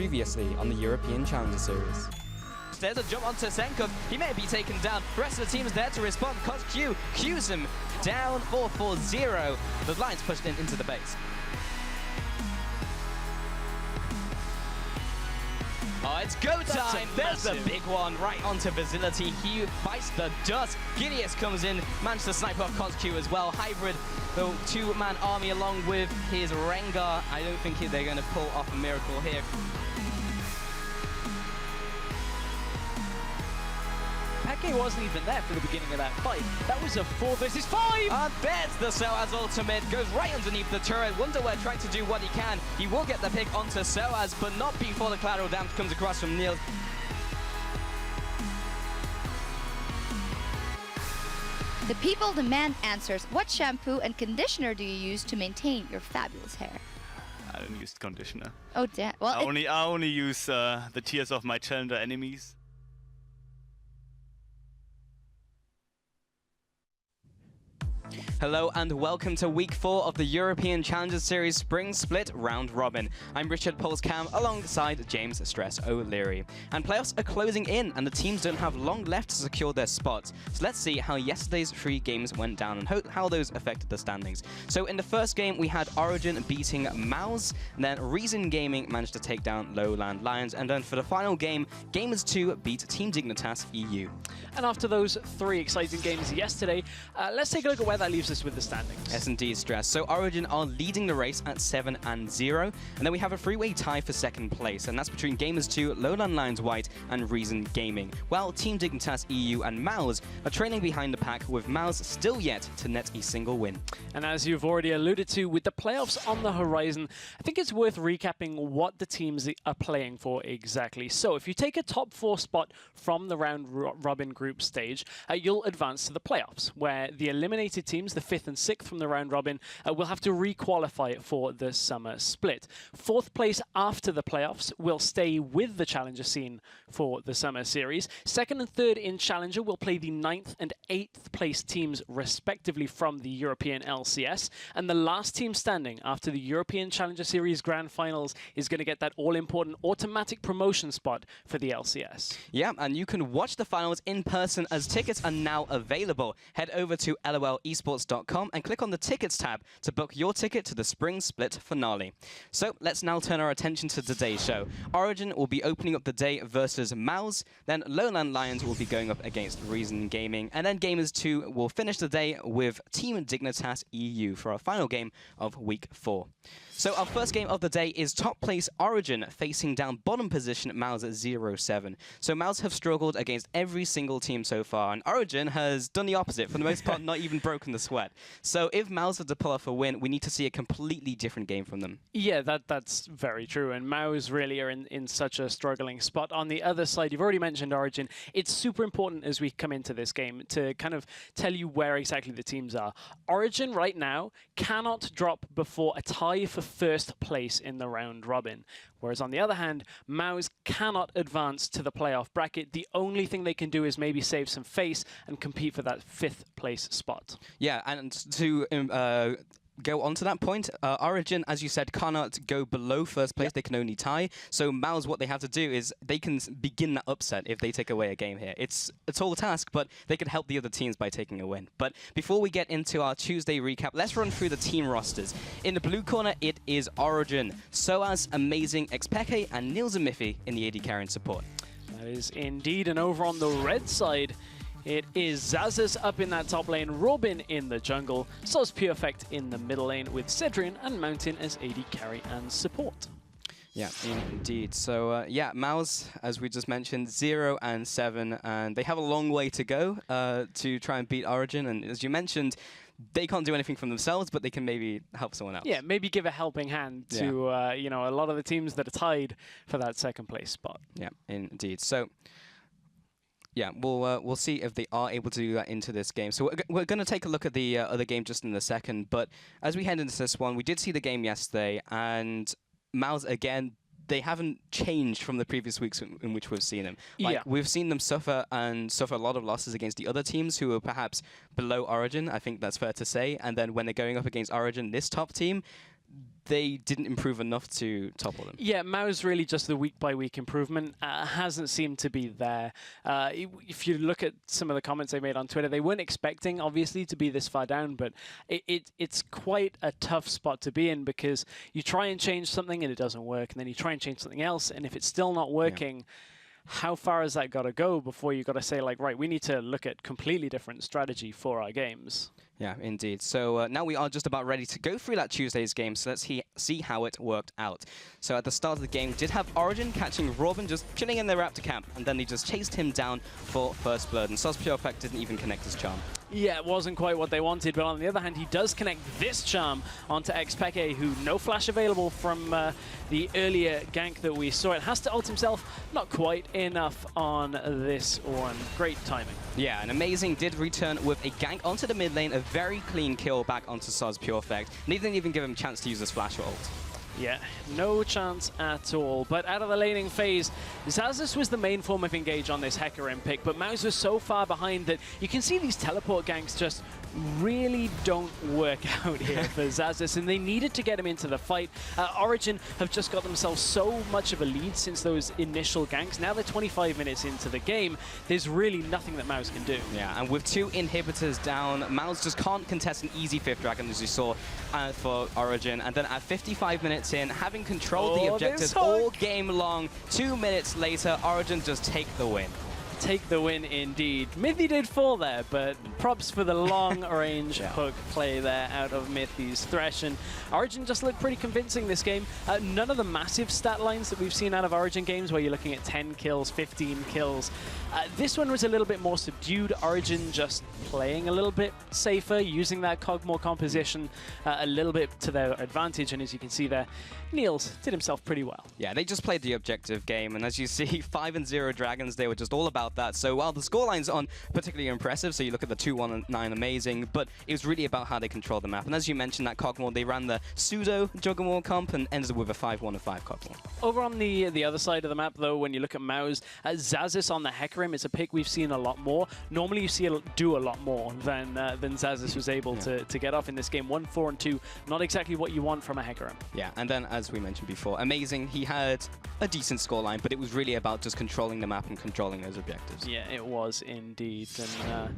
previously on the European Challenger Series. There's a jump onto Senkov. He may be taken down. The rest of the team is there to respond because Q cues him down 4-4-0. The Lions pushed in into the base. Oh, it's go time! There's the big one right onto Facility. He bites the dust. Gideus comes in, managed to snipe off Q as well. Hybrid, the two-man army along with his Rengar. I don't think they're going to pull off a miracle here. FLICKR wasn't even there for the beginning of that fight. That was a 4 versus 5! And there's the Soaz ultimate, goes right underneath the turret. Wonderwear trying to do what he can. He will get the pick onto Soaz, but not before the collateral damage comes across from Niels. The people demand answers. What shampoo and conditioner do you use to maintain your fabulous hair? I don't use conditioner. Oh, damn. Well, I only use the tears of my challenger enemies. Hello and welcome to week 4 of the European Challenger Series Spring Split Round Robin. I'm Richard Polscam alongside James Stress O'Leary. And playoffs are closing in and the teams don't have long left to secure their spots. So let's see how yesterday's 3 games went down and how those affected the standings. So in the first game we had Origin beating Mouse, and then Reason Gaming managed to take down Lowland Lions, and then for the final game, Gamers 2 beat Team Dignitas EU. And after those 3 exciting games yesterday, let's take a look at where that leaves us with the standings. Yes, indeed, Stress. So Origin are leading the race at 7-0, and then we have a 3-way tie for second place, and that's between Gamers 2, Lowland Lions White, and Reason Gaming. While Team Dignitas EU and Mouse are trailing behind the pack, with Mouse still yet to net a single win. And as you've already alluded to, with the playoffs on the horizon, I think it's worth recapping what the teams are playing for exactly. So if you take a top 4 spot from the round robin group stage, you'll advance to the playoffs, where the eliminated teams, the 5th and 6th from the round robin, will have to re-qualify for the summer split. 4th place after the playoffs will stay with the challenger scene for the summer series. 2nd and 3rd in challenger will play the 9th and 8th place teams respectively from the European LCS, and the last team standing after the European Challenger Series Grand Finals is going to get that all-important automatic promotion spot for the LCS. Yeah, and you can watch the finals in person as tickets are now available. Head over to lolesports.com and click on the tickets tab to book your ticket to the Spring Split finale. So let's now turn our attention to today's show. Origin will be opening up the day versus Mouse, then Lowland Lions will be going up against Reason Gaming, and then Gamers 2 will finish the day with Team Dignitas EU for our final game of week 4. So our first game of the day is top place Origin facing down bottom position Mouse at 0-7. So Mouse have struggled against every single team so far, and Origin has done the opposite, for the most part not even broken the sweat. So if Mouse are to pull off a win, we need to see a completely different game from them. Yeah, that's very true, and Mouse really are in such a struggling spot. On the other side, you've already mentioned Origin. It's super important as we come into this game to kind of tell you where exactly the teams are. Origin right now cannot drop before a tie for first place in the round robin. Whereas on the other hand, Mouse cannot advance to the playoff bracket. The only thing they can do is maybe save some face and compete for that 5th place spot. Yeah, and to go on to that point, Origin, as you said, cannot go below first place. Yep. They can only tie. So Mouse, what they have to do is they can begin that upset if they take away a game here. It's a tall task, but they could help the other teams by taking a win. But before we get into our Tuesday recap, let's run through the team rosters. In the blue corner, it is Origin, Soaz, Amazing, FLICKR, and Niels and Miffy in the AD carry and support. That is indeed. And over on the red side, it is Zazas up in that top lane, Robin in the jungle, Soz Perfect in the middle lane with Cedrian and Mountain as AD carry and support. Yeah, indeed. So, yeah, Mouse, as we just mentioned, 0-7, and they have a long way to go to try and beat Origin. And as you mentioned, they can't do anything from themselves, but they can maybe help someone else. Yeah, maybe give a helping hand to you know, a lot of the teams that are tied for that 2nd place spot. Yeah, indeed. So yeah, we'll see if they are able to do that into this game. So we're going to take a look at the other game just in a second. But as we head into this one, we did see the game yesterday, and Mouse, again, they haven't changed from the previous weeks in which we've seen them. Like, we've seen them suffer a lot of losses against the other teams who are perhaps below Origin. I think that's fair to say. And then when they're going up against Origin, this top team, they didn't improve enough to topple them. Yeah, Mao's really just the week-by-week improvement. Hasn't seemed to be there. If you look at some of the comments they made on Twitter, they weren't expecting, obviously, to be this far down, but it's quite a tough spot to be in because you try and change something and it doesn't work, and then you try and change something else, and if it's still not working, how far has that got to go before you got to say, like, right, we need to look at completely different strategy for our games? Yeah, indeed. So now we are just about ready to go through that Tuesday's game, so let's see how it worked out. So at the start of the game, we did have Origin catching Robin just chilling in their Raptor camp, and then they just chased him down for first blood, and Sos Pure Effect didn't even connect his charm. Yeah, it wasn't quite what they wanted, but on the other hand, he does connect this charm onto FLICKR, who no flash available from the earlier gank that we saw. It has to ult himself, not quite enough on this one. Great timing. Yeah, and Amazing did return with a gank onto the mid lane, a very clean kill back onto Sos Pure Effect. And he didn't even give him a chance to use his flash or ult. Yeah, no chance at all. But out of the laning phase, Xaxus was the main form of engage on this Hecarim pick, but Maus was so far behind that you can see these teleport ganks just really don't work out here for Xaxus, and they needed to get him into the fight. Origin have just got themselves so much of a lead since those initial ganks. Now they're 25 minutes into the game. There's really nothing that Maus can do. Yeah, and with 2 inhibitors down, Maus just can't contest an easy 5th Dragon, as you saw for Origin. And then at 55 minutes in, having controlled the objectives all game long, 2 minutes later, Origin just take the win. Take the win indeed. Mithy did fall there, but props for the long-range hook play there out of Mithy's Thresh. And Origin just looked pretty convincing this game. None of the massive stat lines that we've seen out of Origin games where you're looking at 10 kills, 15 kills. This one was a little bit more subdued. Origin just playing a little bit safer, using that Cogmore composition a little bit to their advantage. And as you can see there, Niels did himself pretty well. Yeah, they just played the objective game, and as you see, 5-0 Dragons, they were just all about that. So while the scorelines aren't particularly impressive, so you look at the 2-1 and 9 Amazing, but it was really about how they controlled the map. And as you mentioned, that Cogmore, they ran the pseudo Juggernaut comp and ended with a 5-1 5 Cogmore. Over on the other side of the map, though, when you look at Maus, Xaxus on the Hecarim is a pick we've seen a lot more. Normally you see it do a lot more than Xaxus was able to get off in this game. 1, 4, and 2, not exactly what you want from a Hecarim. Yeah, and then as we mentioned before, Amazing, he had a decent scoreline, but it was really about just controlling the map and controlling those objectives. Yeah, it was indeed. And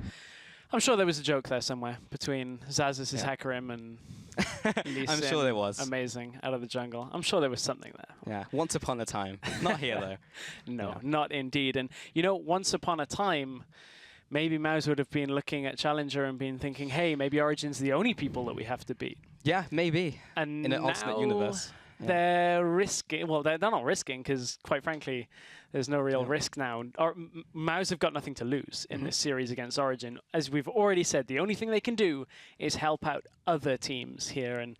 I'm sure there was a joke there somewhere between Xaxus' Hecarim and Lee I'm Sin. sure there was. Amazing, out of the jungle. I'm sure there was something there. Yeah, once upon a time. Not here, though. No, not indeed. And, you know, once upon a time, maybe Maus would have been looking at Challenger and been thinking, hey, maybe Origin's the only people that we have to beat. Yeah, maybe. And in an alternate universe. They're risking, well, they're not risking because, quite frankly, there's no real risk now. Maus have got nothing to lose in this series against Origin. As we've already said, the only thing they can do is help out other teams here. And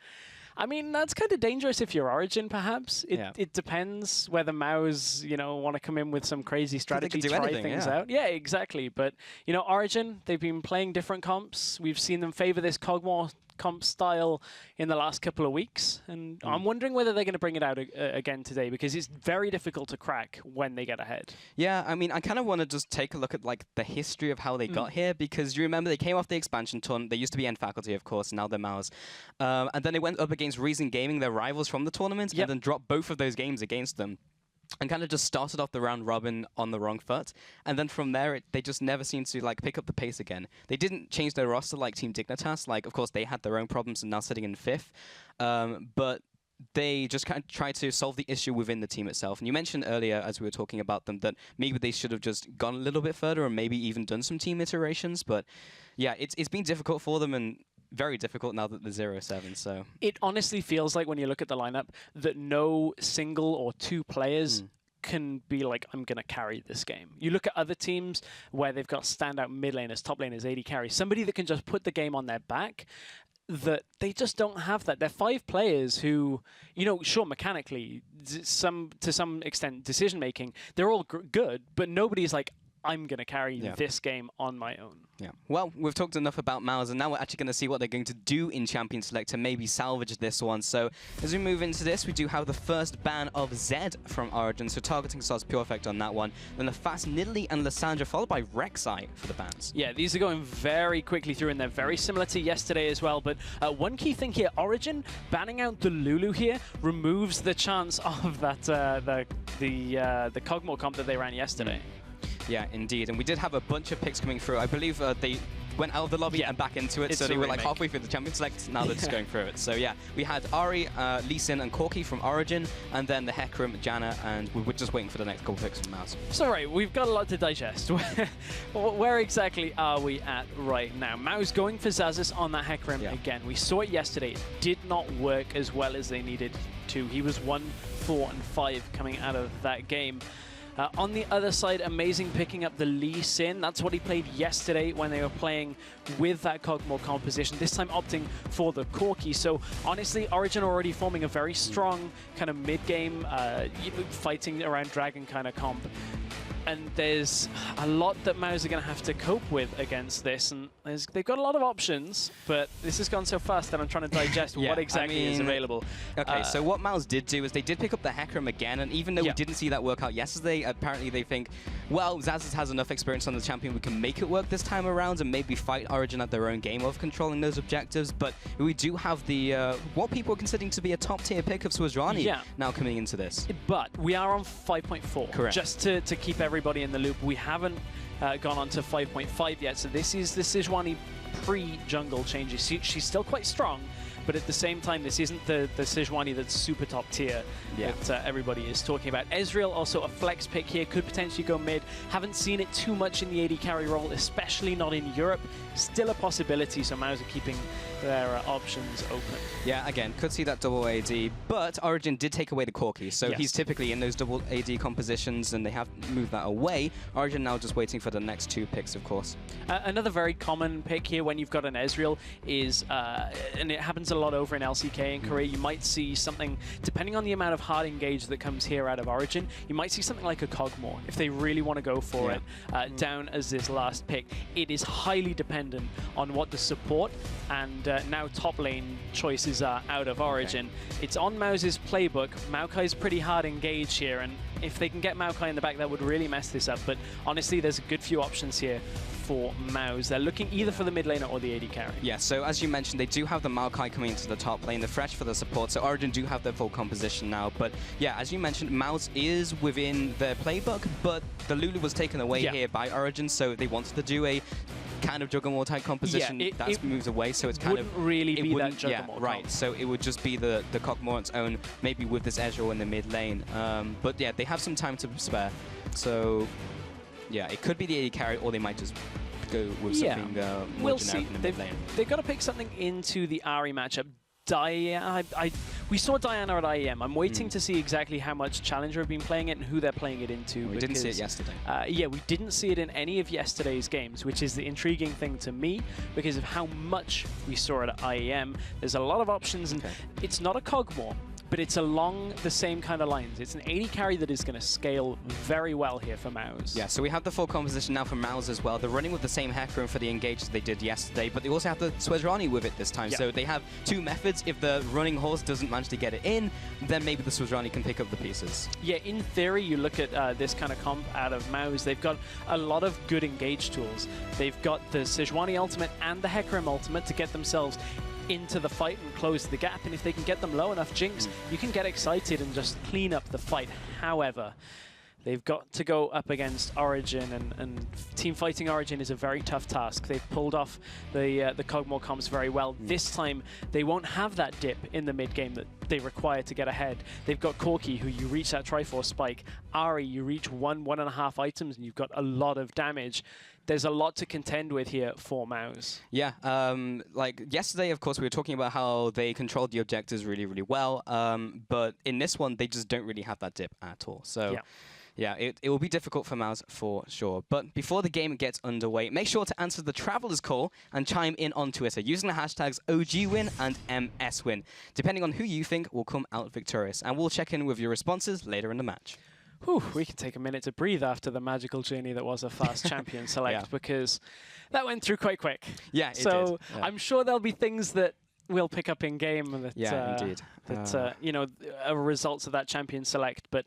I mean, that's kind of dangerous if you're Origin, perhaps. It depends whether Maus, you know, want to come in with some crazy strategy, try things out. Yeah, exactly. But, you know, Origin, they've been playing different comps. We've seen them favor this Cogmore comp style in the last couple of weeks, and I'm wondering whether they're going to bring it out again today, because it's very difficult to crack when they get ahead. Yeah, I mean, I kind of want to just take a look at like the history of how they got here, because you remember they came off the expansion tournament. They used to be End Faculty, of course, now they're Maus. And then they went up against Reason Gaming, their rivals from the tournament, and then dropped both of those games against them. And kind of just started off the round robin on the wrong foot. And then from there, they just never seemed to like pick up the pace again. They didn't change their roster like Team Dignitas. Like, of course, they had their own problems and now sitting in 5th. But they just kind of tried to solve the issue within the team itself. And you mentioned earlier, as we were talking about them, that maybe they should have just gone a little bit further and maybe even done some team iterations. But yeah, it's been difficult for them, and very difficult now that the 0-7, so. It honestly feels like when you look at the lineup that no single or two players can be like, I'm going to carry this game. You look at other teams where they've got standout mid laners, top laners, AD carry, somebody that can just put the game on their back, that they just don't have that. They're 5 players who, you know, sure, mechanically, to some extent, decision-making, they're all good, but nobody's like, I'm going to carry this game on my own. Yeah. Well, we've talked enough about MOUZ, and now we're actually going to see what they're going to do in Champion Select to maybe salvage this one. So as we move into this, we do have the first ban of Zed from Origin, so targeting starts pure effect on that one. Then the fast Nidalee and Lissandra, followed by Rek'Sai for the bans. Yeah, these are going very quickly through, and they're very similar to yesterday as well. But one key thing here, Origin banning out the Lulu here removes the chance of that the Kog'Maw comp that they ran yesterday. Yeah, indeed. And we did have a bunch of picks coming through. I believe they went out of the lobby and back into it, so they were like halfway through the Champion Select. Now they're just going through it. So yeah, we had Ahri, Lee Sin, and Corki from Origin, and then the Hecarim, Janna, and we were just waiting for the next couple picks from MOUZ. So right, we've got a lot to digest. Where exactly are we at right now? MOUZ going for Xaxus on that Hecarim again. We saw it yesterday. It did not work as well as they needed to. He was 1, 4, and 5 coming out of that game. On the other side, Amazing picking up the Lee Sin. That's what he played yesterday when they were playing with that Kog'Maw composition, this time opting for the Corki. So honestly, Origin already forming a very strong kind of mid-game, fighting around Dragon kind of comp. And there's a lot that MOUZ are going to have to cope with against this. And they've got a lot of options, but this has gone so fast that I'm trying to digest what exactly is available. Okay, so what MOUZ did do is they did pick up the Hecarim again, and even though we didn't see that work out yesterday, apparently they think, well, Xaxus has enough experience on the champion, we can make it work this time around and maybe fight Origin at their own game of controlling those objectives. But we do have the, what people are considering to be a top-tier pick of Swazrani now coming into this. But we are on 5.4. Correct. Just to keep everybody in the loop, we haven't gone on to 5.5 yet, so this is the Sejuani pre-jungle changes. She's still quite strong, but at the same time, this isn't the Sejuani that's super top tier that everybody is talking about. Ezreal, also a flex pick here, could potentially go mid. Haven't seen it too much in the AD carry role, especially not in Europe. Still a possibility, so MOUZ are keeping their options open. Yeah, again, could see that double AD, but Origin did take away the Corki, so he's typically in those double AD compositions, and they have moved that away. Origin now just waiting for the next 2 picks, of course. Another very common pick here when you've got an Ezreal is, and it happens a lot over in LCK in Korea, you might see something, depending on the amount of hard engage that comes here out of Origin, you might see something like a Kog'Maw, if they really want to go for it, down as this last pick. It is highly dependent on what the support and now top lane choices are out of Origin. It's on MOUZ's playbook. Maokai's pretty hard engaged here, and if they can get Maokai in the back, that would really mess this up. But honestly, there's a good few options here for MOUZ. They're looking either for the mid laner or the AD carry. Yeah, so as you mentioned, they do have the Maokai coming into the top lane. They're fresh for the support, so Origin do have their full composition now. But yeah, as you mentioned, MOUZ is within their playbook, but the Lulu was taken away here by Origin, so they wanted to do a kind of Juggernaut type composition. That's moved away, so it's kind of really be that Juggernaut. Yeah, right. So it would just be the Kog'Maw on its own, maybe with this Ezreal in the mid lane. But yeah, they have some time to spare. So yeah, it could be the AD carry, or they might just go with something more generic in the mid lane. They've got to pick something into the Ahri matchup. We saw Diana at IEM. I'm waiting to see exactly how much Challenger have been playing it and who they're playing it into. We didn't see it yesterday. Yeah, we didn't see it in any of yesterday's games, which is the intriguing thing to me because of how much we saw it at IEM. There's a lot of options, and it's not a Kog'Maw, but it's along the same kind of lines. It's an AD carry that is going to scale very well here for MOUZ. Yeah, so we have the full composition now for MOUZ as well. They're running with the same Hecarim for the engage that they did yesterday, but they also have the Swazrani with it this time. So they have 2 methods. If the running horse doesn't manage to get it in, then maybe the Swazrani can pick up the pieces. Yeah, in theory, you look at this kind of comp out of MOUZ, they've got a lot of good engage tools. They've got the Sejuani ultimate and the Hecarim ultimate to get themselves into the fight and close the gap, and if they can get them low enough, Jinx, you can get excited and just clean up the fight. However, they've got to go up against Origin, and team fighting Origin is a very tough task. They've pulled off the Kog'Maw comps very well. This time, they won't have that dip in the mid-game that they require to get ahead. They've got Corki, who you reach that Triforce spike. Ahri, you reach 1.5 items, and you've got a lot of damage. There's a lot to contend with here for MOUZ. Yeah, like yesterday, of course, we were talking about how they controlled the objectives really, really well. But in this one, they just don't really have that dip at all. So yeah, it will be difficult for MOUZ for sure. But before the game gets underway, make sure to answer the Traveler's Call and chime in on Twitter using the hashtags OGWin and MSWin, depending on who you think will come out victorious. And we'll check in with your responses later in the match. Whew, we can take a minute to breathe after the magical journey that was a fast champion select, because that went through quite quick. Yeah, it so did. Yeah. I'm sure there'll be things that we'll pick up in game that, indeed. that you know, are results of that champion select. But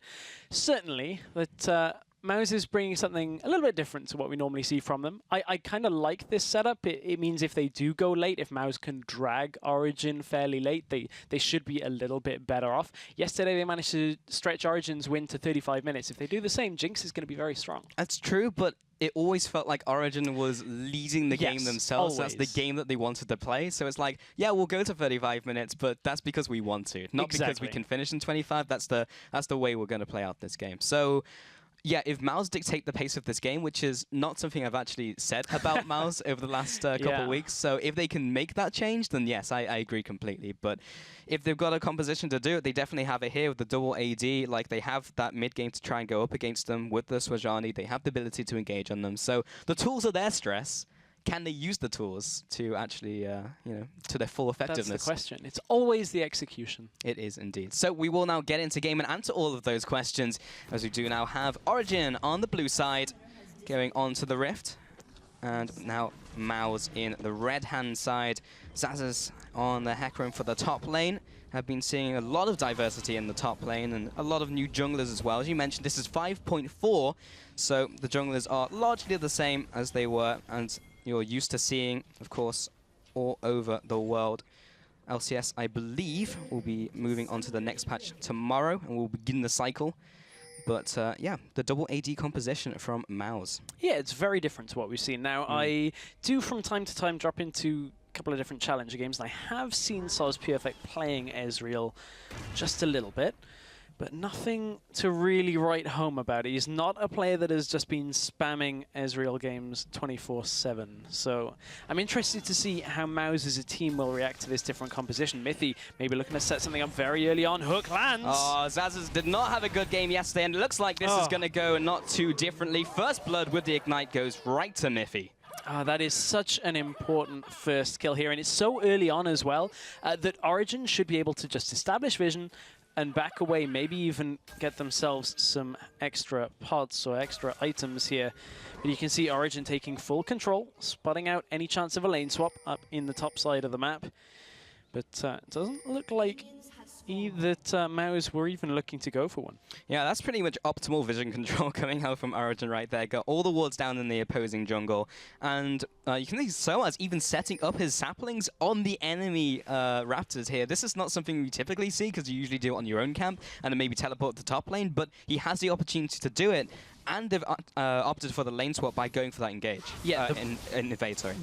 certainly that Mouse is bringing something a little bit different to what we normally see from them. I kind of like this setup. It means if they do go late, if Mouse can drag Origin fairly late, they should be a little bit better off. Yesterday, they managed to stretch Origin's win to 35 minutes. If they do the same, Jinx is going to be very strong. That's true, but it always felt like Origin was leading the game themselves. Always. That's the game that they wanted to play. So it's like, yeah, we'll go to 35 minutes, but that's because we want to, not because we can finish in 25. That's the way we're going to play out this game. So yeah, if Mouse dictate the pace of this game, which is not something I've actually said about Mouse over the last couple of weeks, so if they can make that change, then yes, I agree completely. But if they've got a composition to do it, they definitely have it here with the double AD. Like, they have that mid game to try and go up against them with the Swajani. They have the ability to engage on them. So the tools are their stress. Can they use the tools to actually, you know, to their full effectiveness? That's the question. It's always the execution. It is indeed. So we will now get into game and answer all of those questions, as we do now have Origin on the blue side going on to the Rift. And now Mouse in the red-hand side. Zazas on the Hecarim for the top lane. Have been seeing a lot of diversity in the top lane and a lot of new junglers as well. As you mentioned, this is 5.4, so the junglers are largely the same as they were, and you're used to seeing, of course, all over the world. LCS, I believe, will be moving on to the next patch tomorrow, and we'll begin the cycle. But yeah, the double AD composition from Mouse. Yeah, it's very different to what we've seen. Now, I do from time to time drop into a couple of different challenger games, and I have seen SozPureEffect playing Ezreal just a little bit, but nothing to really write home about. He's not a player that has just been spamming Ezreal games 24/7. So I'm interested to see how Mouse as a team will react to this different composition. Mithy maybe looking to set something up very early on. Hook lands. Oh, Zazas did not have a good game yesterday, and it looks like this is going to go not too differently. First blood with the Ignite goes right to Mithy. That is such an important first kill here, and it's so early on as well that Origin should be able to just establish vision and back away, maybe even get themselves some extra pods or extra items here. But you can see Origin taking full control, spotting out any chance of a lane swap up in the top side of the map. But it doesn't look like that Mouse were even looking to go for one. Yeah, that's pretty much optimal vision control coming out from Origin right there. Got all the wards down in the opposing jungle. And you can see Soaz even setting up his saplings on the enemy Raptors here. This is not something we typically see, because you usually do it on your own camp and then maybe teleport to the top lane, but he has the opportunity to do it. And they've opted for the lane swap by going for that engage. Yeah, invade, sorry.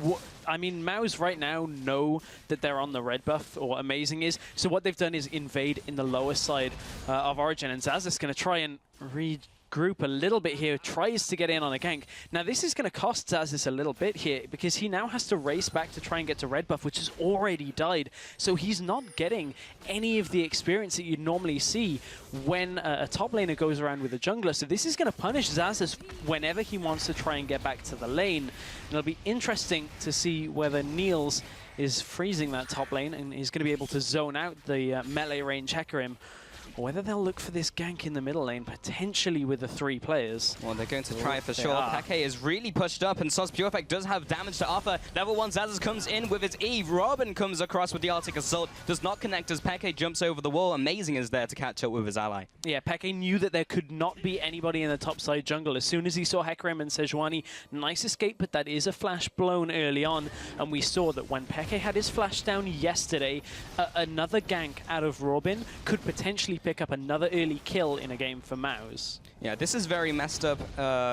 I mean, Mouse right now know that they're on the red buff, or Amazing is. So what they've done is invade in the lower side of Origin, and Zaz is going to try and regroup a little bit here, tries to get in on a gank. Now, this is going to cost Zazis a little bit here, because he now has to race back to try and get to red buff, which has already died. So he's not getting any of the experience that you'd normally see when a top laner goes around with a jungler. So this is going to punish Zazis whenever he wants to try and get back to the lane. And it'll be interesting to see whether Niels is freezing that top lane and is going to be able to zone out the melee range Hecarim, or whether they'll look for this gank in the middle lane, potentially with the 3 players. Well, they're going to try it for sure. Peke is really pushed up, and SozPureEffect does have damage to offer. Level 1 Zazas comes in with his Eve. Robin comes across with the Arctic Assault. Does not connect as Peke jumps over the wall. Amazing is there to catch up with his ally. Yeah, Peke knew that there could not be anybody in the top side jungle. As soon as he saw Hecarim and Sejuani, nice escape, but that is a flash blown early on. And we saw that when Peke had his flash down yesterday, another gank out of Robin could potentially pick up another early kill in a game for Mouse. Yeah, this is very messed up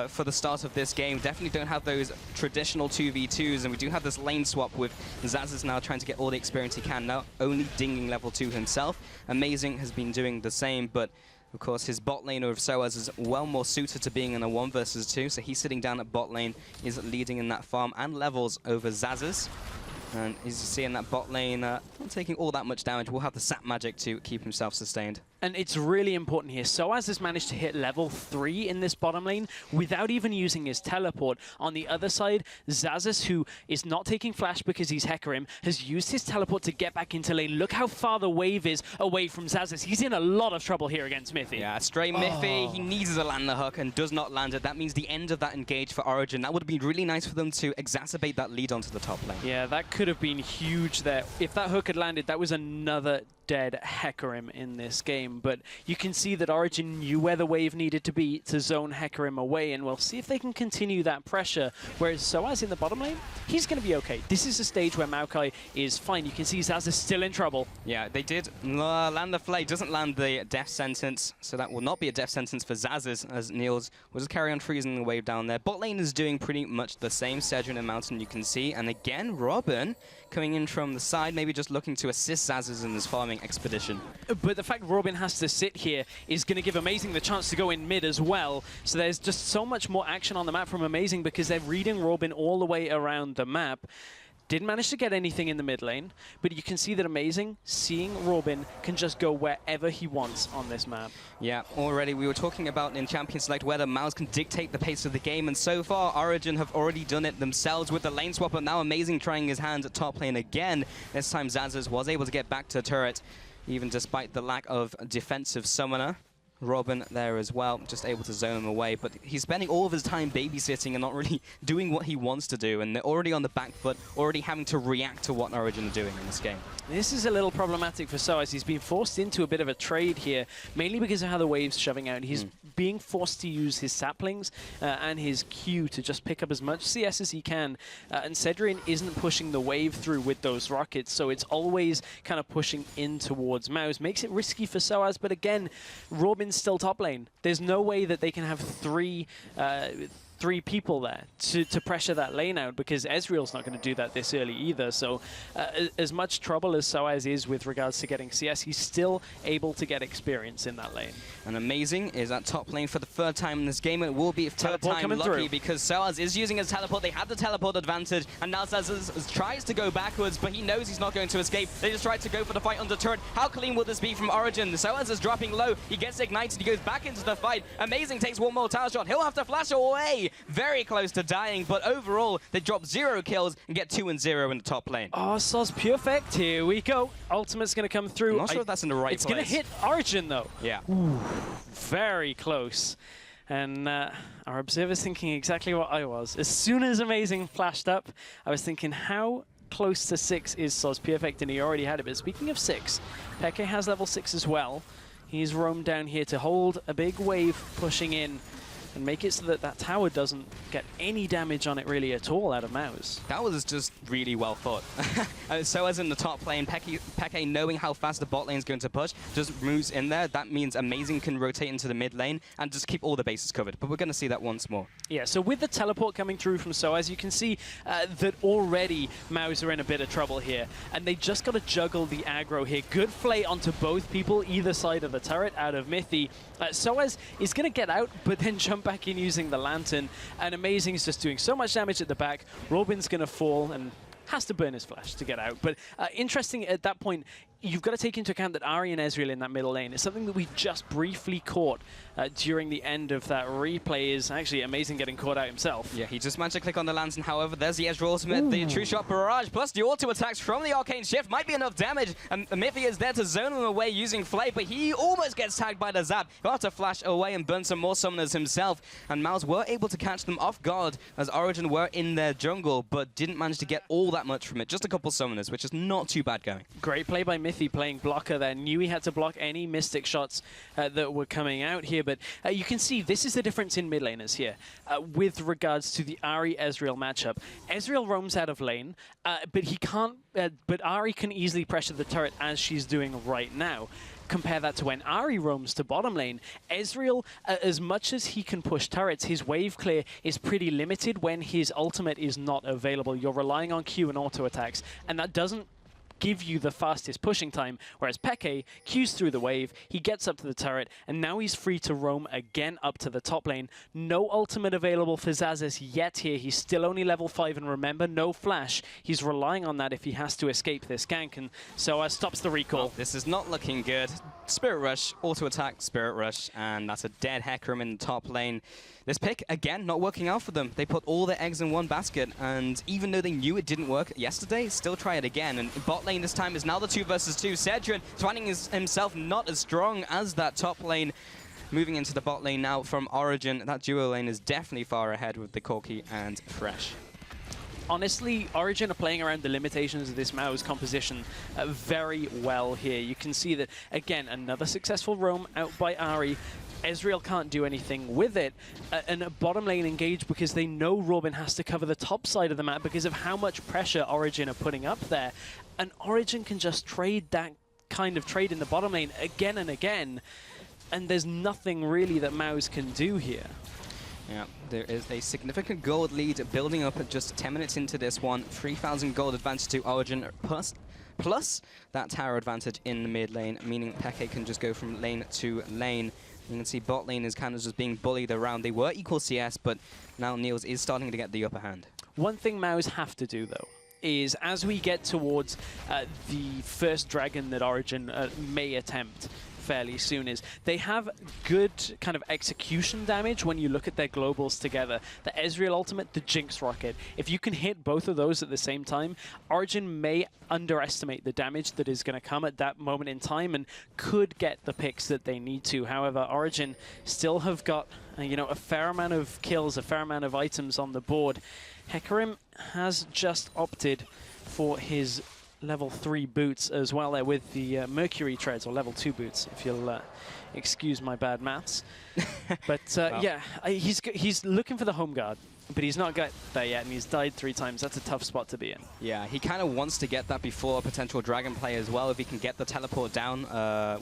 for the start of this game. Definitely don't have those traditional 2v2s, and we do have this lane swap with Zazas now trying to get all the experience he can, now only dinging level 2 himself. Amazing has been doing the same, but of course his bot laner of Soaz is well more suited to being in a 1 versus 2, so he's sitting down at bot lane, is leading in that farm and levels over Zazas. And as you see in that bot lane, not taking all that much damage, will have the sap magic to keep himself sustained. And it's really important here. Soaz has managed to hit level 3 in this bottom lane without even using his teleport. On the other side, Xaxus, who is not taking flash because he's Hecarim, has used his teleport to get back into lane. Look how far the wave is away from Xaxus. He's in a lot of trouble here against Mithy. Yeah, stray Mithy. He needs to land the hook and does not land it. That means the end of that engage for Origin. That would be really nice for them to exacerbate that lead onto the top lane. Yeah, that could have been huge there. If that hook had landed, that was another dead Hecarim in this game, but you can see that Origin knew where the wave needed to be to zone Hecarim away, and we'll see if they can continue that pressure, whereas Soaz in the bottom lane, he's going to be okay. This is a stage where Maokai is fine. You can see Xaxus is still in trouble. Yeah, they did land the flay, doesn't land the death sentence, so that will not be a death sentence for Xaxus, as Niels will just carry on freezing the wave down there. Bot lane is doing pretty much the same. Cedric and Mountain, you can see, and again, Robin coming in from the side, maybe just looking to assist Xaxus in his farming expedition. But the fact Robin has to sit here is going to give Amazing the chance to go in mid as well. So there's just so much more action on the map from Amazing because they're reading Robin all the way around the map. Didn't manage to get anything in the mid lane, but you can see that Amazing, seeing Robin, can just go wherever he wants on this map. Yeah, already we were talking about in Champion Select whether Mouse can dictate the pace of the game, and so far Origin have already done it themselves with the lane swap, but now Amazing trying his hands at top lane again. This time Xaxus was able to get back to turret, even despite the lack of defensive summoner. Robin there as well, just able to zone him away, but he's spending all of his time babysitting and not really doing what he wants to do, and they're already on the back foot, already having to react to what Origin are doing in this game. This is a little problematic for Soaz. He's been forced into a bit of a trade here, mainly because of how the wave's shoving out. He's being forced to use his saplings and his Q to just pick up as much CS as he can, and Cedric isn't pushing the wave through with those rockets, so it's always kind of pushing in towards Mouse. Makes it risky for Soaz, but again, Robin's still top lane. There's no way that they can have three people there to pressure that lane out, because Ezreal's not going to do that this early either. So as much trouble as Soaz is with regards to getting CS, he's still able to get experience in that lane. And Amazing is at top lane for the third time in this game, and it will be third time lucky through, because Soaz is using his teleport. They had the teleport advantage, and now Xaxus tries to go backwards, but he knows he's not going to escape. They just tried to go for the fight under turret. How clean will this be from Origin? Soaz is dropping low. He gets ignited. He goes back into the fight. Amazing takes one more tower shot. He'll have to flash away. Very close to dying, but overall, they drop 0 kills and get 2 and 0 in the top lane. Oh, Soz Perfect. Here we go. Ultimate's going to come through. I'm not sure if that's in the right place. It's going to hit Origin, though. Yeah. Ooh, very close. And our observer's thinking exactly what I was. As soon as Amazing flashed up, I was thinking, how close to 6 is Soz Perfect? And he already had it. But speaking of 6, Peke has level 6 as well. He's roamed down here to hold a big wave pushing in and make it so that that tower doesn't get any damage on it really at all out of Mouse. That was just really well thought. So as in the top lane, Peke knowing how fast the bot lane is going to push, just moves in there. That means Amazing can rotate into the mid lane and just keep all the bases covered. But we're going to see that once more. Yeah, so with the teleport coming through from Soaz, you can see that already Mouse are in a bit of trouble here. And they just got to juggle the aggro here. Good play onto both people, either side of the turret, out of Mithy. Soaz is going to get out, but then jump back in using the lantern, and Amazing is just doing so much damage at the back. Robin's gonna fall and has to burn his flash to get out. But interesting at that point, you've got to take into account that Ahri and Ezreal in that middle lane is something that we just briefly caught during the end of that replay. Is actually Amazing getting caught out himself. Yeah, he just managed to click on the lantern. However, there's the Ezreal ultimate, the True Shot Barrage, plus the auto attacks from the Arcane Shift. Might be enough damage, and Mithy is there to zone him away using Flay, but he almost gets tagged by the Zap. He'll have to flash away and burn some more summoners himself, and Mouse were able to catch them off guard as Origin were in their jungle, but didn't manage to get all that much from it. Just a couple summoners, which is not too bad going. Great play by Mithy playing blocker there. Knew he had to block any Mystic shots that were coming out here, but you can see this is the difference in mid laners here with regards to the Ahri-Ezreal matchup. Ezreal roams out of lane, but he can't. But Ahri can easily pressure the turret as she's doing right now. Compare that to when Ahri roams to bottom lane. Ezreal, as much as he can push turrets, his wave clear is pretty limited when his ultimate is not available. You're relying on Q and auto attacks, and that doesn't give you the fastest pushing time, whereas Peke queues through the wave, he gets up to the turret, and now he's free to roam again up to the top lane. No ultimate available for Xaxis yet here. He's still only level 5, and remember, no flash. He's relying on that if he has to escape this gank, and so stops the recall. Well, this is not looking good. Spirit Rush, auto attack, Spirit Rush, and that's a dead Hecarim in the top lane. This pick, again, not working out for them. They put all their eggs in one basket, and even though they knew it didn't work yesterday, still try it again. And bot lane this time is now the 2 versus 2. Cedrin finding himself not as strong as that top lane. Moving into the bot lane now from Origin, that duo lane is definitely far ahead with the Corki and Fresh. Honestly, Origin are playing around the limitations of this Mao's composition very well here. You can see that, again, another successful roam out by Ahri. Ezreal can't do anything with it, and a bottom lane engage because they know Robin has to cover the top side of the map because of how much pressure Origin are putting up there. And Origin can just trade that kind of trade in the bottom lane again and again, and there's nothing really that Mao's can do here. Yeah, there is a significant gold lead building up at just 10 minutes into this one. 3,000 gold advantage to Origin, plus that tower advantage in the mid lane, meaning Peke can just go from lane to lane. You can see bot lane is kind of just being bullied around. They were equal CS, but now Niels is starting to get the upper hand. One thing Mao's have to do, though, is as we get towards the first dragon that Origin may attempt fairly soon, is they have good kind of execution damage when you look at their globals together. The Ezreal ultimate, the Jinx rocket. If you can hit both of those at the same time, Origin may underestimate the damage that is going to come at that moment in time and could get the picks that they need to. However, Origin still have got you know, a fair amount of kills, a fair amount of items on the board. Hecarim has just opted for his level 3 boots as well there with the Mercury treads, or level 2 boots, if you'll excuse my bad maths. But well, yeah, he's looking for the home guard, but he's not got there yet, and he's died 3 times. That's a tough spot to be in. Yeah, he kind of wants to get that before a potential dragon play as well, if he can get the teleport down.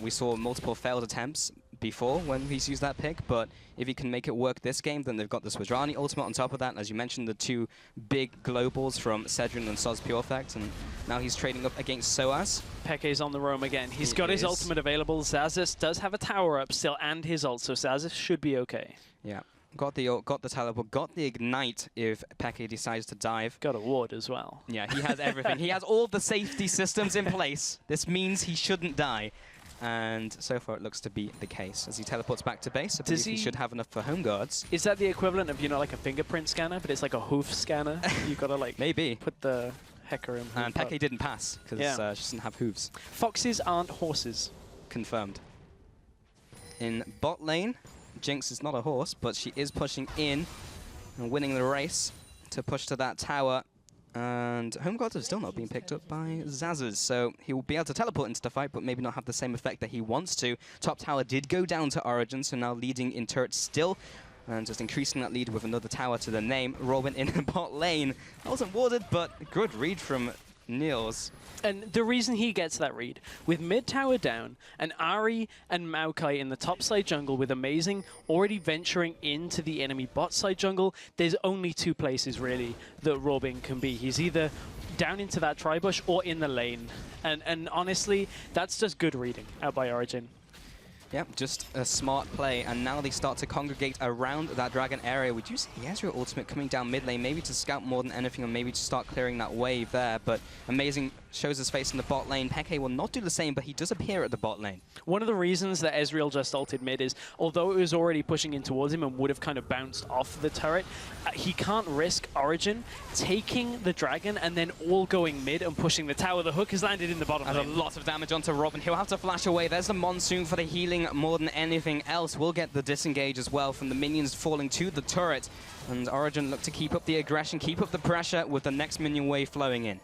We saw multiple failed attempts before when he's used that pick, but if he can make it work this game, then they've got the Swajrani ultimate on top of that. As you mentioned, the 2 big globals from Cedrin and Soz Pure Effect, and now he's trading up against Soaz. Peke's on the roam again. He's got his ultimate available. Xaxis does have a tower up still and his ult, so Xaxis should be okay. Yeah. Got the ult, got the teleport, got the ignite if Peke decides to dive. Got a ward as well. Yeah, he has everything. He has all the safety systems in place. This means he shouldn't die. And so far it looks to be the case. As he teleports back to base, I believe he should have enough for home guards. Is that the equivalent of, you know, like a fingerprint scanner, but it's like a hoof scanner? You've got to, like, maybe put the Hecarim. And Peke didn't pass, because she doesn't have hooves. Foxes aren't horses. Confirmed. In bot lane, Jinx is not a horse, but she is pushing in and winning the race to push to that tower. And home guards are still not being picked up by Xaxis, so he will be able to teleport into the fight, but maybe not have the same effect that he wants to. Top tower did go down to Origin, so now leading in turrets still, and just increasing that lead with another tower to the name. Robin in the bot lane. That wasn't warded, but good read from Niels. And the reason he gets that read, with mid tower down, and Ahri and Maokai in the top side jungle with Amazing already venturing into the enemy bot side jungle, there's only 2 places really that Robin can be. He's either down into that tribush or in the lane. And honestly, that's just good reading out by Origin. Yep, just a smart play, and now they start to congregate around that dragon area. We do see the Ezreal ultimate coming down mid lane, maybe to scout more than anything, or maybe to start clearing that wave there, but Amazing shows his face in the bot lane. Peke will not do the same, but he does appear at the bot lane. One of the reasons that Ezreal just ulted mid is, although it was already pushing in towards him and would have kind of bounced off the turret, he can't risk Origin taking the dragon and then all going mid and pushing the tower. The hook has landed in the bottom lane. A lot of damage onto Robin. He'll have to flash away. There's the Monsoon for the healing more than anything else. We'll get the disengage as well from the minions falling to the turret. And Origin look to keep up the aggression, keep up the pressure with the next minion wave flowing in.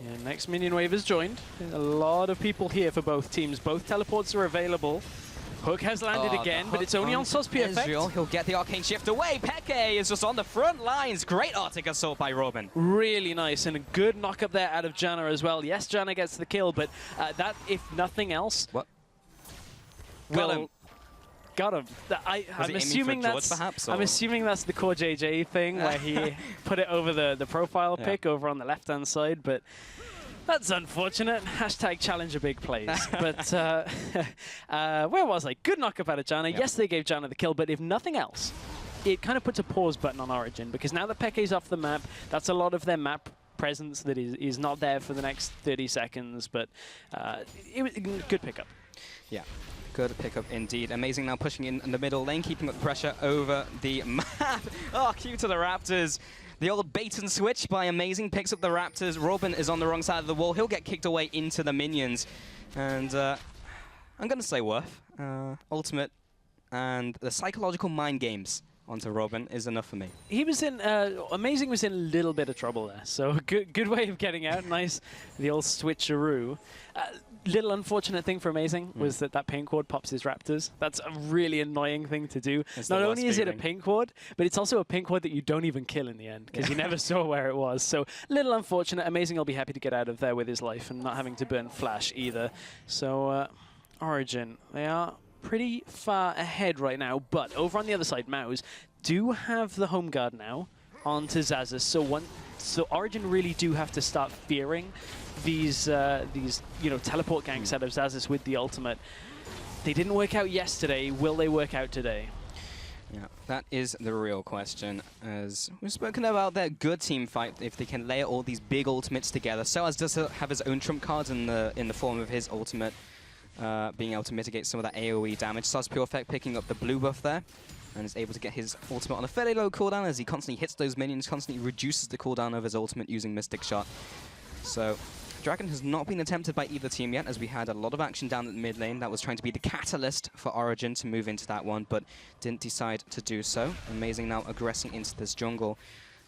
Yeah, next minion wave has joined. There's a lot of people here for both teams. Both teleports are available. Hook has landed again, but it's only on Soz Pure Effect. He'll get the Arcane Shift away. Peke is just on the front lines. Great Arctic Assault by Robin. Really nice, and a good knock up there out of Janna as well. Yes, Janna gets the kill, but that, if nothing else... What? Got him. Got him. I'm assuming that's perhaps, I'm assuming that's the core JJ thing where he put it over the profile pick over on the left-hand side, but That's unfortunate. Hashtag challenger big plays. But where was I? Good knock-up out of Janna. Yep. Yes, they gave Janna the kill, but if nothing else, it kind of puts a pause button on Origin, because now that Peke's off the map, that's a lot of their map presence that is not there for the next 30 seconds, but it was a good pickup. Yeah, good pickup indeed. Amazing now pushing in the middle lane, keeping up the pressure over the map. Oh, cue to the Raptors. The old bait and switch by Amazing picks up the Raptors. Robin is on the wrong side of the wall. He'll get kicked away into the minions. And I'm going to say worth. Ultimate and the psychological mind games onto Robin is enough for me. He was in, Amazing was in a little bit of trouble there, so good way of getting out. Nice, the old switcheroo. Little unfortunate thing for Amazing was that pink ward pops his Raptors. That's a really annoying thing to do. Not only is it a pink ward, but it's also a pink ward that you don't even kill in the end, because you never saw where it was. So little unfortunate. Amazing will be happy to get out of there with his life and not having to burn Flash either. So Origin, they are pretty far ahead right now, but over on the other side, Maus do have the home guard now onto Xaxus. So Origin really do have to start fearing these teleport ganks out of Xaxus with the ultimate. They didn't work out yesterday. Will they work out today? Yeah, that is the real question. As we've spoken about their good team fight, if they can layer all these big ultimates together. Soaz does have his own trump cards in the form of his ultimate, being able to mitigate some of that AoE damage. Soaz Pure Effect picking up the blue buff there, and is able to get his ultimate on a fairly low cooldown as he constantly hits those minions, constantly reduces the cooldown of his ultimate using Mystic Shot. So Dragon has not been attempted by either team yet, as we had a lot of action down at the mid lane that was trying to be the catalyst for Origin to move into that one, but didn't decide to do so. Amazing now aggressing into this jungle.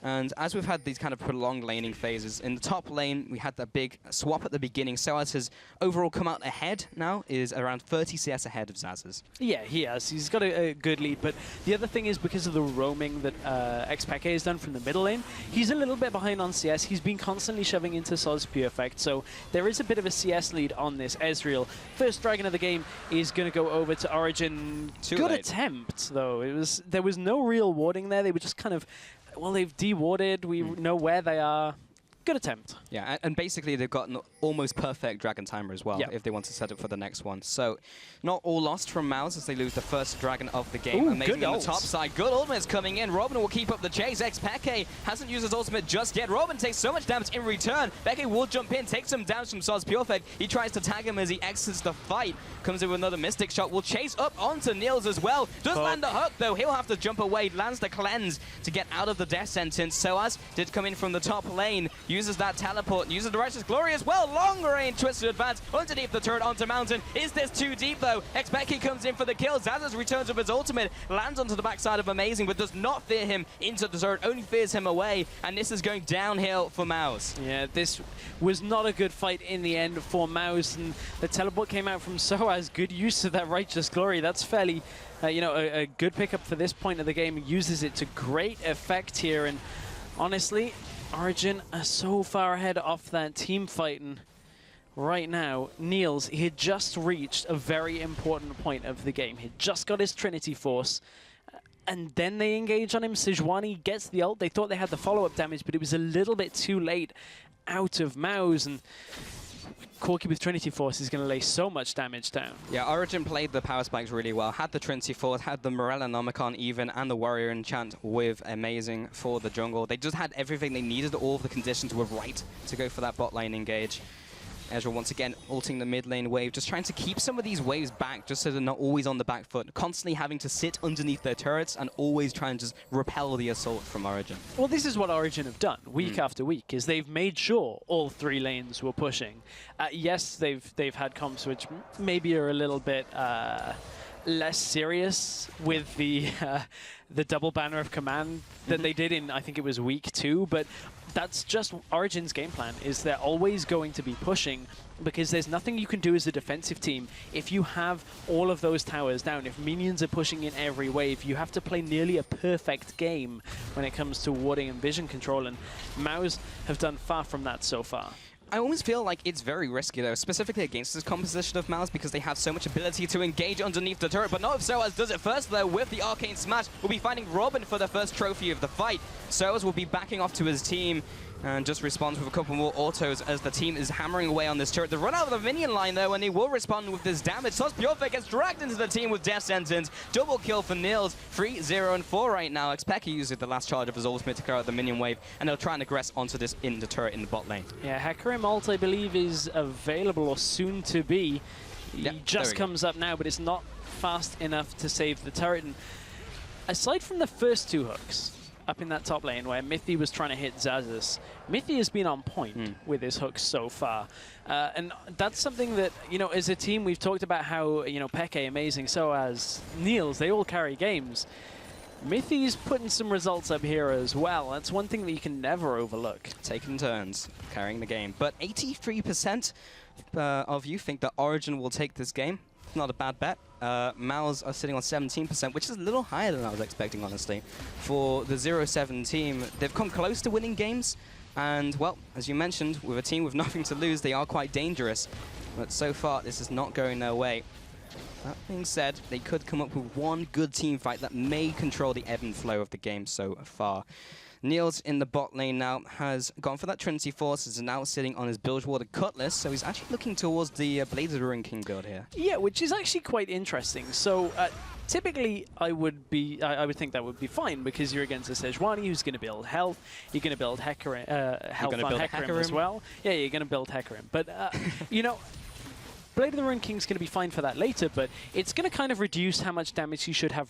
And as we've had these kind of prolonged laning phases, in the top lane, we had that big swap at the beginning. Soaz has overall come out ahead now, is around 30 CS ahead of Xaxus. Yeah, he has. He's got a good lead, but the other thing is because of the roaming that Xpeke has done from the middle lane, he's a little bit behind on CS. He's been constantly shoving into Soaz Pure Effect, so there is a bit of a CS lead on this Ezreal. First Dragon of the game is going to go over to Origin. Good attempt, though. There was no real warding there. They were just kind of... Well, they've de-warded. We know where they are. Good attempt. Yeah, and basically they've got an almost perfect Dragon timer as well, if they want to set up for the next one. So, not all lost from Maus as they lose the first Dragon of the game. Ooh, Amazing on the top side. Good ultimates coming in. Robin will keep up the chase. Xpeke hasn't used his ultimate just yet. Robin takes so much damage in return. Becky will jump in, take some damage from Soaz Pure Effect. He tries to tag him as he exits the fight. Comes in with another Mystic Shot. Will chase up onto Niels as well. Does land a hook, though. He'll have to jump away. Lands the cleanse to get out of the death sentence. Soaz did come in from the top lane. Uses that teleport. Uses the Righteous Glory as well. Long range twisted advance underneath the turret onto Mountain. Is this too deep though? Xpeke comes in for the kill. Xaxus returns with his ultimate. Lands onto the backside of Amazing, but does not fear him into the turret. Only fears him away. And this is going downhill for Maus. Yeah, this was not a good fight in the end for Maus. And the teleport came out from Soaz. Good use of that Righteous Glory. That's fairly, a good pickup for this point of the game. He uses it to great effect here. And honestly, Origin are so far ahead off that team fighting right now. Niels, he had just reached a very important point of the game. He just got his Trinity Force, and then they engage on him. Sejuani gets the ult. They thought they had the follow-up damage, but it was a little bit too late out of Maus, and Corki with Trinity Force is going to lay so much damage down. Yeah, Origin played the power spikes really well. Had the Trinity Force, had the Morellonomicon even, and the Warrior Enchant with Amazing for the jungle. They just had everything they needed. All of the conditions were right to go for that bot lane engage. Ezreal once again ulting the mid lane wave, just trying to keep some of these waves back just so they're not always on the back foot, constantly having to sit underneath their turrets and always trying to just repel the assault from Origin. Well, this is what Origin have done week after week, is they've made sure all three lanes were pushing. Yes, they've had comps which maybe are a little bit less serious with the double banner of command that they did in, I think it was week 2, but that's just Origin's game plan, is they're always going to be pushing because there's nothing you can do as a defensive team if you have all of those towers down. If minions are pushing in every wave, you have to play nearly a perfect game when it comes to warding and vision control, and Maus have done far from that so far. I always feel like it's very risky, though, specifically against this composition of Maus, because they have so much ability to engage underneath the turret. But not if Soaz does it first, though, with the Arcane Smash. We'll be finding Robin for the first trophy of the fight. Soaz will be backing off to his team, And just responds with a couple more autos as the team is hammering away on this turret. The run out of the minion line though, and he will respond with this damage. Purefect gets dragged into the team with death sentence. Double kill for Niels. 3, 0, and 4 right now. Expect he uses the last charge of his ultimate to clear out the minion wave, and they'll try and aggress onto this in the turret in the bot lane. Yeah, Hecarim ult, I believe, is available or soon to be. He just comes up now, but it's not fast enough to save the turret. And aside from the first 2 hooks up in that top lane where Mithy was trying to hit Xaxus, Mithy has been on point with his hooks so far. And that's something that, you know, as a team, we've talked about how, you know, Peke amazing, so as Niels, they all carry games. Mithy's putting some results up here as well. That's one thing that you can never overlook. Taking turns, carrying the game. But 83% of you think that Origin will take this game. Not a bad bet. Maus are sitting on 17%, which is a little higher than I was expecting, honestly. For the 0-7 team, they've come close to winning games. And, well, as you mentioned, with a team with nothing to lose, they are quite dangerous. But so far, this is not going their way. That being said, they could come up with one good team fight that may control the ebb and flow of the game so far. Niels in the bot lane now has gone for that Trinity Force, is now sitting on his Bilgewater Cutlass, so he's actually looking towards the Blades of the Ruin King build here. Yeah, which is actually quite interesting. So typically I would think that would be fine because you're against a Sejuani who's going to build health, you're going to build health on Hecarim as well. Yeah, you're going to build Hecarim. But, you know, Blade of the Ruin King's going to be fine for that later, but it's going to kind of reduce how much damage you should have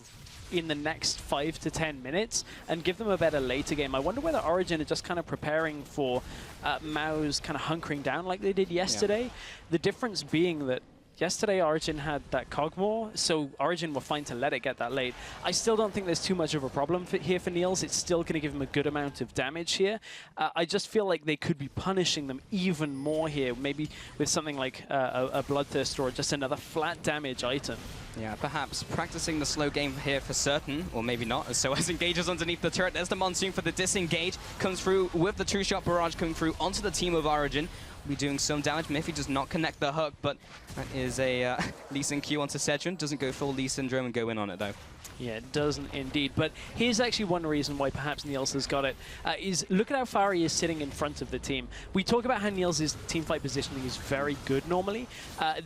in the next 5 to 10 minutes and give them a better later game. I wonder whether Origin are just kind of preparing for Maus kind of hunkering down like they did yesterday. Yeah. The difference being that yesterday Origin had that Cogmore, so Origin were fine to let it get that late. I still don't think there's too much of a problem here for Niels. It's still going to give him a good amount of damage here. I just feel like they could be punishing them even more here, maybe with something like a Bloodthirst or just another flat damage item. Yeah, perhaps practicing the slow game here for certain, or maybe not, as SOAS engages underneath the turret. There's the Monsoon for the disengage, comes through with the two-shot barrage coming through onto the team of Origin. Be doing some damage. Miffy does not connect the hook, but that is a Lee Sin Q onto Cedron. Doesn't go full Lee Syndrome and go in on it, though. Yeah, it doesn't indeed. But here's actually one reason why perhaps Niels has got it, is look at how far he is sitting in front of the team. We talk about how Niels' teamfight positioning is very good normally.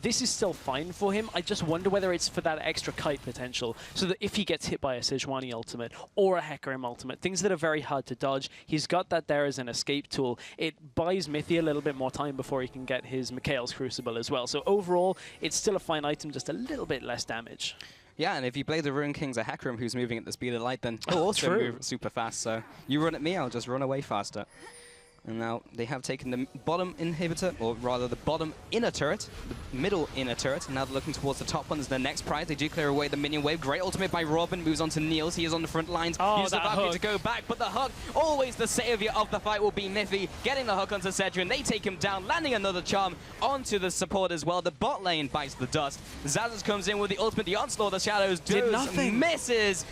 This is still fine for him. I just wonder whether it's for that extra kite potential, so that if he gets hit by a Sejuani ultimate or a Hecarim ultimate, things that are very hard to dodge, he's got that there as an escape tool. It buys Mithy a little bit more time before he can get his Mikhail's Crucible as well. So overall, it's still a fine item, just a little bit less damage. Yeah, and if you play the Ruin King's a Hecarim who's moving at the speed of light, then he'll also move super fast. So you run at me, I'll just run away faster. And now they have taken the bottom inhibitor, or rather the bottom inner turret, the middle inner turret, and now they're looking towards the top one as their next prize. They do clear away the minion wave. Great ultimate by Robin, moves on to Niels. He is on the front lines. Uses the Valkyrie to go back, but the hook, always the savior of the fight, will be Miffy, getting the hook onto Cedron. They take him down, landing another charm onto the support as well. The bot lane bites the dust. Xaxus comes in with the ultimate, the onslaught of the shadows, misses.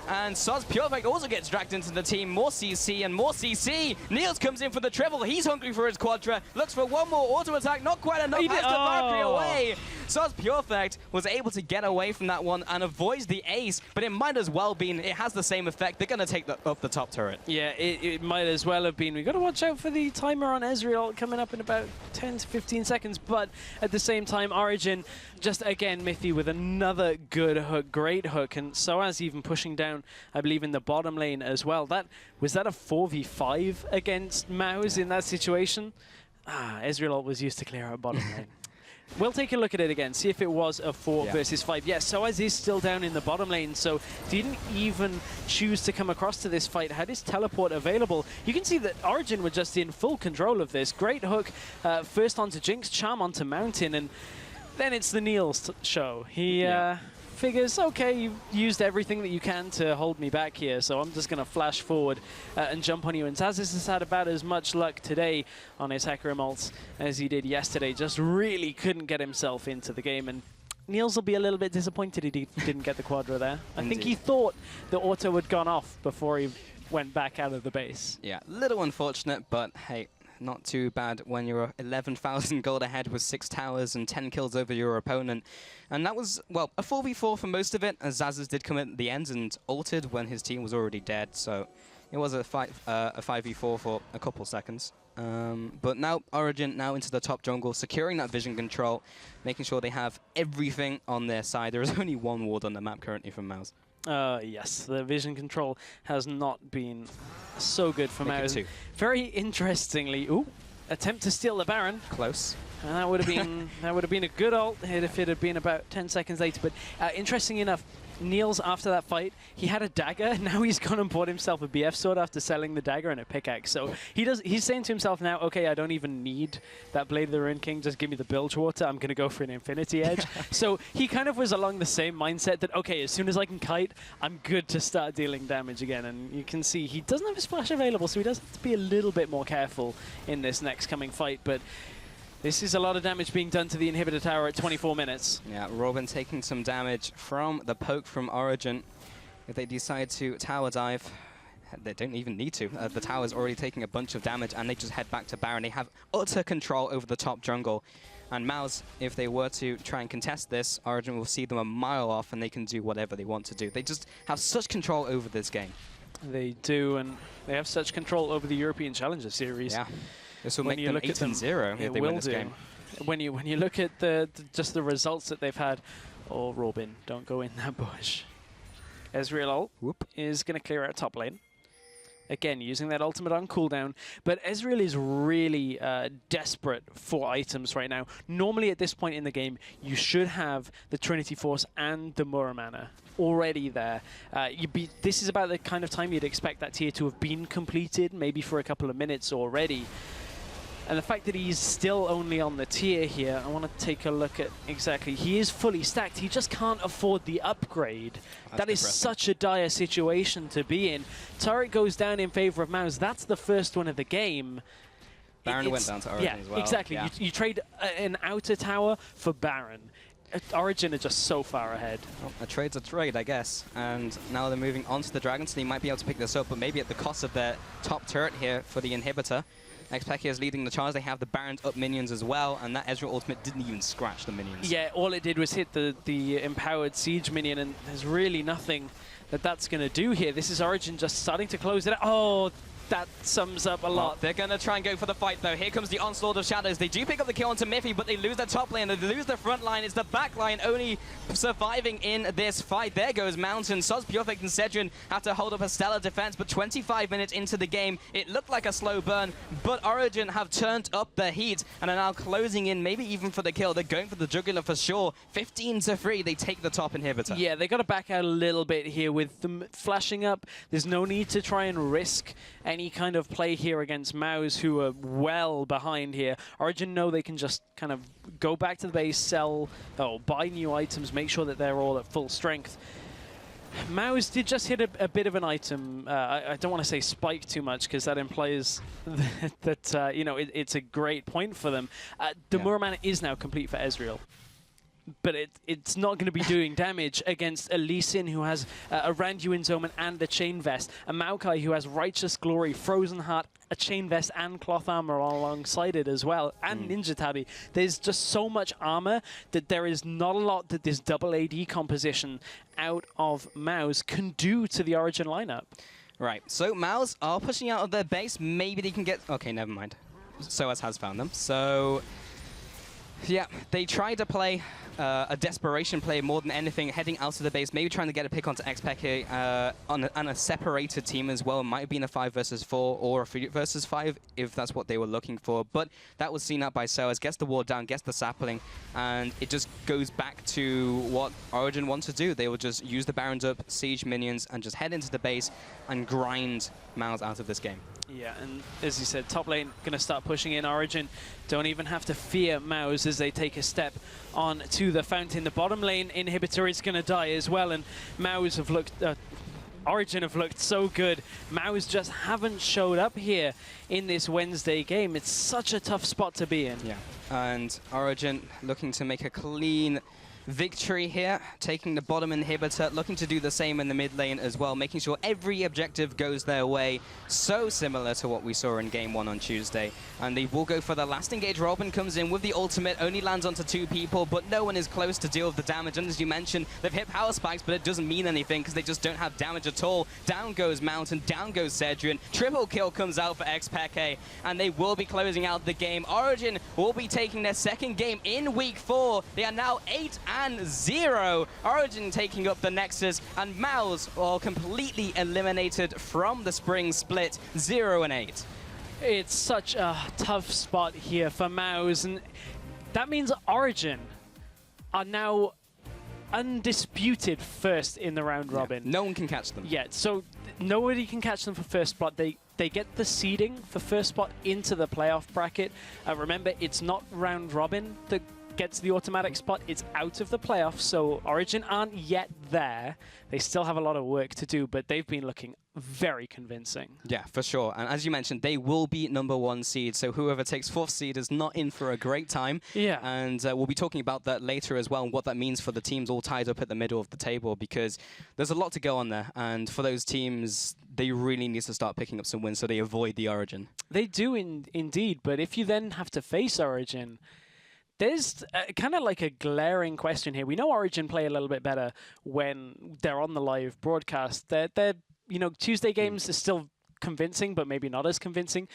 And Soz Purefect also gets dragged into the team. More CC and more CC. Niels comes in for the triple. He's hungry for his Quadra. Looks for one more auto attack. Not quite enough. Has the Valkyrie away. Soz Purefect was able to get away from that one and avoids the ace. But it might as well been. It has the same effect. They're going to take up the top turret. Yeah, it might as well have been. We've got to watch out for the timer on Ezreal coming up in about 10 to 15 seconds. But at the same time, Origin just again Miffy with another good hook. Great hook. And SOAS even pushing down, I believe, in the bottom lane as well. Was that a 4v5 against Maus in that situation? Ezreal was used to clear out bottom lane. We'll take a look at it again, see if it was a 4 versus 5. Yes, SOAS is still down in the bottom lane, so didn't even choose to come across to this fight. Had his teleport available. You can see that Origin were just in full control of this. Great hook, first onto Jinx, charm onto Mountain, and then it's the Niels show. He figures, okay, you've used everything that you can to hold me back here, so I'm just going to flash forward and jump on you. And Xaxus has had about as much luck today on his Hecarim ults as he did yesterday. Just really couldn't get himself into the game, and Niels will be a little bit disappointed he didn't get the Quadra there. I think he thought the auto had gone off before he went back out of the base. Yeah, a little unfortunate, but hey, not too bad when you're 11,000 gold ahead with 6 towers and 10 kills over your opponent. And that was, well, a 4v4 for most of it, as Xaxus did come in at the end and ulted when his team was already dead. So It was a 5v4 for a couple seconds. But now Origin now into the top jungle, securing that vision control, making sure they have everything on their side. There is only one ward on the map currently from Mouse. Yes, the vision control has not been so good for Mouse. Very interestingly, attempt to steal the Baron. Close. And that would have been a good ult hit if it had been about 10 seconds later. But interesting enough, Niels, after that fight, he had a dagger. Now he's gone and bought himself a BF sword after selling the dagger and a pickaxe. So he's saying to himself now, okay, I don't even need that Blade of the Ruined King. Just give me the bilge water. I'm going to go for an Infinity Edge. So he kind of was along the same mindset that, okay, as soon as I can kite, I'm good to start dealing damage again. And you can see he doesn't have his flash available, so he does have to be a little bit more careful in this next coming fight. But this is a lot of damage being done to the inhibitor tower at 24 minutes. Yeah, Robin taking some damage from the poke from Origin. If they decide to tower dive, they don't even need to. The tower's already taking a bunch of damage, and they just head back to Baron. They have utter control over the top jungle. And Mouse, if they were to try and contest this, Origin will see them a mile off, and they can do whatever they want to do. They just have such control over this game. They do, and they have such control over the European Challenger Series. Yeah. This will make them 8-0 if they win this game. When you look at just the results that they've had, oh, Robin, don't go in that bush. Ezreal is going to clear out top lane. Again, using that ultimate on cooldown. But Ezreal is really desperate for items right now. Normally at this point in the game, you should have the Trinity Force and the Muramana already there. This is about the kind of time you'd expect that tier to have been completed, maybe for a couple of minutes already. And the fact that he's still only on the tier here, I want to take a look at exactly. He is fully stacked. He just can't afford the upgrade. That is such a dire situation to be in. Turret goes down in favor of Mouse. That's the first one of the game. Baron went down to Origin as well. Exactly. Yeah. You trade an outer tower for Baron. Origin are just so far ahead. Well, a trade's a trade, I guess. And now they're moving on to the Dragon, so they might be able to pick this up, but maybe at the cost of their top turret here for the inhibitor. FLICKR is leading the charge. They have the Baron's up minions as well, and that Ezreal ultimate didn't even scratch the minions. Yeah, all it did was hit the empowered siege minion, and there's really nothing that's going to do here. This is Origin just starting to close it out. Oh, that sums up a lot. They're going to try and go for the fight, though. Here comes the Onslaught of Shadows. They do pick up the kill onto Miffy, but they lose their top lane. They lose their front line. It's the back line only surviving in this fight. There goes Mountain. Soz, Purefect, and Cedric have to hold up a stellar defense, but 25 minutes into the game, it looked like a slow burn, but Origin have turned up the heat and are now closing in, maybe even for the kill. They're going for the jugular for sure. 15-3, they take the top inhibitor. Yeah, they got to back out a little bit here with them flashing up. There's no need to try and risk any kind of play here against Mouse, who are well behind here. Origin know they can just kind of go back to the base, sell, buy new items, make sure that they're all at full strength. Mouse did just hit a bit of an item. I don't want to say spike too much, because that implies that you know, it's a great point for them. The Muramana is now complete for Ezreal, but it's not going to be doing damage against a Lee Sin who has a Randuin's Omen and a Chain Vest, a Maokai who has Righteous Glory, Frozen Heart, a Chain Vest and Cloth Armor alongside it as well, and Ninja Tabi. There's just so much armor that there is not a lot that this double AD composition out of Mouse can do to the Origin lineup. Right, so Mouse are pushing out of their base. Maybe they can get... Okay, never mind. Soaz has found them. So, yeah, they tried to play a desperation play more than anything, heading out of the base, maybe trying to get a pick onto FLICKR on a separated team as well. It might have been a 5 versus 4 or a 3 versus 5 if that's what they were looking for. But that was seen out by Soaz, gets the ward down, gets the sapling, and it just goes back to what Origin wants to do. They will just use the Barons up, siege minions, and just head into the base and grind Mouse out of this game. Yeah, and as you said, top lane going to start pushing in. Origin don't even have to fear Mouse as they take a step on to the fountain. The bottom lane inhibitor is going to die as well, and Mouse have looked... Origin have looked so good. Mouse just haven't showed up here in this Wednesday game. It's such a tough spot to be in. Yeah, and Origin looking to make a clean Victory here, taking the bottom inhibitor, looking to do the same in the mid lane as well, making sure every objective goes their way. So similar to what we saw in Game 1 on Tuesday. And they will go for the last engage. Robin comes in with the ultimate, only lands onto 2 people, but no one is close to deal with the damage. And as you mentioned, they've hit power spikes, but it doesn't mean anything because they just don't have damage at all. Down goes Mountain, down goes Cedrian. Triple kill comes out for XPK, and they will be closing out the game. Origin will be taking their second game in Week 4. They are now 8-0. Origin taking up the Nexus, and Mouse are completely eliminated from the spring split, 0-8. It's such a tough spot here for Mouse, and that means Origin are now undisputed first in the round robin. No one can catch them. Yeah, so nobody can catch them for first spot. They get the seeding for first spot into the playoff bracket. Remember, it's not round robin that gets the automatic spot. It's out of the playoffs, so Origin aren't yet there. They still have a lot of work to do, but they've been looking very convincing. Yeah, for sure. And as you mentioned, they will be #1 seed, so whoever takes 4th seed is not in for a great time. Yeah. And we'll be talking about that later as well, and what that means for the teams all tied up at the middle of the table, because there's a lot to go on there. And for those teams, they really need to start picking up some wins so they avoid the Origin. They do indeed, but if you then have to face Origin, there's kind of like a glaring question here. We know Origin play a little bit better when they're on the live broadcast. They're you know, Tuesday games are still convincing, but maybe not as convincing.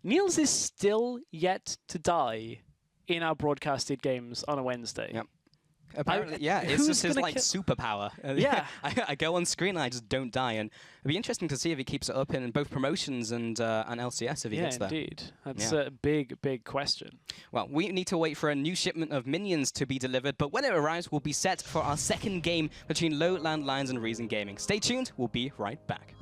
Niels is still yet to die in our broadcasted games on a Wednesday. Yep. Apparently, yeah, it's just his like superpower. Yeah. I go on screen and I just don't die, and it'd be interesting to see if he keeps it up in both promotions and LCS if he gets there. Yeah, indeed. That's a big question. Well, we need to wait for a new shipment of minions to be delivered, but when it arrives, we'll be set for our second game between Lowland Lions and Reason Gaming. Stay tuned, we'll be right back.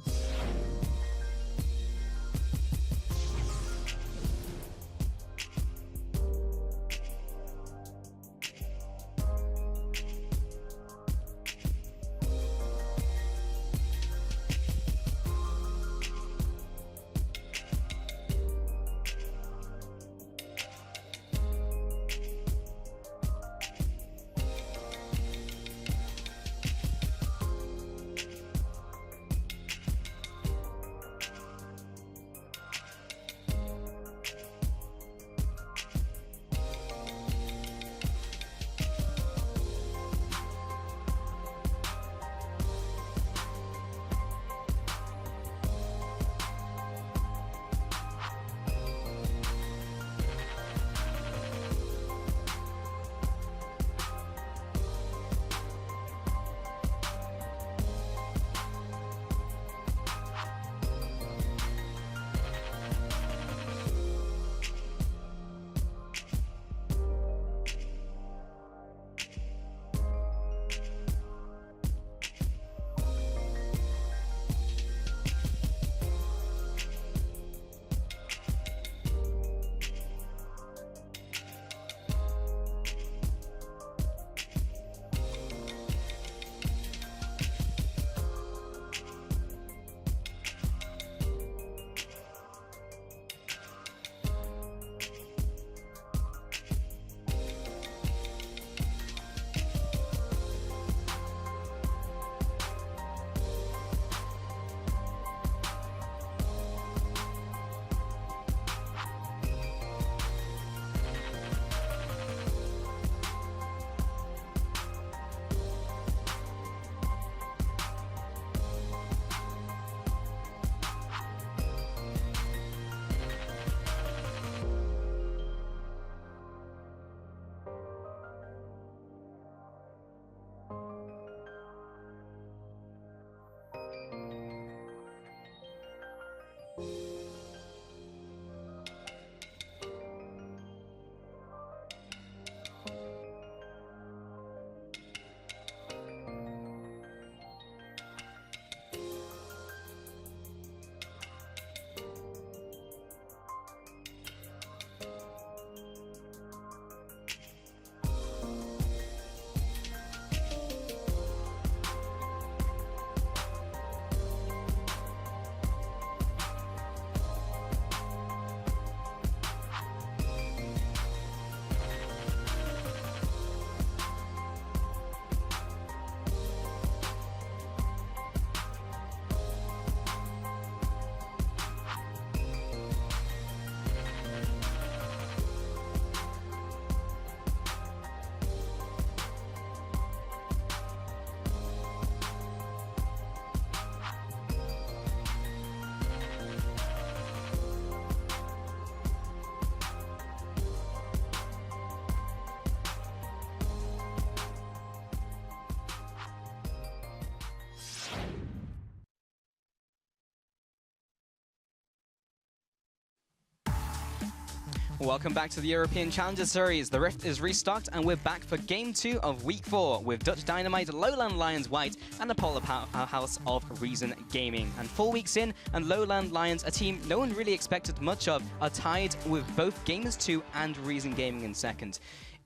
Welcome back to the European Challenger Series. The Rift is restocked and we're back for Game 2 of Week 4 with Dutch Dynamite, Lowland Lions White and the Polar Powerhouse of Reason Gaming. And 4 weeks in, and Lowland Lions, a team no one really expected much of, are tied with both Gamers 2 and Reason Gaming in second.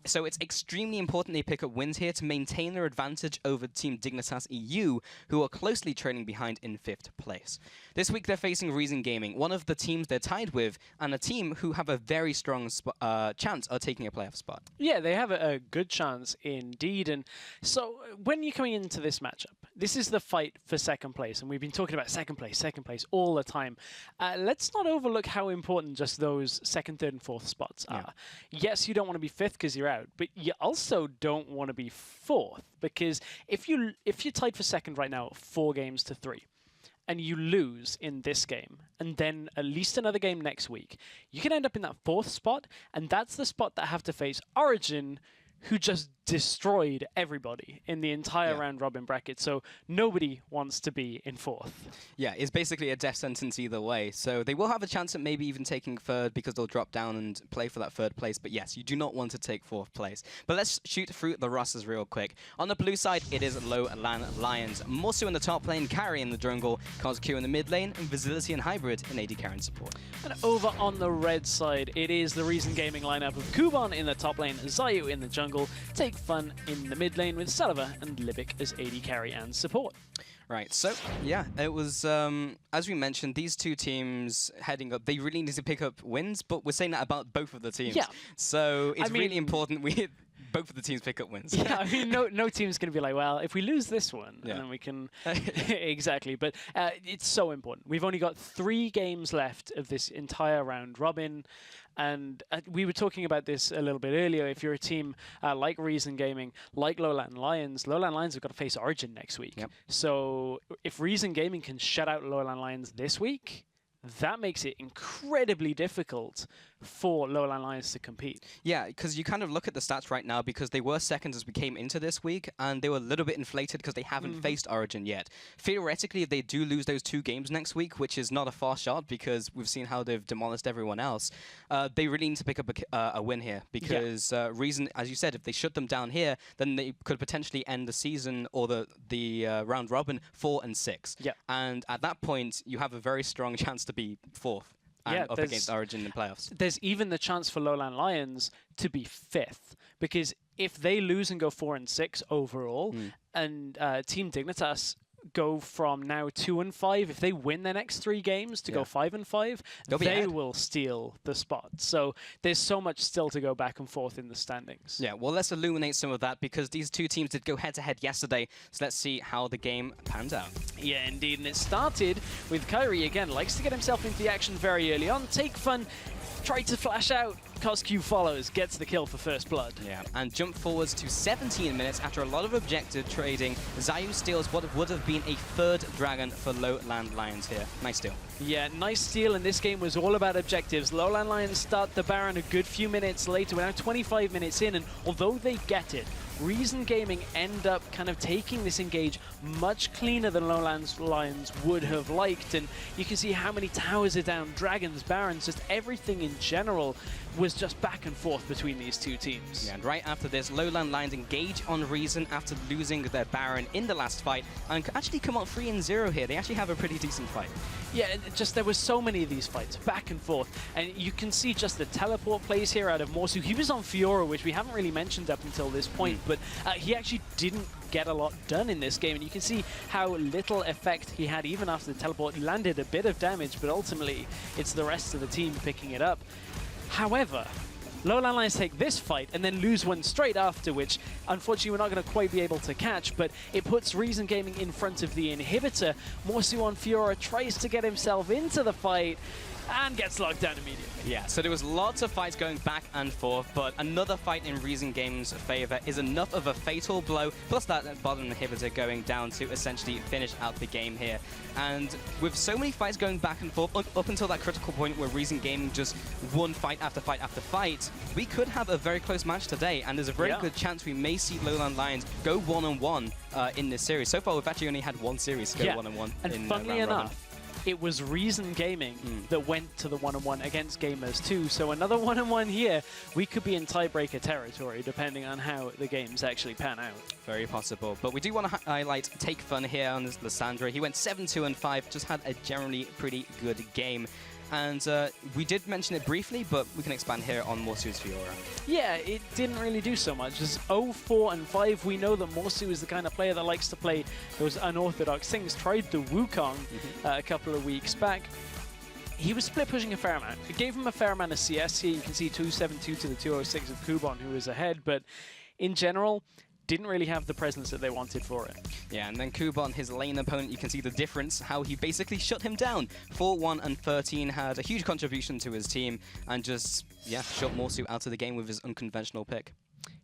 So it's extremely important they pick up wins here to maintain their advantage over Team Dignitas EU, who are closely trailing behind in 5th place. This week they're facing Reason Gaming, one of the teams they're tied with, and a team who have a very strong chance of taking a playoff spot. Yeah, they have a good chance indeed. And so when you're coming into this matchup, this is the fight for second place, and we've been talking about second place all the time. Let's not overlook how important just those second, third, and fourth spots are. Yes, you don't want to be 5th because you're out, but you also don't want to be 4th, because if you're tied for second right now, 4 games to 3, and you lose in this game, and then at least another game next week, you can end up in that 4th spot, and that's the spot that have to face Origin, who just destroyed everybody in the entire round-robin bracket. So nobody wants to be in 4th. Yeah, it's basically a death sentence either way. So they will have a chance at maybe even taking 3rd because they'll drop down and play for that 3rd place. But yes, you do not want to take 4th place. But let's shoot through the rosters real quick. On the blue side, it is Lowland Lions. Morsu in the top lane, Carry in the jungle, CosQ in the mid lane, and Vigility and Hybrid in AD carry and support. And over on the red side, it is the Reason Gaming lineup of Kuban in the top lane, Zayu in the jungle, Take Fun in the mid lane with Salva and Libic as AD carry and support. Right, so yeah, it was, as we mentioned, these two teams heading up, they really need to pick up wins, but we're saying that about both of the teams. Yeah. So it's really important both of the teams pick up wins. Yeah, I mean, no team's going to be like, well, if we lose this one, and then we can... Exactly, but it's so important. We've only got 3 games left of this entire round robin, and we were talking about this a little bit earlier. If you're a team like Reason Gaming, like Lowland Lions have got to face Origin next week. Yep. So if Reason Gaming can shut out Lowland Lions this week, that makes it incredibly difficult for Lowland Lions to compete. Yeah, because you kind of look at the stats right now, because they were second as we came into this week, and they were a little bit inflated because they haven't faced Origin yet. Theoretically, if they do lose those 2 games next week, which is not a far shot because we've seen how they've demolished everyone else, they really need to pick up a win here, because Reason, as you said, if they shut them down here, then they could potentially end the season or the round robin 4 and 6. Yeah. And at that point, you have a very strong chance to be 4th. And up against Origin in playoffs. There's even the chance for Lowland Lions to be 5th, because if they lose and go 4 and 6 overall, and Team Dignitas go from now 2 and 5, if they win their next 3 games to go 5 and 5, they will steal the spot. So there's so much still to go back and forth in the standings. Yeah, well, let's illuminate some of that, because these 2 teams did go head-to-head yesterday. So let's see how the game pans out. Yeah, indeed. And it started with Kyrie, again, likes to get himself into the action very early on. Take Fun, tried to flash out. CosQ follows, gets the kill for first blood. Yeah, and jump forwards to 17 minutes after a lot of objective trading. Zayu steals what would have been a 3rd dragon for Lowland Lions here. Nice steal. Yeah, nice steal, and this game was all about objectives. Lowland Lions start the Baron a good few minutes later. We're now 25 minutes in, and although they get it, Reason Gaming end up kind of taking this engage much cleaner than Lowland Lions would have liked, and you can see how many towers are down, dragons, barons, just everything in general was just back and forth between these 2 teams. Yeah, and right after this, Lowland Lions engage on Reason after losing their Baron in the last fight, and actually come out 3-0 here. They actually have a pretty decent fight. Yeah, just there were so many of these fights, back and forth, and you can see just the teleport plays here out of Morsu. He was on Fiora, which we haven't really mentioned up until this point, but he actually didn't get a lot done in this game, and you can see how little effect he had even after the teleport. He landed a bit of damage, but ultimately it's the rest of the team picking it up. However, Lowland Lions take this fight and then lose one straight after, which unfortunately we're not going to quite be able to catch, but it puts Reason Gaming in front of the inhibitor. Morsu on Fiora tries to get himself into the fight and gets locked down immediately. Yeah, so there was lots of fights going back and forth, but another fight in Reason Gaming's favor is enough of a fatal blow, plus that bottom inhibitor going down to essentially finish out the game here. And with so many fights going back and forth, up until that critical point where Reason Gaming just won fight after fight after fight, we could have a very close match today, and there's a very good chance we may see Lowland Lions go 1-on-1 in this series. So far, we've actually only had one series go 1-on-1. And funnily enough, it was Reason Gaming that went to the 1-on-1 against Gamers 2. So another 1-on-1 here, we could be in tiebreaker territory depending on how the games actually pan out. Very possible. But we do want to highlight Take Fun here on this Lissandra. He went 7-2-5, just had a generally pretty good game. And we did mention it briefly, but we can expand here on Morsu's Fiora. Yeah, it didn't really do so much. As 0-4-5, we know that Morsu is the kind of player that likes to play those unorthodox things. Tried the Wukong a couple of weeks back. He was split pushing a fair amount. It gave him a fair amount of CS here. You can see 272 to the 206 of Kubon, who is ahead. But in general, didn't really have the presence that they wanted for it. Yeah, and then Kubon, his lane opponent, you can see the difference, how he basically shut him down. 4-1-13, had a huge contribution to his team, and just, yeah, shut Morsu out of the game with his unconventional pick.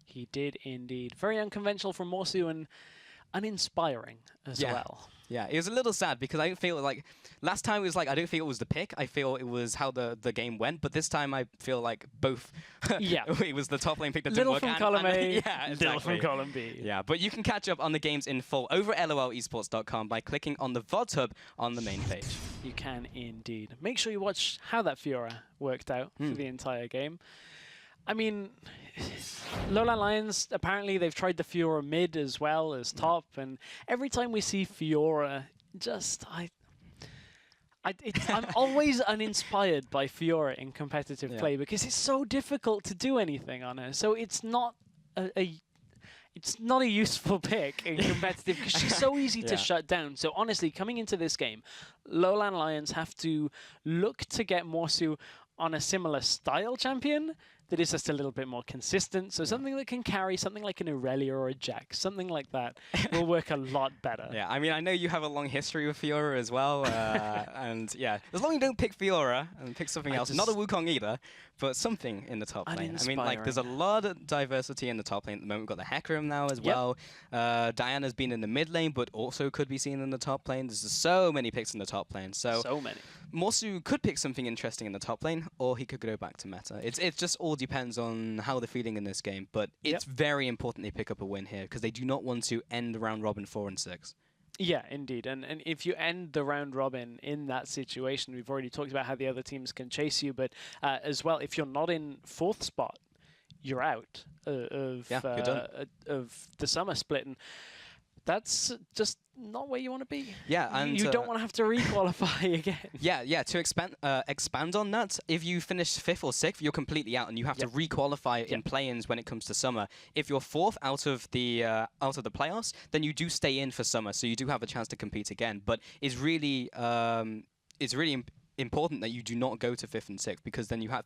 He did indeed. Very unconventional from Morsu and uninspiring as well. Yeah, it was a little sad because I feel like last time it was like I don't feel it was the pick. I feel it was how the game went. But this time I feel like both. Yeah, it was the top lane pick that little didn't work. From column A, yeah, exactly. little from column B. Yeah, but you can catch up on the games in full over at lolesports.com by clicking on the VOD hub on the main page. You can indeed. Make sure you watch how that Fiora worked out for the entire game. I mean, Lowland Lions, apparently they've tried the Fiora mid as well as top, and every time we see Fiora, I'm always uninspired by Fiora in competitive play because it's so difficult to do anything on her. So it's not it's not a useful pick in competitive because she's so easy to shut down. So honestly, coming into this game, Lowland Lions have to look to get Morsu on a similar style champion that is just a little bit more consistent. So something that can carry something like an Aurelia or a Jax, something like that will work a lot better. Yeah, I mean, I know you have a long history with Fiora as well. And yeah, as long as you don't pick Fiora and pick something else, not a Wukong either, but something in the top lane. I mean, like, there's a lot of diversity in the top lane at the moment. We've got the Hecarim now as well. Diana's been in the mid lane, but also could be seen in the top lane. There's just so many picks in the top lane. So many. Morsu could pick something interesting in the top lane, or he could go back to meta. It just all depends on how they're feeling in this game, but it's very important they pick up a win here because they do not want to end the round robin 4-6. Yeah, indeed. And if you end the round robin in that situation, we've already talked about how the other teams can chase you, but as well, if you're not in 4th spot, you're out of the summer split. And that's just not where you want to be. Yeah, and you don't want to have to re-qualify again. Yeah. To expand on that, if you finish 5th or 6th, you're completely out, and you have to re-qualify in play-ins when it comes to summer. If you're 4th out of the playoffs, then you do stay in for summer, so you do have a chance to compete again. But it's really important that you do not go to 5th and 6th because then you have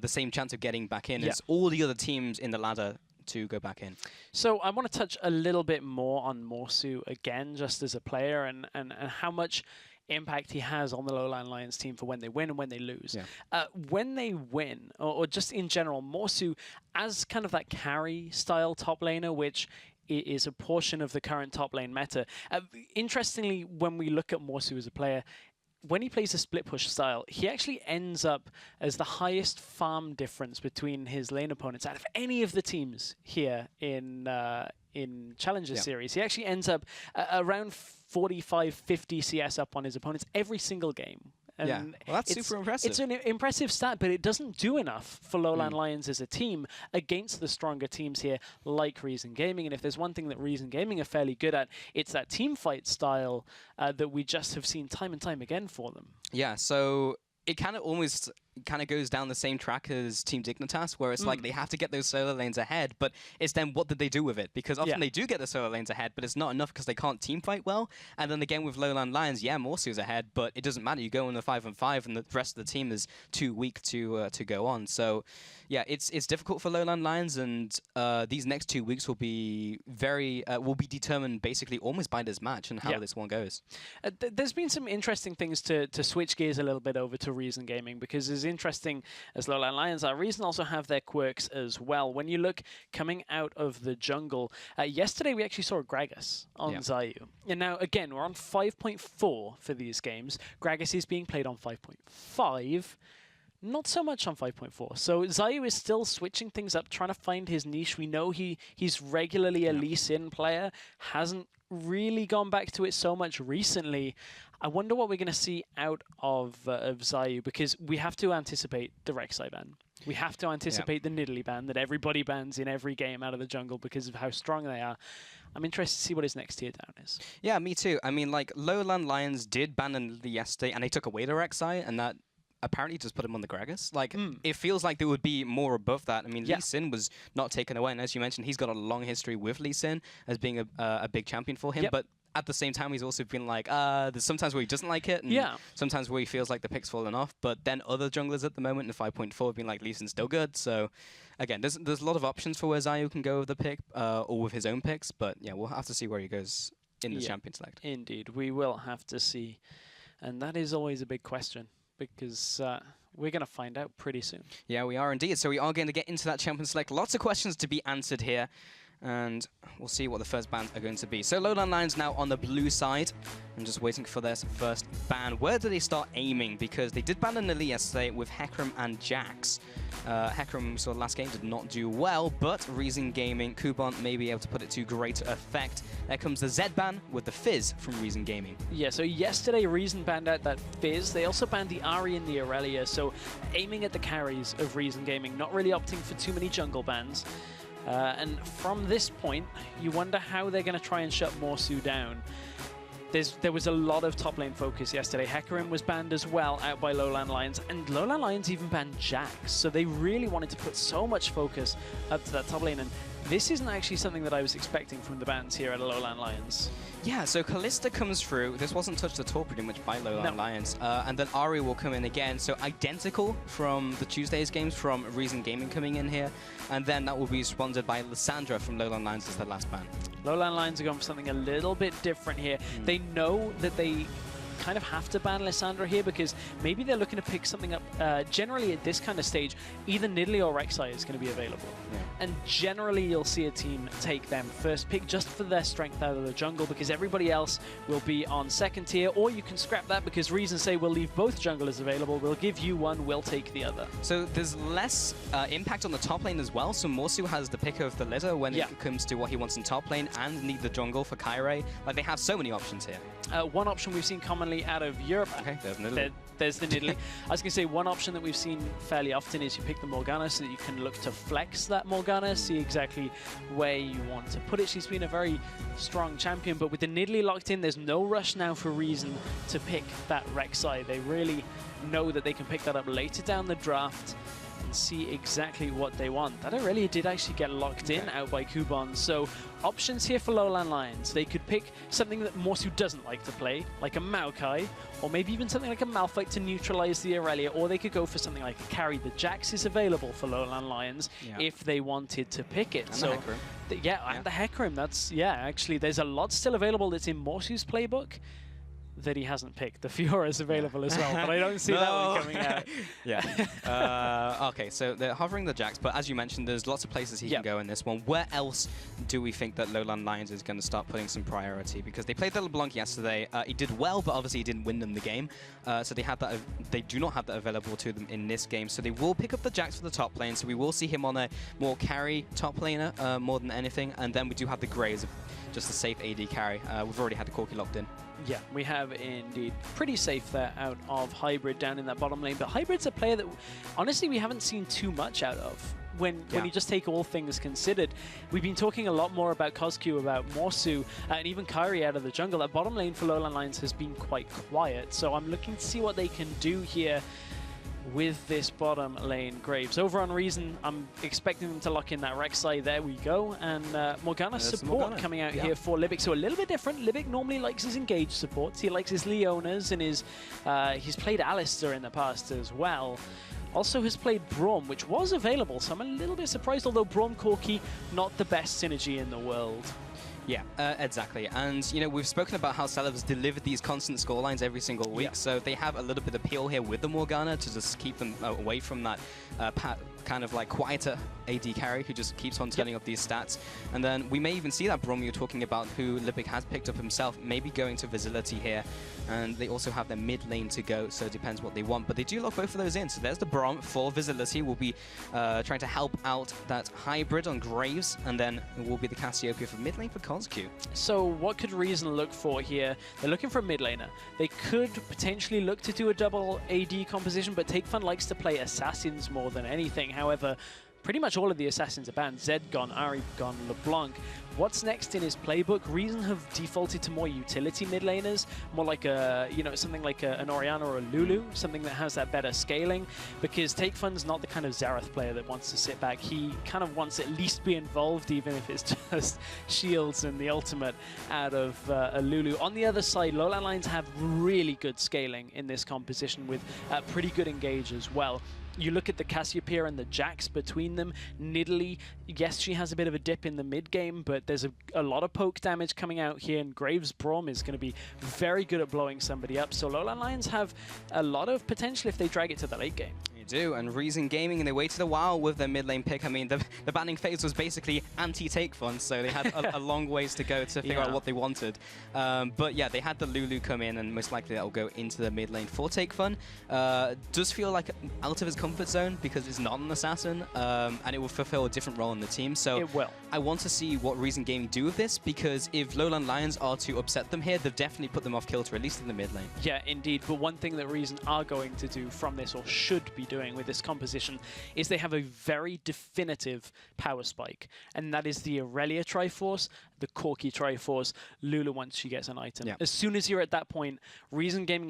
the same chance of getting back in as all the other teams in the ladder to go back in. So I want to touch a little bit more on Morsu again, just as a player, and how much impact he has on the Lowland Lions team for when they win and when they lose. When they win, or just in general, Morsu as kind of that carry style top laner, which is a portion of the current top lane meta. Interestingly, when we look at Morsu as a player, when he plays a split push style, he actually ends up as the highest farm difference between his lane opponents out of any of the teams here in Challenger Series. He actually ends up around 45, 50 CS up on his opponents every single game. And well, that's super impressive. It's an impressive stat, but it doesn't do enough for Lowland Lions as a team against the stronger teams here, like Reason Gaming. And if there's one thing that Reason Gaming are fairly good at, it's that team fight style that we just have seen time and time again for them. Yeah, so it kind of goes down the same track as Team Dignitas, where it's like they have to get those solo lanes ahead, but it's then what did they do with it? Because often they do get the solo lanes ahead, but it's not enough because they can't team fight well. And then again with Lowland Lions, Morsu's ahead, but it doesn't matter. You go on the 5-on-5, and the rest of the team is too weak to go on. So yeah, it's difficult for Lowland Lions, and these next 2 weeks will be will be determined basically almost by this match and how this one goes. There's been some interesting things to switch gears a little bit over to Reason Gaming, because as interesting as Lowland Lions are, Reason also have their quirks as well. When you look coming out of the jungle, yesterday we actually saw a Gragas on Zayu. And now, again, we're on 5.4 for these games. Gragas is being played on 5.5. Not so much on 5.4. So Zayu is still switching things up, trying to find his niche. We know he's regularly a Lee Sin player, hasn't really gone back to it so much recently. I wonder what we're going to see out of Zayu, because we have to anticipate the Rek'Sai ban. We have to anticipate the Nidalee ban that everybody bans in every game out of the jungle because of how strong they are. I'm interested to see what his next tier down is. Yeah, me too. I mean, like, Lowland Lions did ban a Nidalee yesterday, and they took away the Rek'Sai, and that apparently just put him on the Gragas. Like, it feels like there would be more above that. I mean, Lee Sin was not taken away, and as you mentioned, he's got a long history with Lee Sin as being a big champion for him, but at the same time, he's also been like, there's sometimes where he doesn't like it, and sometimes where he feels like the pick's fallen off. But then other junglers at the moment in 5.4 have been like, Lee Sin's still good. So again, there's a lot of options for where Zayu can go with the pick or with his own picks. But yeah, we'll have to see where he goes in the champion select. Indeed, we will have to see. And that is always a big question because we're going to find out pretty soon. Yeah, we are indeed. So we are going to get into that champion select. Lots of questions to be answered here. And we'll see what the first bans are going to be. So Lowland Lions now on the blue side. I'm just waiting for their first ban. Where do they start aiming? Because they did ban a Nidalee yesterday with Hecarim and Jax. Hecarim, we saw last game, did not do well, but Reason Gaming, Kuban may be able to put it to greater effect. There comes the Z ban with the Fizz from Reason Gaming. Yeah, so yesterday Reason banned out that Fizz. They also banned the Ahri and the Aurelia, so aiming at the carries of Reason Gaming, not really opting for too many jungle bans. And from this point, you wonder how they're going to try and shut Morsu down. There was a lot of top lane focus yesterday. Hecarim was banned as well out by Lowland Lions, and Lowland Lions even banned Jax. So they really wanted to put so much focus up to that top lane, and this isn't actually something that I was expecting from the bans here at Lowland Lions. Yeah, so Kalista comes through. This wasn't touched at all pretty much by Lowland Lions. And then Ahri will come in again. So identical from the Tuesday's games from Reason Gaming coming in here. And then that will be sponsored by Lissandra from Lowland Lions as the last ban. Lowland Lions are going for something a little bit different here. They know that they kind of have to ban Lissandra here because maybe they're looking to pick something up. Generally at this kind of stage, either Nidalee or Rek'Sai is going to be available. And generally you'll see a team take them first pick just for their strength out of the jungle because everybody else will be on second tier, or you can scrap that because Reason say we'll leave both junglers available, we'll give you one, we'll take the other. So there's less impact on the top lane as well, so Morsu has the pick of the litter when it comes to what he wants in top lane and need the jungle for Kairi. Like, they have so many options here. One option we've seen commonly out of Europe. Okay, there's Nidalee. There's the Nidalee. I was going to say one option that we've seen fairly often is you pick the Morgana so that you can look to flex that Morgana, see exactly where you want to put it. She's been a very strong champion, but with the Nidalee locked in, there's no rush now for Reason to pick that Rek'Sai. They really know that they can pick that up later down the draft and see exactly what they want. That Aurelia did actually get locked in out by Kuban. So options here for Lowland Lions. They could pick something that Morsu doesn't like to play, like a Maokai, or maybe even something like a Malphite to neutralize the Aurelia, or they could go for something like a carry. The Jax is available for Lowland Lions if they wanted to pick it. And the Hecarim. And the Hecarim. That's, actually, there's a lot lot still available that's in Morsu's playbook that he hasn't picked. The Fiora is available as well, but I don't see that one coming out. Okay, so they're hovering the Jax, but as you mentioned, there's lots of places he can go in this one. Where else do we think that Lowland Lions is going to start putting some priority? Because they played the LeBlanc yesterday. He did well, but obviously he didn't win them the game. So they have that. They do not have that available to them in this game. So they will pick up the Jax for the top lane. So we will see him on a more carry top laner more than anything. And then we do have the Grey as just a safe AD carry. We've already had the Corki locked in. Yeah, we have indeed. Pretty safe there out of Hybrid down in that bottom lane. But Hybrid's a player that, honestly, we haven't seen too much out of. When you just take all things considered, we've been talking a lot more about Cosq, about Morsu, and even Kairi out of the jungle. That bottom lane for Lowland Lions has been quite quiet. So I'm looking to see what they can do here with this bottom lane Graves. Over on Reason, I'm expecting them to lock in that Rek'Sai. There we go. And Morgana support coming out here for Libic. So a little bit different. Libic normally likes his engaged supports. He likes his Leonas and his he's played Alistar in the past as well. Also has played Braum, which was available, so I'm a little bit surprised, although Braum Corki, not the best synergy in the world. Yeah, exactly. And, you know, we've spoken about how Celebs delivered these constant scorelines every single week, so they have a little bit of appeal here with the Morgana to just keep them away from that kind of like quieter AD carry who just keeps on turning up these stats. And then we may even see that Braum you're talking about, who Libic has picked up himself, maybe going to Vigility here. And they also have their mid lane to go, so it depends what they want. But they do lock both of those in. So there's the Braum for Vigility. We'll be trying to help out that Hybrid on Graves, and then it will be the Cassiopeia for mid lane for Cos. response queue. So what could Reason look for here? They're looking for a mid laner. They could potentially look to do a double AD composition, but Take Fun likes to play assassins more than anything. However, pretty much all of the assassins are banned. Zed gone, Ari gone, LeBlanc. What's next in his playbook? Reason have defaulted to more utility mid laners, more like a, something like an Orianna or a Lulu, something that has that better scaling, because Take Fun's not the kind of Xerath player that wants to sit back. He kind of wants to at least be involved, even if it's just shields and the ultimate out of a Lulu. On the other side, Lowland Lions have really good scaling in this composition with pretty good engage as well. You look at the Cassiopeia and the Jax between them. Nidalee, yes, she has a bit of a dip in the mid game, but there's a lot of poke damage coming out here, and Graves Braum is going to be very good at blowing somebody up. So Lowland Lions have a lot of potential if they drag it to the late game. Do, and Reason Gaming, and they waited a while with their mid lane pick. I mean, the banning phase was basically anti-Take Fun, so they had a long ways to go to figure out what they wanted. But yeah, they had the Lulu come in, and most likely that will go into the mid lane for Take Fun. Does feel like out of his comfort zone because it's not an assassin, and it will fulfill a different role in the team. So it will. I want to see what Reason Gaming do with this, because if Lowland Lions are to upset them here, they've definitely put them off kilter, at least in the mid lane. Yeah, indeed. But one thing that Reason are going to do from this, or should be doing with this composition, is they have a very definitive power spike, and that is the Aurelia Triforce, the Corki Triforce, Lulu once she gets an item. As soon as you're at that point, Reason Gaming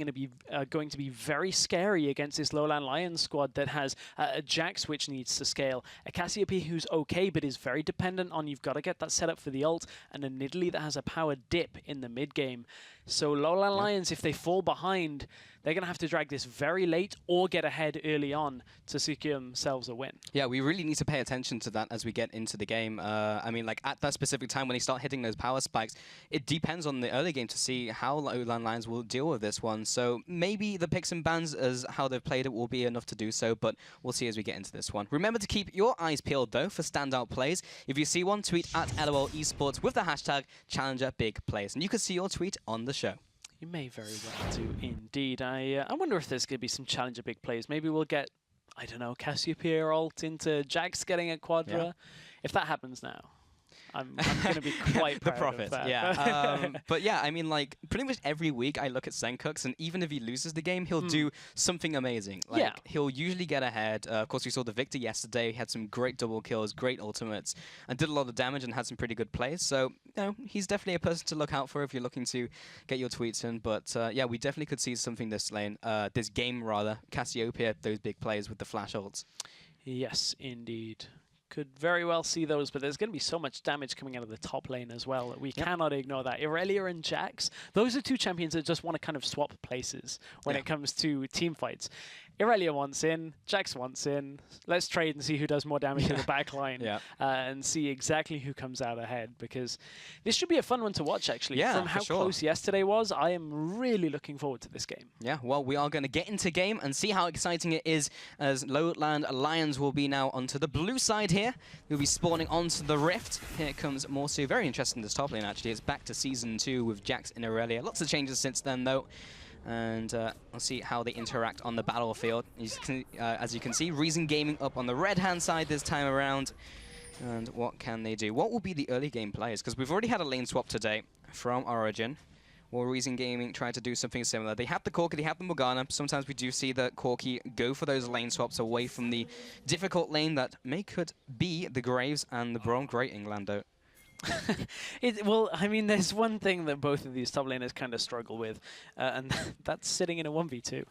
going to be very scary against this Lowland Lions squad that has a Jax which needs to scale, a Cassiopeia who's okay but is very dependent on you've got to get that set up for the ult, and a Nidalee that has a power dip in the mid game. So Lowland Lions, if they fall behind, they're going to have to drag this very late or get ahead early on to secure themselves a win. Yeah, we really need to pay attention to that as we get into the game. I mean, like at that specific time when they start hitting those power spikes, it depends on the early game to see how Lowland Lions will deal with this one. So maybe the picks and bans as how they've played it will be enough to do so, but we'll see as we get into this one. Remember to keep your eyes peeled though for standout plays. If you see one, tweet at LOL Esports with the hashtag #ChallengerBigPlays, and you can see your tweet on the show. You may very well do indeed. I wonder if there's going to be some Challenger big plays. Maybe we'll get, I don't know, Cassiopeia ult into Jax getting a Quadra. Yeah. If that happens now, I'm going to be quite proud the prophet, of that. Yeah. But yeah, I mean, like, pretty much every week I look at Senkux, and even if he loses the game, he'll do something amazing. Like, he'll usually get ahead. Of course, we saw the Victor yesterday. He had some great double kills, great ultimates, and did a lot of damage and had some pretty good plays. So, you know, he's definitely a person to look out for if you're looking to get your tweets in. But yeah, we definitely could see something this lane, this game rather. Cassiopeia, those big plays with the flash ults. Yes, indeed. Could very well see those, but there's going to be so much damage coming out of the top lane as well that we cannot ignore that. Aurelia and Jax, those are two champions that just want to kind of swap places when it comes to team fights. Aurelia wants in, Jax wants in. Let's trade and see who does more damage to the back line and see exactly who comes out ahead, because this should be a fun one to watch, actually. From how close yesterday was, I am really looking forward to this game. Yeah, well, we are going to get into game and see how exciting it is, as Lowland Lions will be now onto the blue side here. We'll be spawning onto the Rift. Here comes Morsu. Very interesting, this top lane, actually. It's back to Season 2 with Jax and Aurelia. Lots of changes since then, though. And we'll see how they interact on the battlefield. As you can see, Reason Gaming up on the red-hand side this time around. And what can they do? What will be the early game players? Because we've already had a lane swap today from Origin. Will Reason Gaming try to do something similar? They have the Corki, they have the Morgana. Sometimes we do see the Corki go for those lane swaps away from the difficult lane that could be the Graves and the Braum. Great Englando. Well, I mean, there's one thing that both of these top laners kind of struggle with, and that's sitting in a 1v2.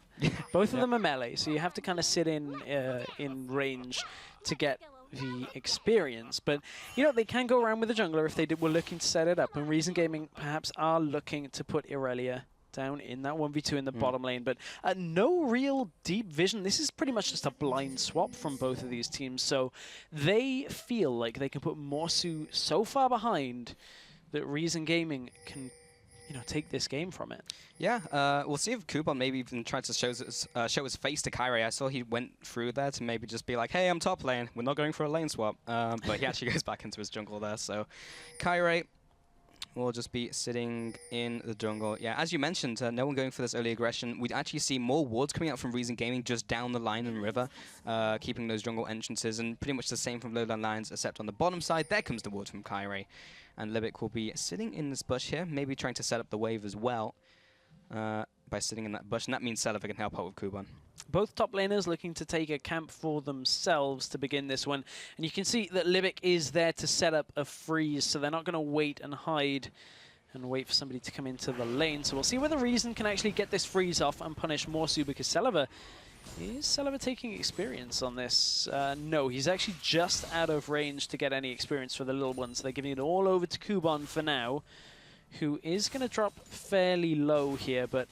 Both of them are melee, so you have to kind of sit in range to get the experience. But, you know, they can go around with the jungler if they were looking to set it up, and Reason Gaming perhaps are looking to put Aurelia down in that 1v2 in the bottom lane, but no real deep vision. This is pretty much just a blind swap from both of these teams, so they feel like they can put Morsu so far behind that Reason Gaming can, you know, take this game from it. Yeah, we'll see if Coupon maybe even tried to show his face to Kyrie. I saw he went through there to maybe just be like, hey, I'm top lane, we're not going for a lane swap, but he actually goes back into his jungle there. So Kyrie, will just be sitting in the jungle. Yeah, as you mentioned, no one going for this early aggression. We'd actually see more wards coming out from Reason Gaming just down the line and river, keeping those jungle entrances, and pretty much the same from Lowland Lions, except on the bottom side, there comes the ward from Kyrie. And Libic will be sitting in this bush here, maybe trying to set up the wave as well by sitting in that bush, and that means Celever can help out with Kuban. Both top laners looking to take a camp for themselves to begin this one. And you can see that Libic is there to set up a freeze, so they're not going to wait and hide and wait for somebody to come into the lane. So we'll see whether Reason can actually get this freeze off and punish Morsu, because Celever... Is Celever taking experience on this? No, he's actually just out of range to get any experience for the little ones. So they're giving it all over to Kuban for now, who is going to drop fairly low here, but...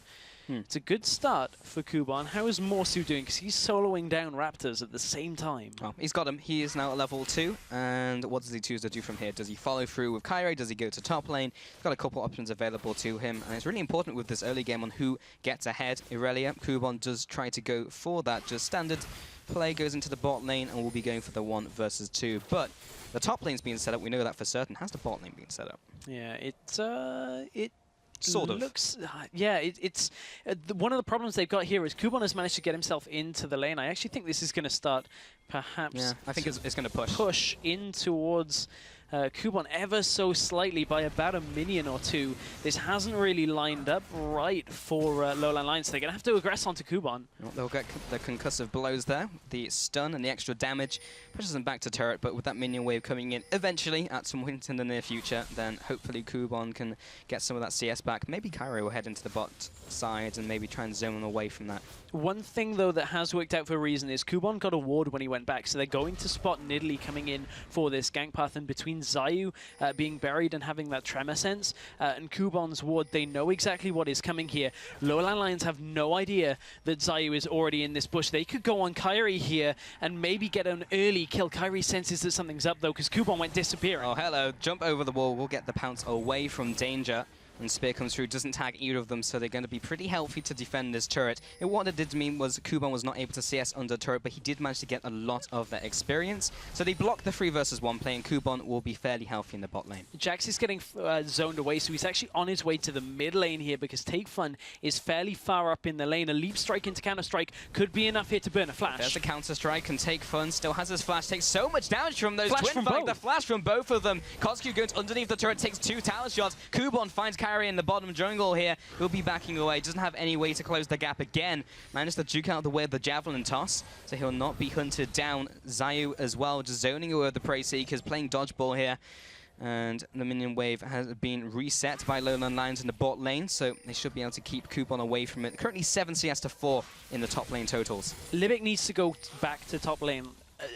It's a good start for Kuban. How is Morsu doing? Because he's soloing down Raptors at the same time. Oh, he's got him. He is now at level 2. And what does he choose to do from here? Does he follow through with Kyrie? Does he go to top lane? He's got a couple options available to him. And it's really important with this early game on who gets ahead. Irelia, Kuban does try to go for that. Just standard play, goes into the bot lane, and we'll be going for the 1 versus 2. But the top lane's being set up. We know that for certain. Has the bot lane been set up? Yeah, it sort of. Looks, yeah, it's one of the problems they've got here is Kuban has managed to get himself into the lane. I actually think this is going to start perhaps. Yeah, I think it's going to push. Push in towards Kuban ever so slightly by about a minion or two. This hasn't really lined up right for Lowland Lions. So they're going to have to aggress onto Kuban. Well, they'll get the concussive blows there. The stun and the extra damage pushes them back to turret, but with that minion wave coming in eventually at some point in the near future, then hopefully Kuban can get some of that CS back. Maybe Kyrie will head into the bot side and maybe try and zone them away from that. One thing, though, that has worked out for Reason is Kuban got a ward when he went back, so they're going to spot Nidalee coming in for this gank path, and between Zayu being buried and having that tremor sense, and Kuban's ward, they know exactly what is coming here. Lowland Lions have no idea that Zayu is already in this bush. They could go on Kyrie here and maybe get an early kill. Kyrie senses that something's up, though, because Kuban went disappearing. Oh, hello. Jump over the wall. We'll get the pounce away from danger. And Spear comes through, doesn't tag either of them, so they're going to be pretty healthy to defend this turret. And what it did mean was Kuban was not able to CS under turret, but he did manage to get a lot of that experience. So they block the 3 versus 1 play, and Kuban will be fairly healthy in the bot lane. Jax is getting zoned away, so he's actually on his way to the mid lane here, because Take Fun is fairly far up in the lane. A leap strike into counter strike could be enough here to burn a flash. There's a counter strike, and Take Fun still has his flash. Takes so much damage from those flash twin from flag. both. The flash from both of them. Kotsku goes underneath the turret, takes 2 tower shots. Kuban finds Kyrie in the bottom jungle here. He'll be backing away. Doesn't have any way to close the gap again. Managed to juke out of the way of the javelin toss, so he'll not be hunted down. Zayu as well, just zoning away the Prey Seekers, playing dodgeball here. And the minion wave has been reset by Lowland Lions in the bot lane, so they should be able to keep Kuban away from it. Currently 7 CS to 4 in the top lane totals. Libic needs to go back to top lane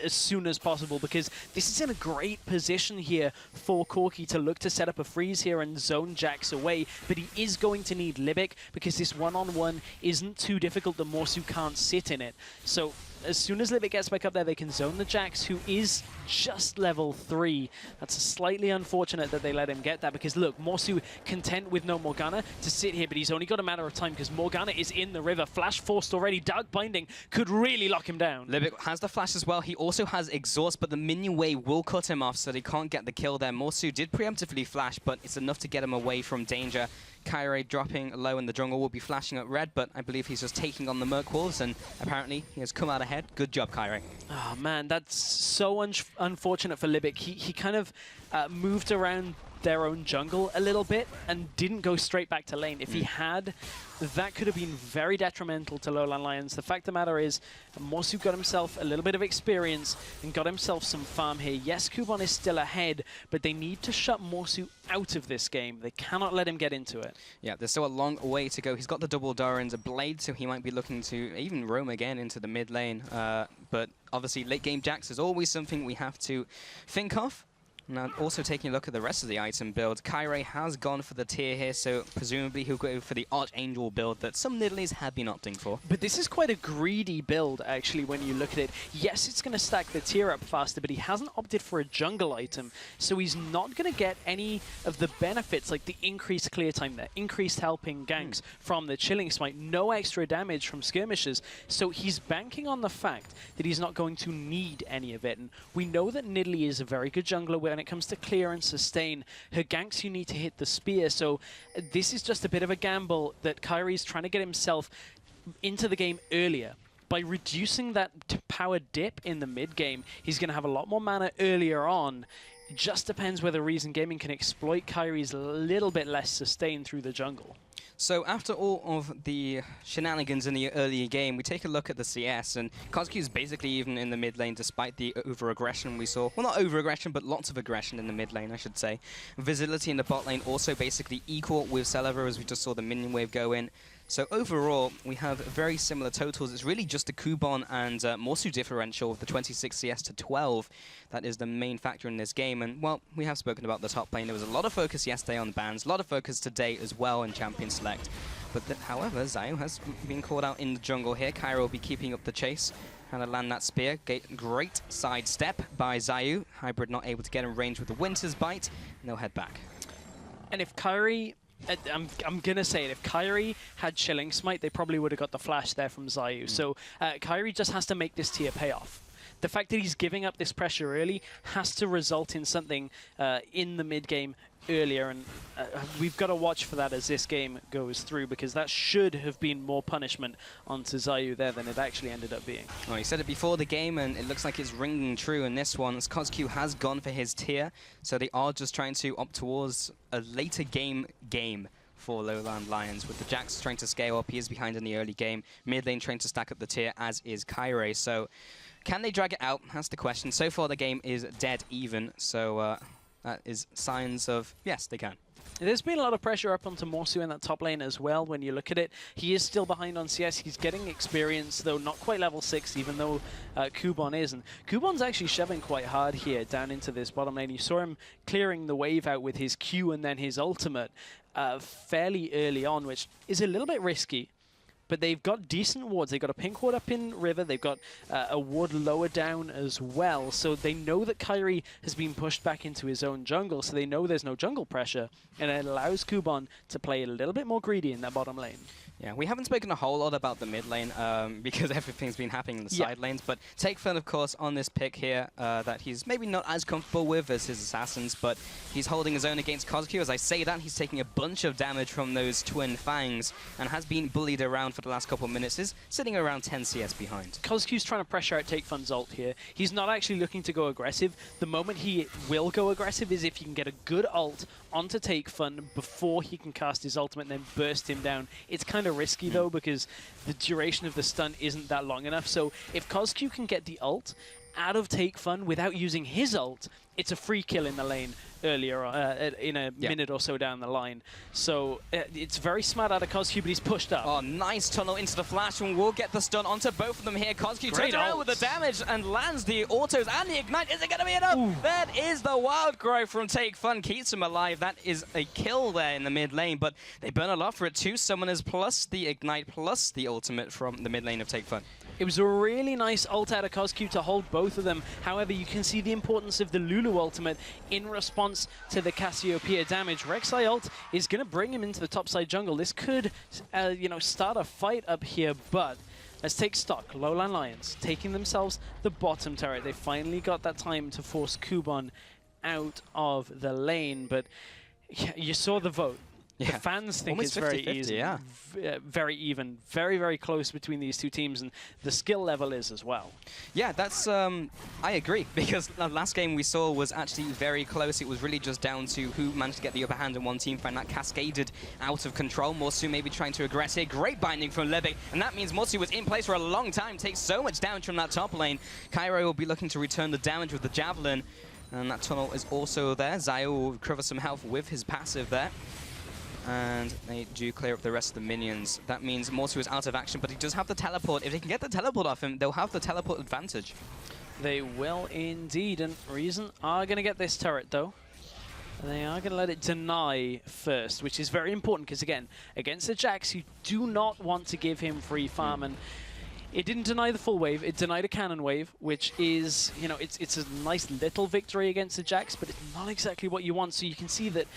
as soon as possible, because this is in a great position here for Corki to look to set up a freeze here and zone Jax away, but he is going to need Libic, because this one-on-one isn't too difficult. The Morsu can't sit in it. So as soon as Libic gets back up there, they can zone the Jax, who is just level 3. That's slightly unfortunate that they let him get that, because look, Morsu content with no Morgana to sit here, but he's only got a matter of time, because Morgana is in the river. Flash forced already. Dark Binding could really lock him down. Libic has the flash as well. He also has exhaust, but the minion wave will cut him off, so they can't get the kill there. Morsu did preemptively flash, but it's enough to get him away from danger. Kyrie dropping low in the jungle will be flashing at red, but I believe he's just taking on the Merc Wolves, and apparently he has come out ahead. Good job, Kyrie. Oh man, that's so unfortunate for Libic. He kind of moved around their own jungle a little bit and didn't go straight back to lane. If he had, that could have been very detrimental to Lowland Lions. The fact of the matter is, Morsu got himself a little bit of experience and got himself some farm here. Yes, Kuban is still ahead, but they need to shut Morsu out of this game. They cannot let him get into it. Yeah, there's still a long way to go. He's got the double Doran's blade, so he might be looking to even roam again into the mid lane. But obviously, late game Jax is always something we have to think of. Now, also taking a look at the rest of the item build, Kyrie has gone for the tier here, so presumably he'll go for the Archangel build that some Nidalees have been opting for. But this is quite a greedy build, actually, when you look at it. Yes, it's going to stack the tier up faster, but he hasn't opted for a jungle item, so he's not going to get any of the benefits, like the increased clear time there, increased helping ganks from the Chilling Smite, no extra damage from skirmishes, so he's banking on the fact that he's not going to need any of it. And we know that Nidalee is a very good jungler when when it comes to clear and sustain, her ganks you need to hit the spear. So this is just a bit of a gamble that Kyrie's trying to get himself into the game earlier. By reducing that power dip in the mid game, he's going to have a lot more mana earlier on. Just depends whether Reason Gaming can exploit Kyrie's little bit less sustain through the jungle. So after all of the shenanigans in the earlier game, we take a look at the CS, and Kozuki is basically even in the mid lane despite the over-aggression we saw. Well, not over-aggression, but lots of aggression in the mid lane, I should say. Visibility in the bot lane also basically equal with Celever, as we just saw the minion wave go in. So overall, we have very similar totals. It's really just the Kubon and Morsu differential of the 26 CS to 12. That is the main factor in this game. And, well, we have spoken about the top lane. There was a lot of focus yesterday on bans, a lot of focus today as well in Champion Select. But, however, Zayu has been called out in the jungle here. Kyra will be keeping up the chase. How to land that spear. Great side step by Zayu. Hybrid not able to get in range with the Winter's Bite. And they'll head back. And if Kyrie... I'm going to say it. If Kyrie had Chilling Smite, they probably would have got the flash there from Zayu. So Kyrie just has to make this tier pay off. The fact that he's giving up this pressure early has to result in something in the mid game earlier, and we've got to watch for that as this game goes through, because that should have been more punishment onto Zayu there than it actually ended up being. Well, he said it before the game, and it looks like it's ringing true in this one, as Kozuki has gone for his tier, so they are just trying to opt towards a later game for Lowland Lions, with the Jax trying to scale up. He is behind in the early game. Mid lane trying to stack up the tier, as is Kyrie. So can they drag it out? That's the question. So far the game is dead even, so that is signs of, yes, they can. There's been a lot of pressure up onto Morsu in that top lane as well when you look at it. He is still behind on CS. He's getting experience, though not quite level 6, even though Kubon is. And Kubon's actually shoving quite hard here down into this bottom lane. You saw him clearing the wave out with his Q and then his ultimate fairly early on, which is a little bit risky. But they've got decent wards. They've got a pink ward up in River. They've got a ward lower down as well. So they know that Kyrie has been pushed back into his own jungle. So they know there's no jungle pressure. And it allows Kubon to play a little bit more greedy in that bottom lane. Yeah, we haven't spoken a whole lot about the mid lane because everything's been happening in the side lanes. But take Fun, of course, on this pick here that he's maybe not as comfortable with as his assassins, but he's holding his own against Kozuki. As I say that, he's taking a bunch of damage from those twin fangs and has been bullied around for the last couple of minutes. Is sitting around 10 CS behind. Kozuki's trying to pressure out Take Fun's ult here. He's not actually looking to go aggressive. The moment he will go aggressive is if he can get a good ult onto Take Fun before he can cast his ultimate and then burst him down. It's kind of risky though, because the duration of the stun isn't that long enough. So if Kozuki can get the ult out of Take Fun without using his ult, it's a free kill in the lane earlier in a minute or so down the line. So it's very smart out of Kozuki, but he's pushed up. Oh, nice tunnel into the flash, and we'll get the stun onto both of them here. Kozuki turns around with the damage and lands the autos and the ignite. Is it going to be enough? Ooh. That is the wild cry from Take Fun. Keeps him alive. That is a kill there in the mid lane, but they burn a lot for it. 2 summoners plus the ignite plus the ultimate from the mid lane of Take Fun. It was a really nice ult out of Kozuki to hold both of them. However, you can see the importance of the Lulu ultimate in response to the Cassiopeia damage. Rek'Sai ult is going to bring him into the topside jungle. This could, start a fight up here, but let's take stock. Lowland Lions taking themselves the bottom turret. They finally got that time to force Kubon out of the lane, but you saw the vote. Yeah. The fans think almost it's 50, very easy, very even, very, very close between these two teams, and the skill level is as well. Yeah, that's, I agree, because the last game we saw was actually very close. It was really just down to who managed to get the upper hand in one team, and that cascaded out of control. Morsu maybe trying to aggress here. Great binding from Lebe, and that means Morsu was in place for a long time, takes so much damage from that top lane. Cairo will be looking to return the damage with the Javelin, and that tunnel is also there. Zayu will recover some health with his passive there. And they do clear up the rest of the minions. That means Morsu is out of action, but he does have the teleport. If they can get the teleport off him, they'll have the teleport advantage. They will indeed, and Reason are going to get this turret, though. They are going to let it deny first, which is very important, because, again, against the Jax, you do not want to give him free farm, and it didn't deny the full wave, it denied a cannon wave, which is, it's a nice little victory against the Jax, but it's not exactly what you want. So you can see that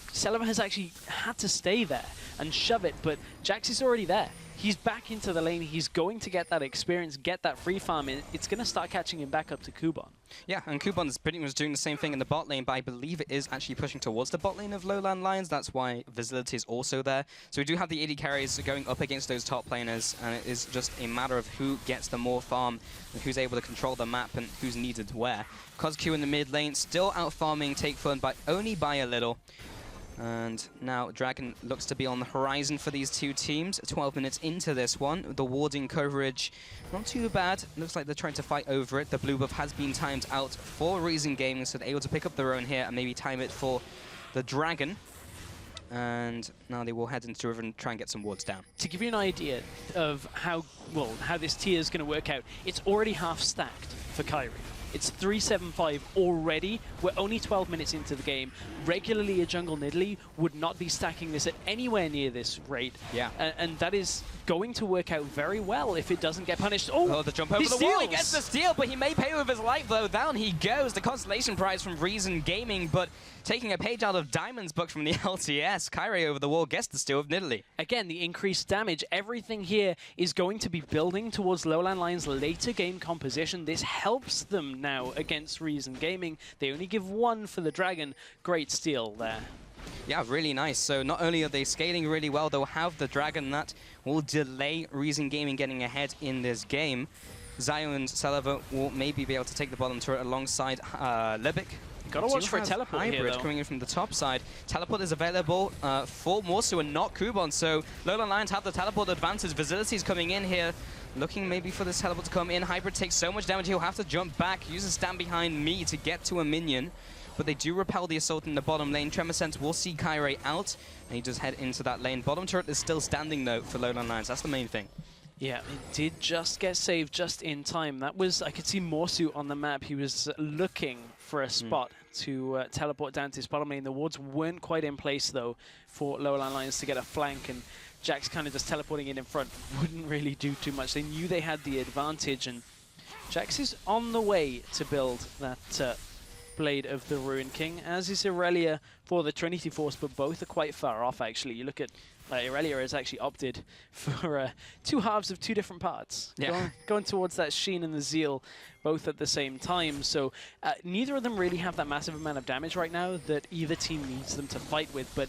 Celeber has actually had to stay there and shove it, but Jax is already there. he's back into the lane. He's going to get that experience, get that free farm. It's going to start catching him back up to Kuban. Yeah, and Kuban's pretty much doing the same thing in the bot lane, but I believe it is actually pushing towards the bot lane of Lowland Lions. That's why Visibility is also there. So we do have the AD carries going up against those top laners, and it is just a matter of who gets the more farm, and who's able to control the map, and who's needed where. CosQ in the mid lane, still out farming Take Fun, but only by a little. And now Dragon looks to be on the horizon for these two teams. 12 minutes into this one. The warding coverage, not too bad. Looks like they're trying to fight over it. The blue buff has been timed out for Reason Gaming, so they're able to pick up their own here and maybe time it for the Dragon. And now they will head into the river and try and get some wards down. To give you an idea of how this tier is going to work out, it's already half stacked for Kyrie. It's 375 already. We're only 12 minutes into the game. Regularly, a jungle Nidalee would not be stacking this at anywhere near this rate. Yeah. And that is going to work out very well if it doesn't get punished. Oh, the jump over the wall. He gets the steal, but he may pay with his life, though. Down he goes. The consolation prize from Reason Gaming, but taking a page out of Diamond's book from the LTS, Kyrie over the wall gets the steal of Nidalee. Again, the increased damage. Everything here is going to be building towards Lowland Lions' later game composition. This helps them now against Reason Gaming. They only give 1 for the Dragon. Great steal there. Yeah, really nice. So not only are they scaling really well, they'll have the Dragon that will delay Reason Gaming getting ahead in this game. Zayu and Salava will maybe be able to take the bottom turret alongside Lebic. Gotta watch for a teleport hybrid here, though. Coming in from the top side. Teleport is available for Morsu and not Kuban, so Lowland Lions have the teleport advantage. Visibility's coming in here, looking maybe for this teleport to come in. Hybrid takes so much damage, he'll have to jump back, use a stand behind me to get to a minion. But they do repel the assault in the bottom lane. Tremor Sense will see Kyrie out, and he does head into that lane. Bottom turret is still standing, though, for Lowland Lions. That's the main thing. Yeah, it did just get saved just in time. That was, I could see Morsu on the map. He was looking for a spot to teleport down to his bottom lane. The wards weren't quite in place, though, for Lowland Lions to get a flank, and Jack's kind of just teleporting in front wouldn't really do too much. They knew they had the advantage, and Jax is on the way to build that Blade of the Ruined King, as is Irelia for the Trinity Force, but both are quite far off, actually. You look at Irelia has actually opted for 2 halves of 2 different parts. Yeah. Going towards that Sheen and the Zeal, both at the same time. So neither of them really have that massive amount of damage right now that either team needs them to fight with. But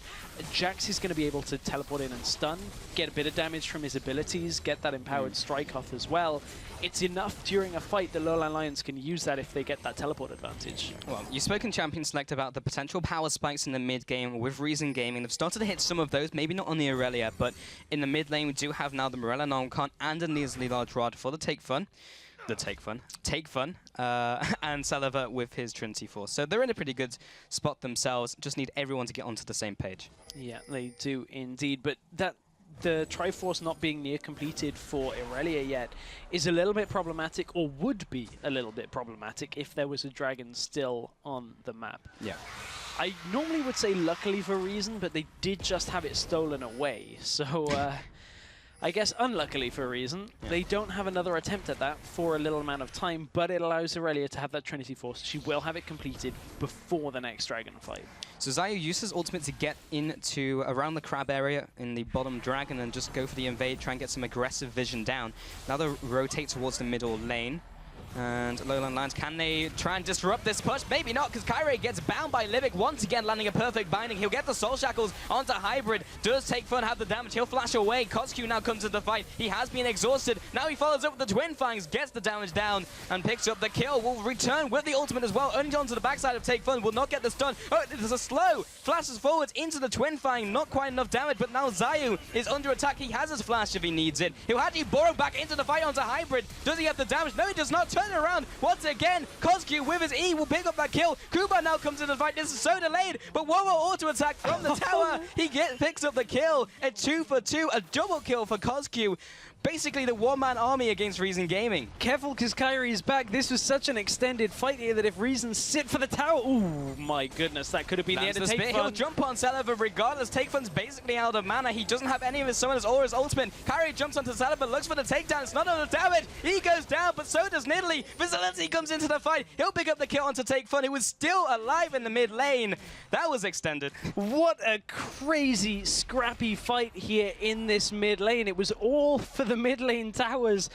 Jax is going to be able to teleport in and stun, get a bit of damage from his abilities, get that empowered strike off as well. It's enough during a fight that Lowland Lions can use that if they get that teleport advantage. Well, you spoke in Champion Select about the potential power spikes in the mid game with Reason Gaming. They've started to hit some of those, maybe not on the Irelia, but in the mid lane we do have now the Morella Noncon and a Neasley Large Rod for the Take Fun, and Salava with his Trinity Force. So they're in a pretty good spot themselves, just need everyone to get onto the same page. Yeah, they do indeed, but the Triforce not being near completed for Irelia yet is a little bit problematic, or would be a little bit problematic if there was a Dragon still on the map. Yeah. I normally would say luckily for Reason, but they did just have it stolen away. So I guess unluckily for Reason, they don't have another attempt at that for a little amount of time, but it allows Irelia to have that Trinity Force. She will have it completed before the next Dragon fight. So Zayu uses ultimate to get into around the crab area in the bottom Dragon and just go for the invade, try and get some aggressive vision down. Now they rotate towards the middle lane. And Lowland Lions, can they try and disrupt this push? Maybe not, because Kyrie gets bound by Livic once again, landing a perfect binding. He'll get the Soul Shackles onto Hybrid. Does Take Fun have the damage? He'll flash away. CosQ now comes to the fight. He has been exhausted. Now he follows up with the Twin Fangs, gets the damage down, and picks up the kill. Will return with the ultimate as well. Only onto the backside of Take Fun. Will not get the stun. Oh, there's a slow. Flashes forwards into the Twin Fang. Not quite enough damage, but now Zayu is under attack. He has his flash if he needs it. He'll actually borrow back into the fight onto Hybrid. Does he have the damage? No, he does not. Turn around. Once again, CosQ with his E will pick up that kill. Kuban now comes in the fight. This is so delayed, but Wowo auto attack from the tower. He picks up the kill. A 2 for 2, a double kill for CosQ. basically the one-man army against Reason Gaming. Careful, because Kyrie is back. This was such an extended fight here that if Reason sit for the tower... Oh, my goodness, that could have been the end of Take He'll jump on Celeber regardless. Takefun's basically out of mana. He doesn't have any of his summoners or his ultimate. Kyrie jumps onto Celeber, looks for the takedown. It's not enough damage. He goes down, but so does Nidalee. Vigilante comes into the fight. He'll pick up the kill onto Takefun, who was still alive in the mid lane. That was extended. What a crazy, scrappy fight here in this mid lane. It was all for the mid lane towers.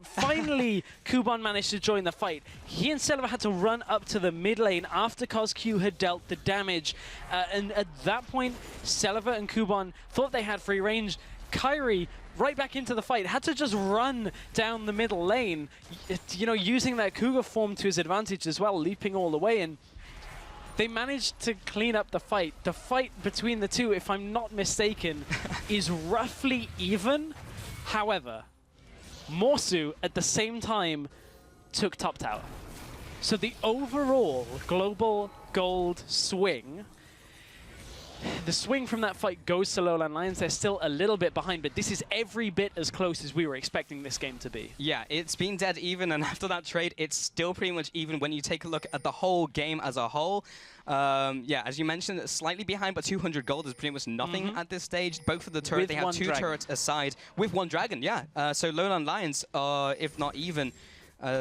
Finally, Kuban managed to join the fight. He and Celeber had to run up to the mid lane after CosQ had dealt the damage. And at that point, Celeber and Kuban thought they had free range. Kyrie, right back into the fight, had to just run down the middle lane, you know, using that Cougar form to his advantage as well, leaping all the way. And they managed to clean up the fight. The fight between the two, if I'm not mistaken, is roughly even. However, Morsu at the same time took top tower. So the overall global gold swing, the swing from that fight goes to Lowland Lions. They're still a little bit behind, but this is every bit as close as we were expecting this game to be. Yeah, it's been dead even, and after that trade, it's still pretty much even when you take a look at the whole game as a whole. Yeah, as you mentioned, slightly behind, but 200 gold is pretty much nothing at this stage. Both of the turrets, they have 2 turrets aside with 1 dragon, yeah. So Lowland Lions, if not even,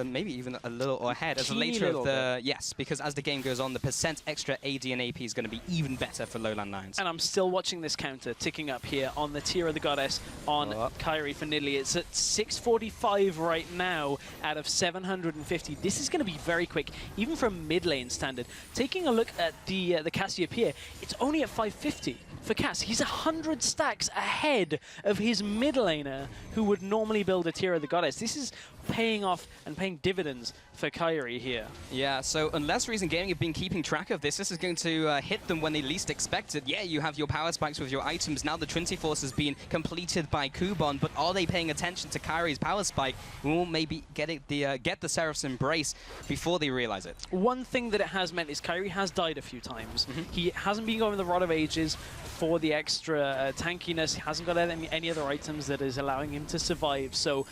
maybe even a little ahead as a later of the... Yes, because as the game goes on, the percent extra AD and AP is going to be even better for Lowland Lions. And I'm still watching this counter ticking up here on the Tier of the Goddess on Kyrie for Nidalee. It's at 645 right now out of 750. This is going to be very quick, even from mid lane standard. Taking a look at the Cassiopeia, it's only at 550 for Cass. He's 100 stacks ahead of his mid laner who would normally build a Tier of the Goddess. This is paying off and paying dividends for Kyrie here. Yeah, so unless Reason Gaming have been keeping track of this, this is going to hit them when they least expect it. Yeah, you have your power spikes with your items. Now the Trinity Force has been completed by Kuban, but are they paying attention to Kyrie's power spike? We will maybe get the Seraph's Embrace before they realize it. One thing that it has meant is Kyrie has died a few times. He hasn't been going the Rod of Ages for the extra tankiness. He hasn't got any other items that is allowing him to survive. So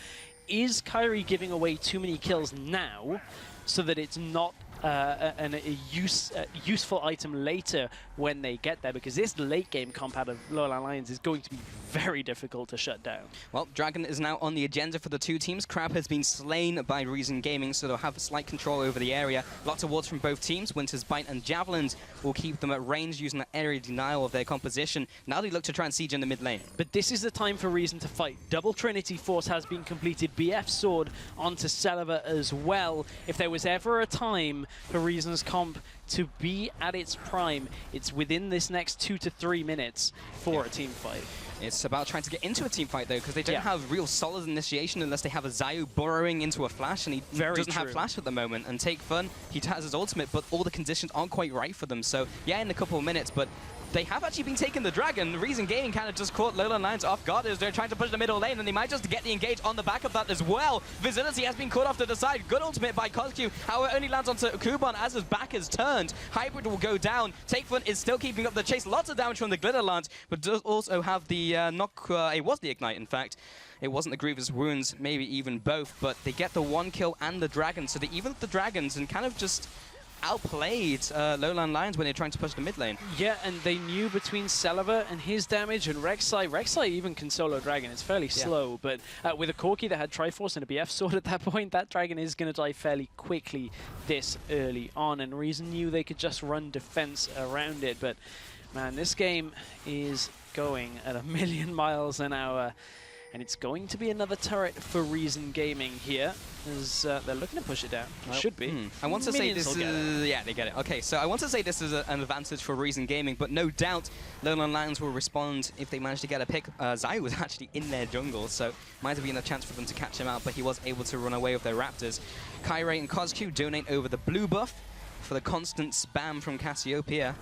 is Kyrie giving away too many kills now so that it's not a useful item later when they get there? Because this late game comp out of Lowland Lions is going to be very difficult to shut down. Well, Dragon is now on the agenda for the two teams. Crab has been slain by Reason Gaming, so they'll have a slight control over the area. Lots of wards from both teams. Winter's Bite and Javelins will keep them at range using the area denial of their composition. Now they look to try and siege in the mid lane. But this is the time for Reason to fight. Double Trinity Force has been completed. BF Sword onto Celeber as well. If there was ever a time for Reason's comp to be at its prime, it's within this next 2 to 3 minutes for a team fight. It's about trying to get into a team fight, though, because they don't have real solid initiation unless they have a Zayu burrowing into a Flash, and he doesn't have Flash at the moment. And Take Fun, he has his ultimate, but all the conditions aren't quite right for them. So, yeah, in a couple of minutes, but they have actually been taking the Dragon. The Reason Gaming kind of just caught Lowland Lions off guard as they're trying to push the middle lane, and they might just get the engage on the back of that as well. Visibility has been caught off to the side. Good ultimate by CosQ. However, only lands onto Kuban as his back is turned. Hybrid will go down. Takefun is still keeping up the chase. Lots of damage from the Glitter Lance, but does also have the knock. It was the Ignite, in fact. It wasn't the Grievous Wounds, maybe even both, but they get the 1 kill and the Dragon, so they even the Dragons and kind of just outplayed Lowland Lions when they're trying to push the mid lane. Yeah, and they knew between Celeber and his damage and Rek'Sai even can solo Dragon. It's fairly slow, but with a Corki that had Triforce and a BF Sword at that point, that Dragon is going to die fairly quickly this early on, and Reason knew they could just run defense around it. But man, this game is going at 1,000,000 miles an hour. And it's going to be another turret for Reason Gaming here, as they're looking to push it down. Well, should be. I want to say this is... Yeah, they get it. Okay, so I want to say this is an advantage for Reason Gaming, but no doubt Lowland Lions will respond if they manage to get a pick. Zayu was actually in their jungle, so might have been a chance for them to catch him out, but he was able to run away with their Raptors. Kyrie and CosQ donate over the blue buff for the constant spam from Cassiopeia.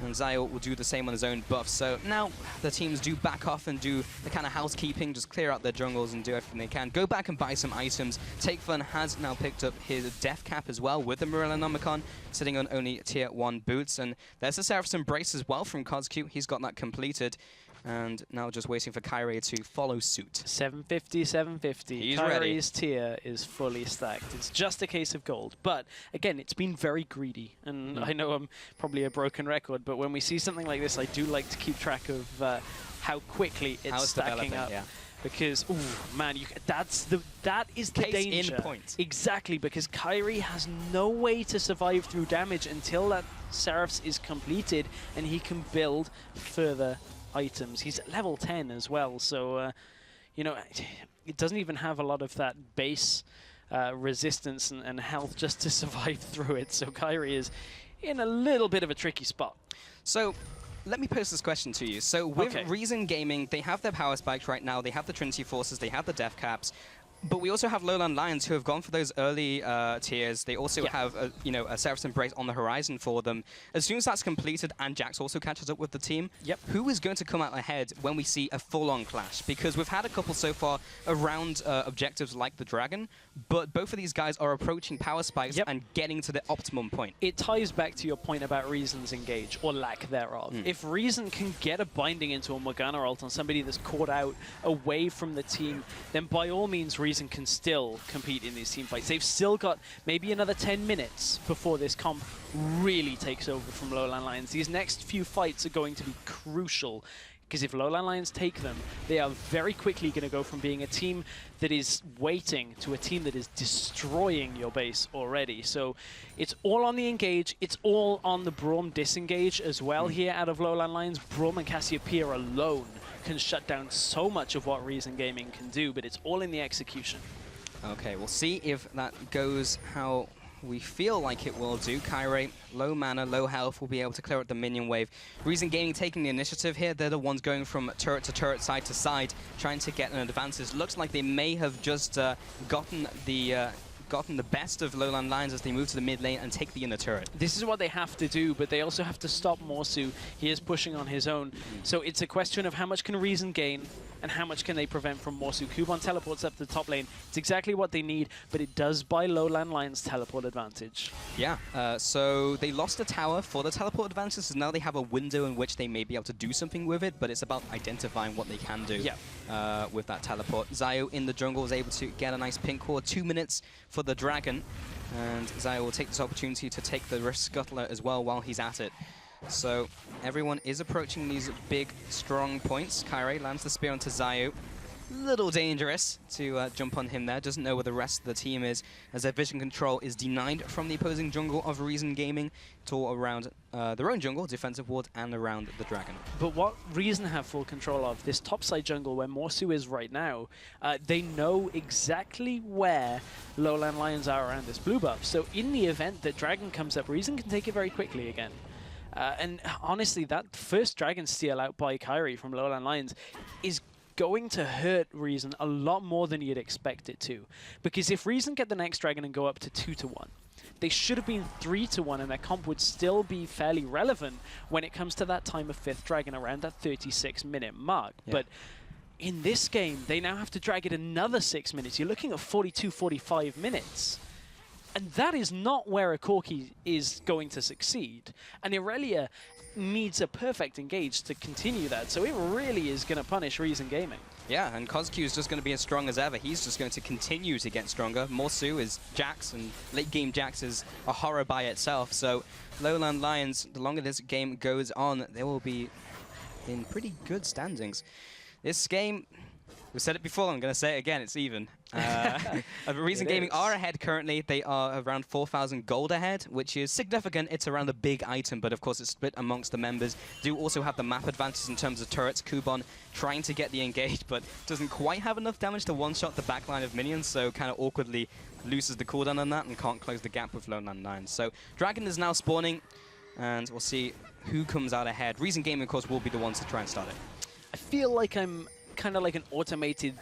And Zayu will do the same on his own buff. So now the teams do back off and do the kind of housekeeping, just clear out their jungles and do everything they can. Go back and buy some items. Take Fun has now picked up his Death Cap as well with the Morellonomicon, sitting on only Tier 1 boots. And there's a Seraph's Embrace as well from CosQ. He's got that completed. And now just waiting for Kyrie to follow suit. 750, 750. He's Kyrie's tier is fully stacked. It's just a case of gold. But again, it's been very greedy. And I know I'm probably a broken record, but when we see something like this, I do like to keep track of how quickly it's stacking up. Yeah. Because, ooh, man, that is the Case danger. in point. Exactly, because Kyrie has no way to survive through damage until that Seraphs is completed and he can build further items. He's at level 10 as well, so, you know, it doesn't even have a lot of that base resistance and health just to survive through it. So Kyrie is in a little bit of a tricky spot. So let me pose this question to you. So with Reason Gaming, they have their power spikes right now, they have the Trinity Forces, they have the Death Caps, but we also have Lowland Lions who have gone for those early tiers. They also have, a Seraph's Embrace on the horizon for them. As soon as that's completed and Jax also catches up with the team, who is going to come out ahead when we see a full-on clash? Because we've had a couple so far around objectives like the Dragon, but both of these guys are approaching power spikes and getting to the optimum point. It ties back to your point about Reason's engage, or lack thereof. If Reason can get a binding into a Morgana ult on somebody that's caught out away from the team, then by all means Reason can still compete in these team fights. They've still got maybe another 10 minutes before this comp really takes over from Lowland Lions. These next few fights are going to be crucial, because if Lowland Lions take them, they are very quickly going to go from being a team that is waiting to a team that is destroying your base already. So it's all on the engage, it's all on the Braum disengage as well here out of Lowland Lions. Braum and Cassiopeia alone can shut down so much of what Reason Gaming can do, but it's all in the execution. Okay, we'll see if that goes how we feel like it will do. Kyrie, low mana, low health, will be able to clear out the minion wave. Reason Gaming taking the initiative here. They're the ones going from turret to turret, side to side, trying to get an advantage. Looks like they may have just gotten the best of Lowland Lions as they move to the mid lane and take the inner turret. This is what they have to do, but they also have to stop Morsu. He is pushing on his own. So it's a question of how much can Reason gain and how much can they prevent from Morsu. Kuban teleports up the top lane. It's exactly what they need, but it does buy Lowland Lions teleport advantage. Yeah, so they lost a tower for the teleport advantage, so now they have a window in which they may be able to do something with it, but it's about identifying what they can do with that teleport. Zayu in the jungle is able to get a nice pink core, 2 minutes for the Dragon, and Zayu will take this opportunity to take the Rift Scuttler as well while he's at it. So everyone is approaching these big, strong points. Kyrie lands the spear onto Zayu. Little dangerous to jump on him there. Doesn't know where the rest of the team is, as their vision control is denied from the opposing jungle of Reason Gaming. It's all around their own jungle, defensive ward, and around the Dragon. But what Reason have full control of, this topside jungle where Morsu is right now, they know exactly where Lowland Lions are around this blue buff. So in the event that Dragon comes up, Reason can take it very quickly again. And honestly, that first Dragon steal out by Kyrie from Lowland Lions is going to hurt Reason a lot more than you'd expect it to. Because if Reason get the next Dragon and go up to 2-1, they should have been 3-1, and their comp would still be fairly relevant when it comes to that time of 5th Dragon around that 36-minute mark. But in this game, they now have to drag it another 6 minutes. You're looking at 42, 45 minutes. And that is not where a Corki is going to succeed. And Irelia needs a perfect engage to continue that, so it really is going to punish Reason Gaming. Yeah, and Kozq is just going to be as strong as ever. He's just going to continue to get stronger. Morsu is Jax, and late game Jax is a horror by itself. So Lowland Lions, the longer this game goes on, they will be in pretty good standings. This game, we said it before, I'm going to say it again, it's even. Reason Gaming are ahead currently. They are around 4,000 gold ahead, which is significant. It's around the big item, but of course it's split amongst the members. Do also have the map advantages in terms of turrets. Kuban trying to get the engage, but doesn't quite have enough damage to one-shot the backline of minions, so kind of awkwardly loses the cooldown on that and can't close the gap with Lowland Lions. So Dragon is now spawning, and we'll see who comes out ahead. Reason Gaming, of course, will be the ones to try and start it. I feel like I'm kind of like an automated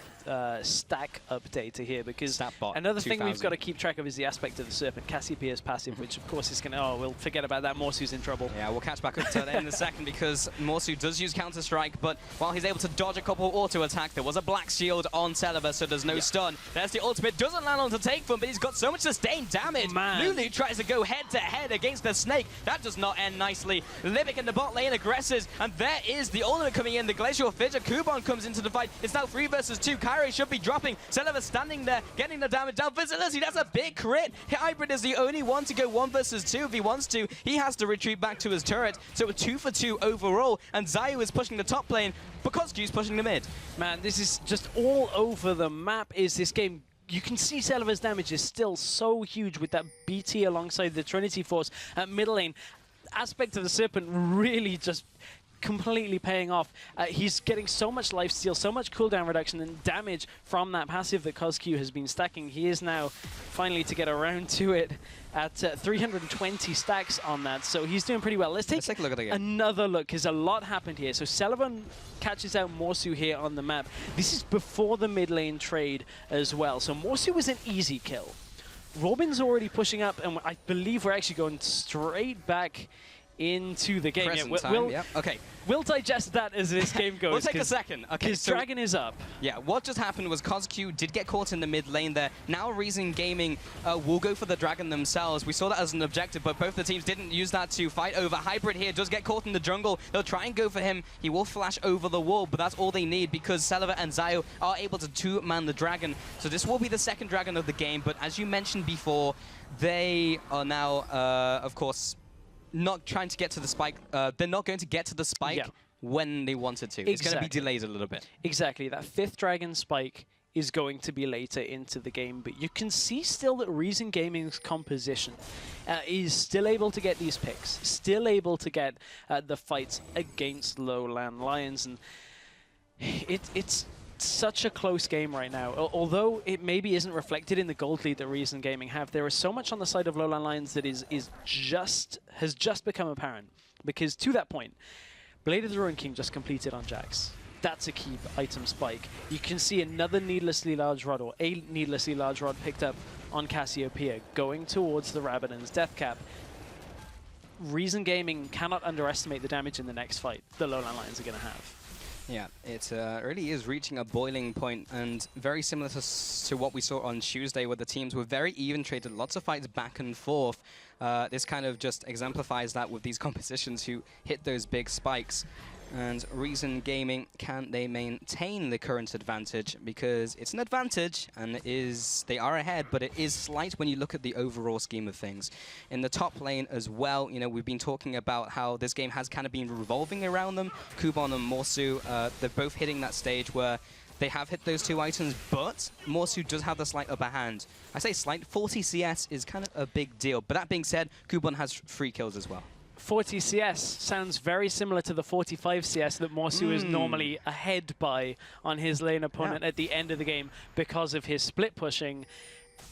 stack update here, because Statbot another thing we've 2000. got to keep track of is the aspect of the Serpent. Cassiopeia's passive, which of course is going to... Oh, we'll forget about that. Morsu's in trouble. Yeah, we'll catch back up to that in a second, because Morsu does use Counter-Strike, but while he's able to dodge a couple of auto-attack, there was a black shield on Celiver, so there's no stun. There's the ultimate, doesn't land on to take from, but he's got so much sustained damage. Man. Lulu tries to go head-to-head against the Snake. That does not end nicely. Livic in the bot lane aggresses, and there is the ultimate coming in. The Glacial Fidget. Kuban comes into the fight. It's now 3 versus 2. Kyrie should be dropping. Celiver standing there, getting the damage down. Visibility, that's a big crit. Hybrid is the only one to go 1 versus 2 if he wants to. He has to retreat back to his turret. So a 2 for 2 overall, and Zayu is pushing the top lane because Q's pushing the mid. Man, this is just all over the map is this game. You can see Celiver's damage is still so huge with that BT alongside the Trinity Force at middle lane. Aspect of the Serpent really just completely paying off. He's getting so much lifesteal, so much cooldown reduction and damage from that passive that CosQ has been stacking. He is now finally to get around to it at 320 stacks on that, so he's doing pretty well. Let's take a look at the game. Another look, because a lot happened here. So Celiver catches out Morsu here on the map. This is before the mid lane trade as well, so Morsu was an easy kill. Robin's already pushing up, and I believe we're actually going straight back into the game. Okay. We'll digest that as this game goes. We'll take a second. Okay, His dragon is up. Yeah, what just happened was CosQ did get caught in the mid lane there. Now Reason Gaming will go for the dragon themselves. We saw that as an objective, but both the teams didn't use that to fight over. Hybrid here does get caught in the jungle. They'll try and go for him. He will flash over the wall, but that's all they need, because Celiver and Zayu are able to two-man the dragon. So this will be the second dragon of the game, but as you mentioned before, they are now, of course, not trying to get to the spike. They're not going to get to the spike when they wanted to. It's going to be delayed a little bit. Exactly. That 5th dragon spike is going to be later into the game, but you can see still that Reason Gaming's composition is still able to get these picks, still able to get the fights against Lowland Lions, and it's such a close game right now. Although it maybe isn't reflected in the gold lead that Reason Gaming have, there is so much on the side of Lowland Lions that has just become apparent. Because to that point, Blade of the Ruined King just completed on Jax. That's a key item spike. You can see another needlessly large rod, or a needlessly large rod picked up on Cassiopeia, going towards the Rabadon's death cap. Reason Gaming cannot underestimate the damage in the next fight the Lowland Lions are going to have. Yeah, it really is reaching a boiling point, and very similar to what we saw on Tuesday, where the teams were very even, traded lots of fights back and forth. This kind of just exemplifies that with these compositions who hit those big spikes. And Reason Gaming, can they maintain the current advantage? Because it's an advantage, and they are ahead, but it is slight when you look at the overall scheme of things. In the top lane as well, you know, we've been talking about how this game has kind of been revolving around them. Kuban and Morsu, they're both hitting that stage where they have hit those 2 items, but Morsu does have the slight upper hand. I say slight, 40 CS is kind of a big deal. But that being said, Kuban has 3 kills as well. 40 CS sounds very similar to the 45 CS that Morsu is normally ahead by on his lane opponent at the end of the game because of his split pushing.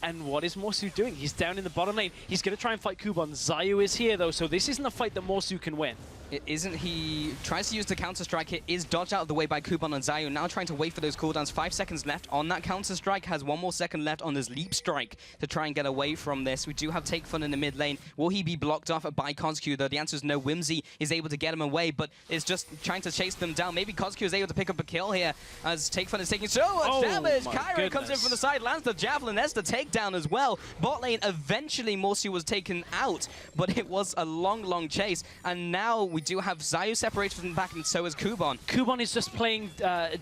And what is Morsu doing? He's down in the bottom lane. He's going to try and fight Kuban. Zayu is here, though, so this isn't a fight that Morsu can win. It isn't. He tries to use the counter-strike. It is dodged out of the way by Kuban and Zayu. Now trying to wait for those cooldowns. 5 seconds left on that counter-strike. Has 1 more second left on his leap strike to try and get away from this. We do have Take Fun in the mid lane. Will he be blocked off by CosQ, though? The answer is no. Whimsy is able to get him away, but is just trying to chase them down. Maybe CosQ is able to pick up a kill here as Take Fun is taking so much damage. Kyrie comes in from the side, lands the Javelin. There's the takedown as well. Bot lane, eventually Morsu was taken out, but it was a long, long chase. And now we do have Zayu separated from the back, and so is Kuban. Kuban is just playing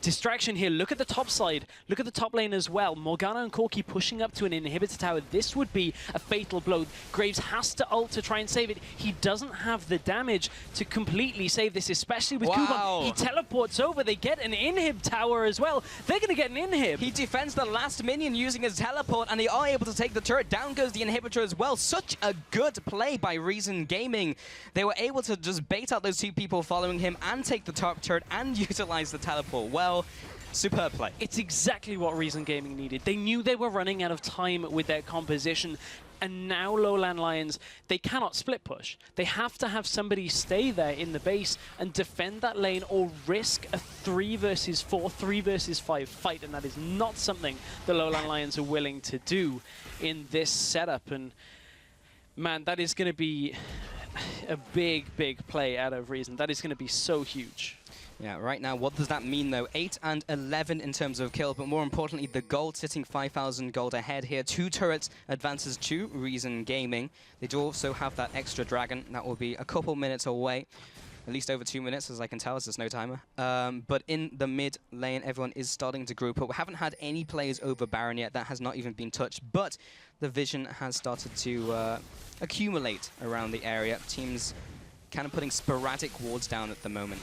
distraction here. Look at the top side. Look at the top lane as well. Morgana and Corki pushing up to an inhibitor tower. This would be a fatal blow. Graves has to ult to try and save it. He doesn't have the damage to completely save this, especially with Kuban. He teleports over. They get an inhib tower as well. They're going to get an inhib. He defends the last minion using his teleport, and they are able to take the turret. Down goes the inhibitor as well. Such a good play by Reason Gaming. They were able to just bait out those 2 people following him and take the top turret and utilize the teleport well. Superb play. It's exactly what Reason Gaming needed. They knew they were running out of time with their composition, and now Lowland Lions, they cannot split push. They have to have somebody stay there in the base and defend that lane or risk a 3 versus 4, 3 versus 5 fight, and that is not something the Lowland Lions are willing to do in this setup. And man, that is going to be a big, big play out of Reason. That is going to be so huge. Yeah, right now, what does that mean, though? 8 and 11 in terms of kills, but more importantly, the gold sitting 5,000 gold ahead here. 2 turrets advances to Reason Gaming. They do also have that extra dragon. That will be a couple minutes away. At least over 2 minutes, as I can tell, as there's no timer. But in the mid lane, everyone is starting to group up. We haven't had any players over Baron yet. That has not even been touched. But the vision has started to accumulate around the area. Teams kind of putting sporadic wards down at the moment.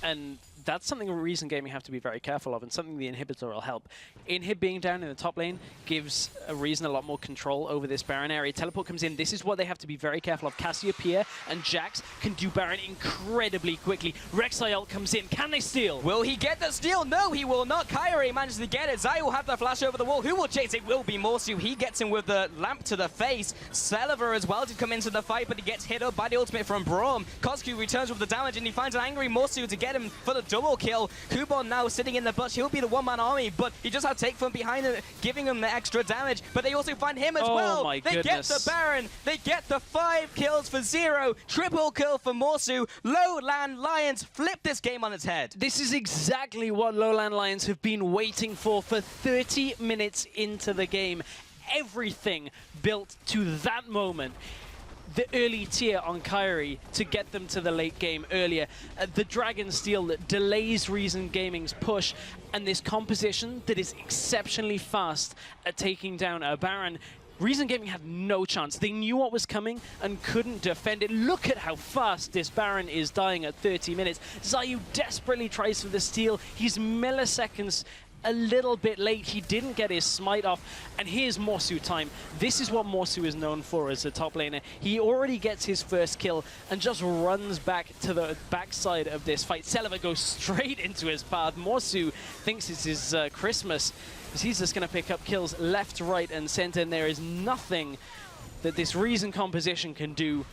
And that's something Reason Gaming have to be very careful of, and something the inhibitor will help. Inhib being down in the top lane gives Reason a lot more control over this Baron area. Teleport comes in. This is what they have to be very careful of. Cassiopeia and Jax can do Baron incredibly quickly. Rek'Sai ult comes in. Can they steal? Will he get the steal? No, he will not. Kyrie manages to get it. Zai will have the flash over the wall. Who will chase? It will be Morsu. He gets him with the lamp to the face. Celiver as well to come into the fight, but he gets hit up by the ultimate from Braum. Kozku returns with the damage, and he finds an angry Morsu to get him for the double kill. Kubon now sitting in the bush. He'll be the one-man army, but he just had Take from behind him, giving him the extra damage. But they also find him as well. My they goodness. get the Baron. They get the 5 kills for 0. Triple kill for Morsu. Lowland Lions flip this game on its head. This is exactly what Lowland Lions have been waiting for 30 minutes into the game. Everything built to that moment. The early tier on Kyrie to get them to the late game earlier. The Dragon Steal that delays Reason Gaming's push, and this composition that is exceptionally fast at taking down a Baron. Reason Gaming had no chance. They knew what was coming and couldn't defend it. Look at how fast this Baron is dying at 30 minutes. Zayu desperately tries for the steal. He's milliseconds a little bit late. He didn't get his smite off, and here's Morsu time. This is what Morsu is known for as a top laner. He already gets his first kill and just runs back to the backside of this fight. Celiver goes straight into his path. Morsu thinks it's his Christmas, because he's just going to pick up kills left, right, and center, and there is nothing that this Reason composition can do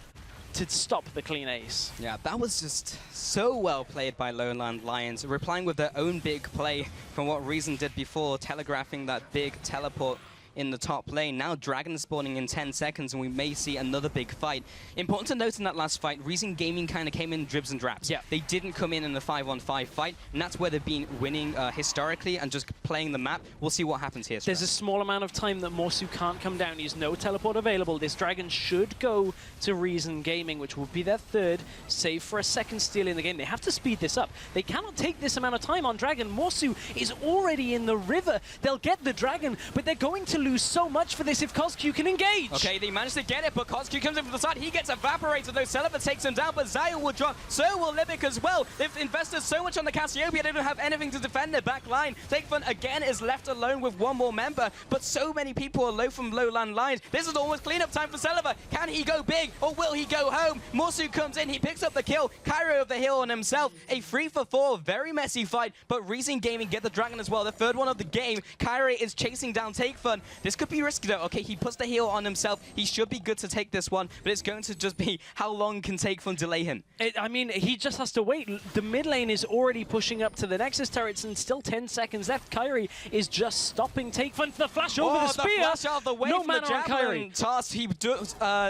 to stop the clean ace. Yeah, that was just so well played by Lowland Lions, replying with their own big play from what Reason did before, telegraphing that big teleport in the top lane. Now Dragon spawning in 10 seconds, and we may see another big fight. Important to note in that last fight, Reason Gaming kind of came in dribs and drabs. Yeah. They didn't come in a 5-on-5 fight, and that's where they've been winning historically and just playing the map. We'll see what happens here. There's a small amount of time that Morsu can't come down. He's no teleport available. This Dragon should go to Reason Gaming, which will be their 3rd, save for a 2nd steal in the game. They have to speed this up. They cannot take this amount of time on Dragon. Morsu is already in the river. They'll get the Dragon, but they're going to lose so much for this if Kozku can engage. Okay, they managed to get it, but Kozku comes in from the side. He gets evaporated, though. Celiver takes him down, but Zayu will drop. So will Libic as well. They've invested so much on the Cassiopeia, they don't have anything to defend their back line. Takefun again is left alone with one more member, but so many people are low from Lowland Lions. This is almost cleanup time for Celiver. Can he go big, or will he go home? Morsu comes in, he picks up the kill. Cairo of the hill on himself. A 3-for-4, very messy fight, but Reason Gaming get the Dragon as well. The 3rd one of the game. Cairo is chasing down Takefun. This could be risky though. Okay, he puts the heal on himself. He should be good to take this one, but it's going to just be how long can Takefun delay him. I mean, he just has to wait. The mid lane is already pushing up to the Nexus turrets, and still 10 seconds left. Kyrie is just stopping Takefun for the flash over the spear. Flash out of the way no from the mana on Javelin toss. He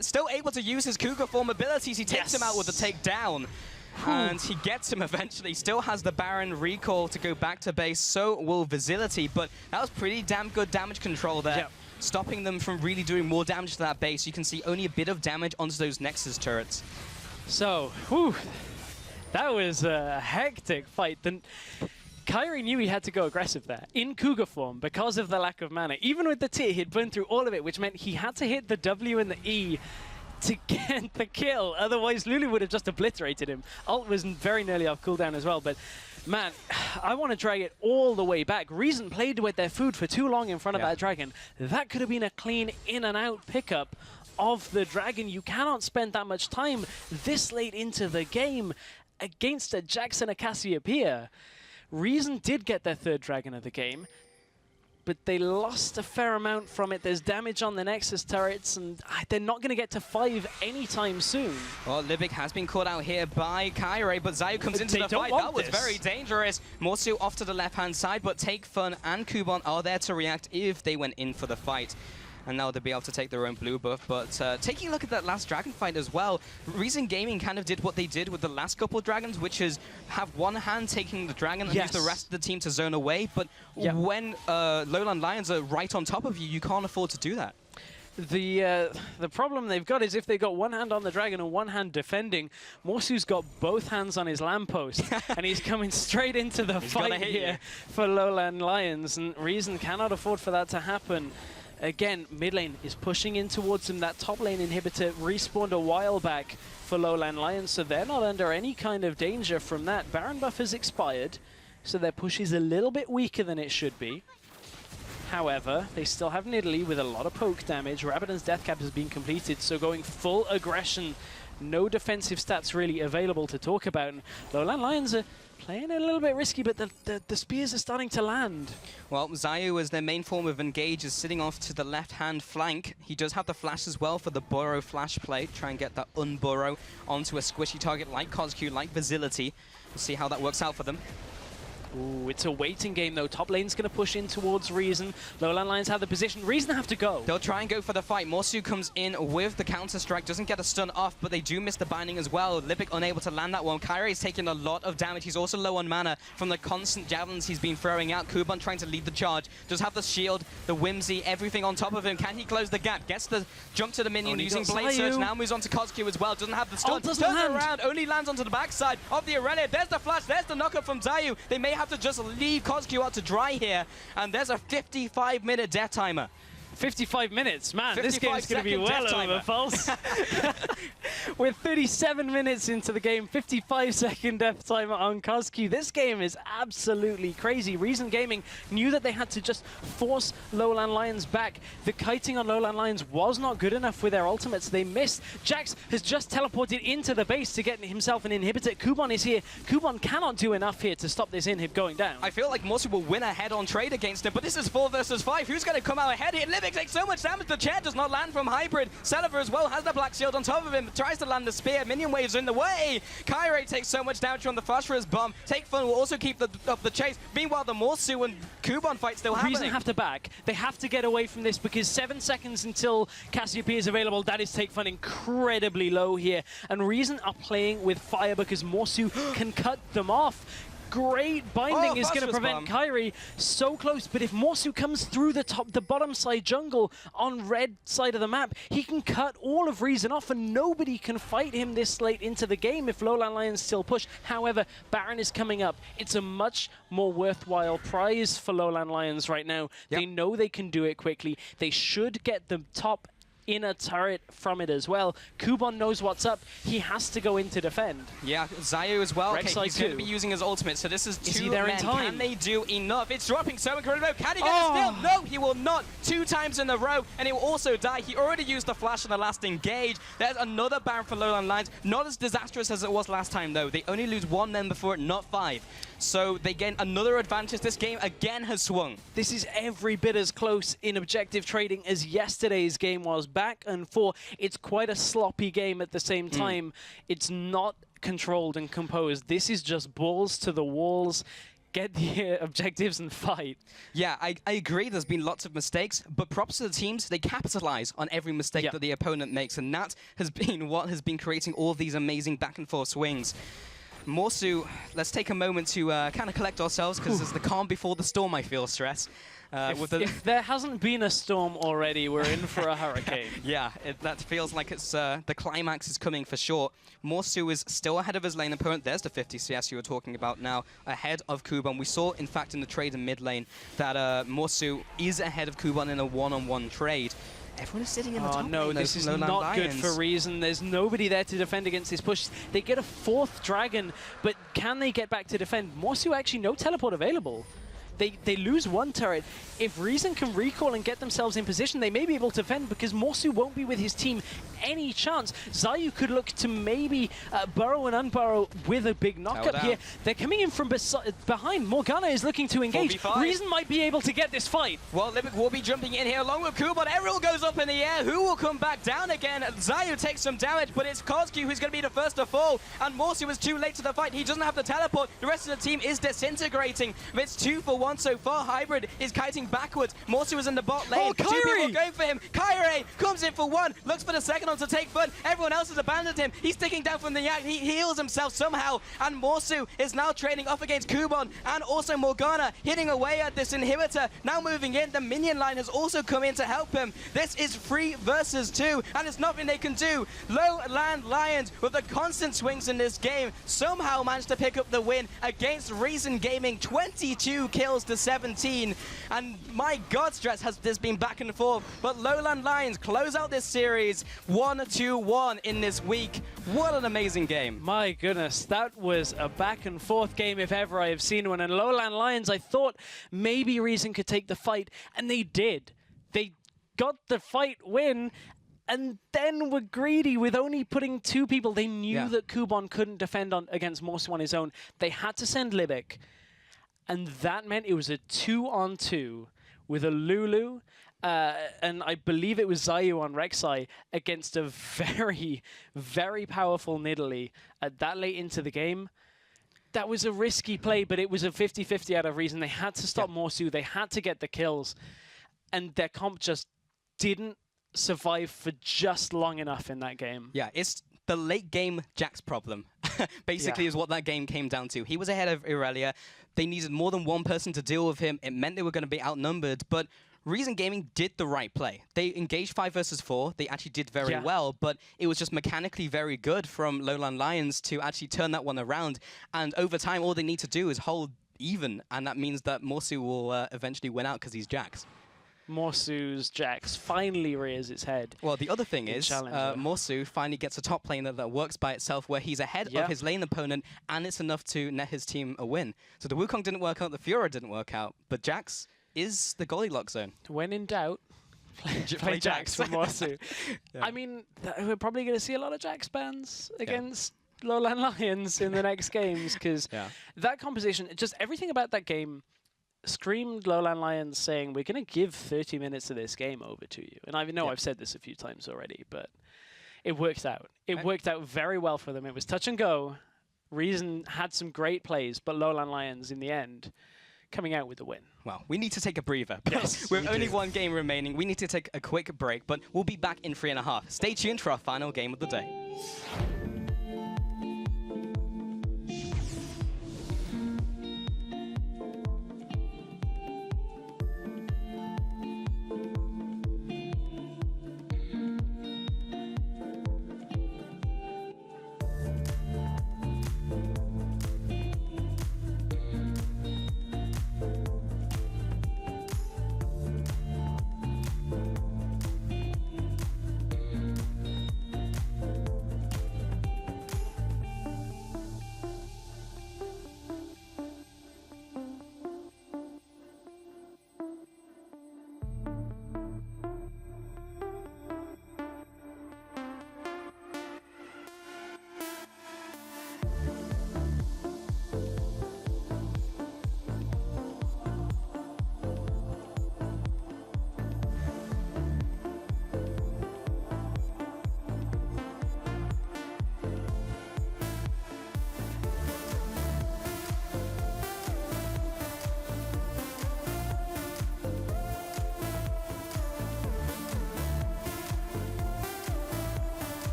still able to use his Cougar form abilities. He takes him out with the takedown. And he gets him eventually. Still has the Baron recall to go back to base. So will Visility, but that was pretty damn good damage control there. Yep. Stopping them from really doing more damage to that base. You can see only a bit of damage onto those Nexus turrets. So, that was a hectic fight. Kyrie knew he had to go aggressive there in Cougar form because of the lack of mana. Even with the tier, he'd burned through all of it, which meant he had to hit the W and the E to get the kill. Otherwise, Lulu would have just obliterated him. Ult was very nearly off cooldown as well, but man, I want to drag it all the way back. Reason played with their food for too long in front of that Dragon. That could have been a clean in and out pickup of the Dragon. You cannot spend that much time this late into the game against a Jax and a Cassiopeia. Reason did get their 3rd Dragon of the game, but they lost a fair amount from it. There's damage on the Nexus turrets, and they're not going to get to 5 anytime soon. Well, Libic has been caught out here by Kyrie, but Zayu comes into the fight. That was very dangerous. Morsu off to the left-hand side, but Take Fun and Kuban are there to react if they went in for the fight. And now they'll be able to take their own blue buff. But taking a look at that last Dragon fight as well, Reason Gaming kind of did what they did with the last couple of Dragons, which is have one hand taking the Dragon and use the rest of the team to zone away. But when Lowland Lions are right on top of you, you can't afford to do that. The problem they've got is if they've got one hand on the Dragon and one hand defending, Morsu's got both hands on his lamppost, and he's coming straight into the fight here for Lowland Lions, and Reason cannot afford for that to happen. Again, mid lane is pushing in towards him. That top lane inhibitor respawned a while back for Lowland Lions, so they're not under any kind of danger from that. Baron buff has expired, so their push is a little bit weaker than it should be. However, they still have Nidalee with a lot of poke damage. Rabadon's death cap has been completed, so going full aggression. No defensive stats really available to talk about. And Lowland Lions are playing a little bit risky, but the spears are starting to land. Well, Zayu, as their main form of engage, is sitting off to the left-hand flank. He does have the flash as well for the burrow flash play. Try and get that unburrow onto a squishy target like Cosq, like Facility. We'll see how that works out for them. Ooh, it's a waiting game though. Top lane's going to push in towards Reason. Lowland Lions have the position. Reason have to go. They'll try and go for the fight. Morsu comes in with the counter-strike. Doesn't get a stun off, but they do miss the binding as well. Libic unable to land that one. Kyrie is taking a lot of damage. He's also low on mana from the constant javelins he's been throwing out. Kuban trying to lead the charge. Does have the shield, the whimsy, everything on top of him. Can he close the gap? Gets the jump to the minion using Blade Surge. Now moves on to Cosq as well. Doesn't have the stun. Turns around. Only lands onto the backside of the Aurelia. There's the flash. There's the knockup from Zayu. They may have to just leave Cosq out to dry here, and there's a 55-minute death timer. 55 minutes, man, this game's going to be well over, Pulse. We're 37 minutes into the game, 55-second death timer on Cosq. This game is absolutely crazy. Reason Gaming knew that they had to just force Lowland Lions back. The kiting on Lowland Lions was not good enough with their ultimates. They missed. Jax has just teleported into the base to get himself an inhibitor. Kuban is here. Kuban cannot do enough here to stop this inhib going down. I feel like Morsu will win a head-on trade against him, but this is 4 versus 5. Who's going to come out ahead here? Libic takes so much damage. The chair does not land from Hybrid. Celever as well has the black shield on top of him. Tries to land the spear. Minion waves in the way. Kyrie takes so much damage from the Phosphorus bomb. Take Fun will also keep up the chase. Meanwhile, the Morsu and Kuban fight still happening. Reason have to back. They have to get away from this because 7 seconds until Cassiopeia is available. That is Take Fun incredibly low here. And Reason are playing with fire because Morsu can cut them off. Great binding is going to prevent Kyrie so close, but if Morsu comes through the bottom side jungle on red side of the map, he can cut all of Reason off and nobody can fight him this late into the game if Lowland Lions still push. However, Baron is coming up. It's a much more worthwhile prize for Lowland Lions right now. Yep. They know they can do it quickly. They should get the top inner turret from it as well. Kuban knows what's up. He has to go in to defend. Yeah, Zayu as well. Okay, he's going to be using his ultimate, so this is 2 men. Can they do enough? It's dropping so incredible. Can he get the steal? No, he will not. 2 times in a row, and he will also die. He already used the flash on the last engage. There's another Baron for Lowland Lions. Not as disastrous as it was last time, though. They only lose 1 men before it, not 5. So they gain another advantage. This game again has swung. This is every bit as close in objective trading as yesterday's game was. Back and forth. It's quite a sloppy game at the same time. It's not controlled and composed. This is just balls to the walls. Get the objectives and fight. Yeah, I agree. There's been lots of mistakes, but props to the teams. They capitalize on every mistake that the opponent makes, and that has been what has been creating all these amazing back and forth swings. Morsu, let's take a moment to kind of collect ourselves, because it's the calm before the storm, I feel, Stress. If there hasn't been a storm already, we're in for a hurricane. Yeah, that feels like it's the climax is coming for sure. Morsu is still ahead of his lane opponent. There's the 50 CS you were talking about now, ahead of Kuban. We saw, in fact, in the trade in mid lane that Morsu is ahead of Kuban in a one-on-one trade. Everyone is sitting in the top lane. No, this is not good for Reason. There's nobody there to defend against this push. They get a 4th dragon, but can they get back to defend? Morsu actually no teleport available. They lose 1 turret. If Reason can recall and get themselves in position, they may be able to defend because Morsu won't be with his team any chance. Zayu could look to maybe burrow and unburrow with a big knockup here. They're coming in from behind. Morgana is looking to engage. 4v5. Reason might be able to get this fight. Well, Limbic will be jumping in here along with Kubon. Errol goes up in the air. Who will come back down again? Zayu takes some damage, but it's Kozku who's going to be the first to fall. And Morsu was too late to the fight. He doesn't have the teleport. The rest of the team is disintegrating. It's 2 for 1 so far. Hybrid is kiting backwards. Morsu is in the bot lane. Oh, Two people Kyrie! going for him. Kyrie comes in for 1. Looks for the second one to take Fun. Everyone else has abandoned him. He's sticking down from the yak. He heals himself somehow. And Morsu is now trading off against Kubon. And also Morgana hitting away at this inhibitor. Now moving in. The minion line has also come in to help him. This is 3 versus 2. And there's nothing they can do. Lowland Lions, with the constant swings in this game, somehow managed to pick up the win against Reason Gaming. 22 kills to 17. And my God, Stress, has this been back and forth. But Lowland Lions close out this series 1-2-1 in this week. What an amazing game. My goodness, that was a back and forth game if ever I have seen one. And Lowland Lions, I thought maybe Reason could take the fight, and they did. They got the fight win, and then were greedy with only putting 2 people. They knew that Kubon couldn't defend against Morsu on his own. They had to send Libic, and that meant it was a 2-on-2 with a Lulu, and I believe it was Zayu on Rek'Sai against a very, very powerful Nidalee that late into the game. That was a risky play, but it was a 50-50 out of Reason. They had to stop Morsu. They had to get the kills, and their comp just didn't survive for just long enough in that game. Yeah, it's the late game Jack's problem. Basically is what that game came down to. He was ahead of Irelia. They needed more than one person to deal with him. It meant they were going to be outnumbered, but Reason Gaming did the right play. They engaged 5 versus 4. They actually did very well, but it was just mechanically very good from Lowland Lions to actually turn that one around. And over time, all they need to do is hold even, and that means that Morsu will eventually win out because he's Jax. Morsu's Jax finally rears its head. Well, the other thing is, Morsu finally gets a top laner that works by itself, where he's ahead of his lane opponent, and it's enough to net his team a win. So the Wukong didn't work out, the Fiora didn't work out, but Jax is the Goldilocks zone. When in doubt, play Jax for Morsu. I mean, we're probably going to see a lot of Jax bans against Lowland Lions in the next games, because that composition, just everything about that game screamed Lowland Lions saying, we're going to give 30 minutes of this game over to you. And I know I've said this a few times already, but it worked out. It worked out very well for them. It was touch and go. Reason had some great plays, but Lowland Lions, in the end, coming out with the win. Well, we need to take a breather. Yes, with only 1 game remaining, we need to take a quick break, but we'll be back in 3.5. Stay tuned for our final game of the day.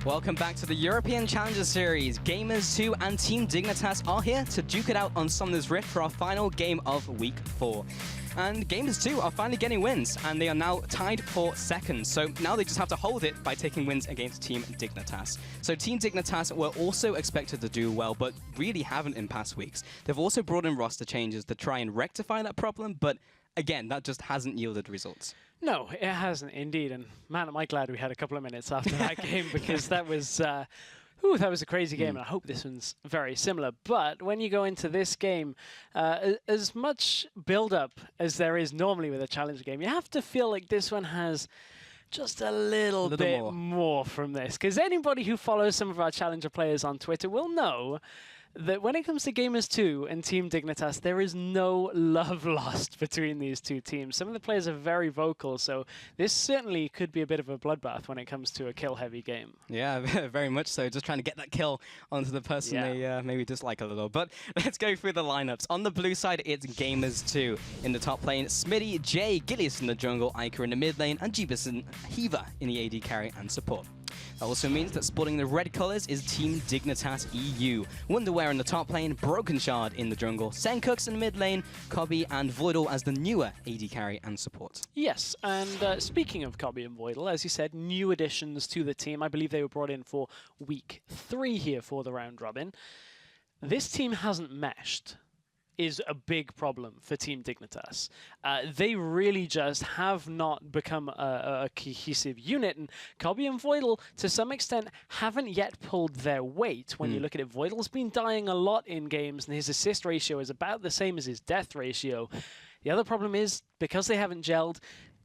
Welcome back to the European Challenger Series. Gamers 2 and Team Dignitas are here to duke it out on Summoner's Rift for our final game of Week 4. And Gamers 2 are finally getting wins, and they are now tied for second. So now they just have to hold it by taking wins against Team Dignitas. So Team Dignitas were also expected to do well, but really haven't in past weeks. They've also brought in roster changes to try and rectify that problem, but again, that just hasn't yielded results. No, it hasn't indeed. And man, am I glad we had a couple of minutes after that game, because that was that was a crazy game, and I hope this one's very similar. But when you go into this game, as much build-up as there is normally with a Challenger game, you have to feel like this one has just a little bit more from this. Because anybody who follows some of our Challenger players on Twitter will know that when it comes to Gamers 2 and Team Dignitas, there is no love lost between these two teams. Some of the players are very vocal, so this certainly could be a bit of a bloodbath when it comes to a kill-heavy game. Yeah, very much so. Just trying to get that kill onto the person they maybe dislike a little. But let's go through the lineups. On the blue side, it's Gamers 2. In the top lane, Smitty, Jay, Gilius in the jungle, Iker in the mid lane, and Jeebus and Hiva in the AD carry and support. That also means that sporting the red colors is Team Dignitas EU. Wonderwear in the top lane, Broken Shard in the jungle, Senkux in the mid lane, Cobby and Voidal as the newer AD carry and support. Yes, and speaking of Cobby and Voidal, as you said, new additions to the team. I believe they were brought in for week 3 here for the round robin. This team hasn't meshed is a big problem for Team Dignitas. They really just have not become a cohesive unit, and Cobby and Voidal, to some extent, haven't yet pulled their weight. When you look at it, Voidal's been dying a lot in games, and his assist ratio is about the same as his death ratio. The other problem is, because they haven't gelled,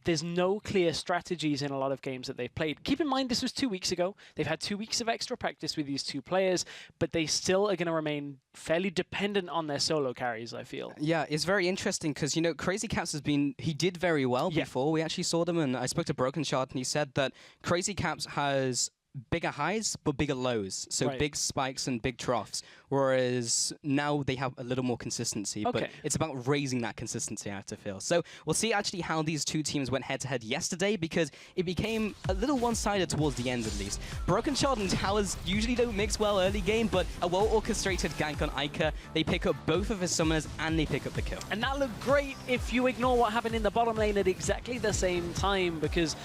there's no clear strategies in a lot of games that they've played. Keep in mind, this was 2 weeks ago. They've had 2 weeks of extra practice with these two players, but they still are going to remain fairly dependent on their solo carries, I feel. Yeah, it's very interesting because, you know, Crazy Caps he did very well before we actually saw them, and I spoke to Broken Shard, and he said that Crazy Caps has bigger highs but bigger lows, so big spikes and big troughs, whereas now they have a little more consistency, but it's about raising that consistency, I have to feel. So we'll see actually how these two teams went head-to-head yesterday, because it became a little one-sided towards the end at least. Broken Shard and Towers usually don't mix well early game, but a well-orchestrated gank on Iker, they pick up both of his summoners and they pick up the kill. And that looked great if you ignore what happened in the bottom lane at exactly the same time, because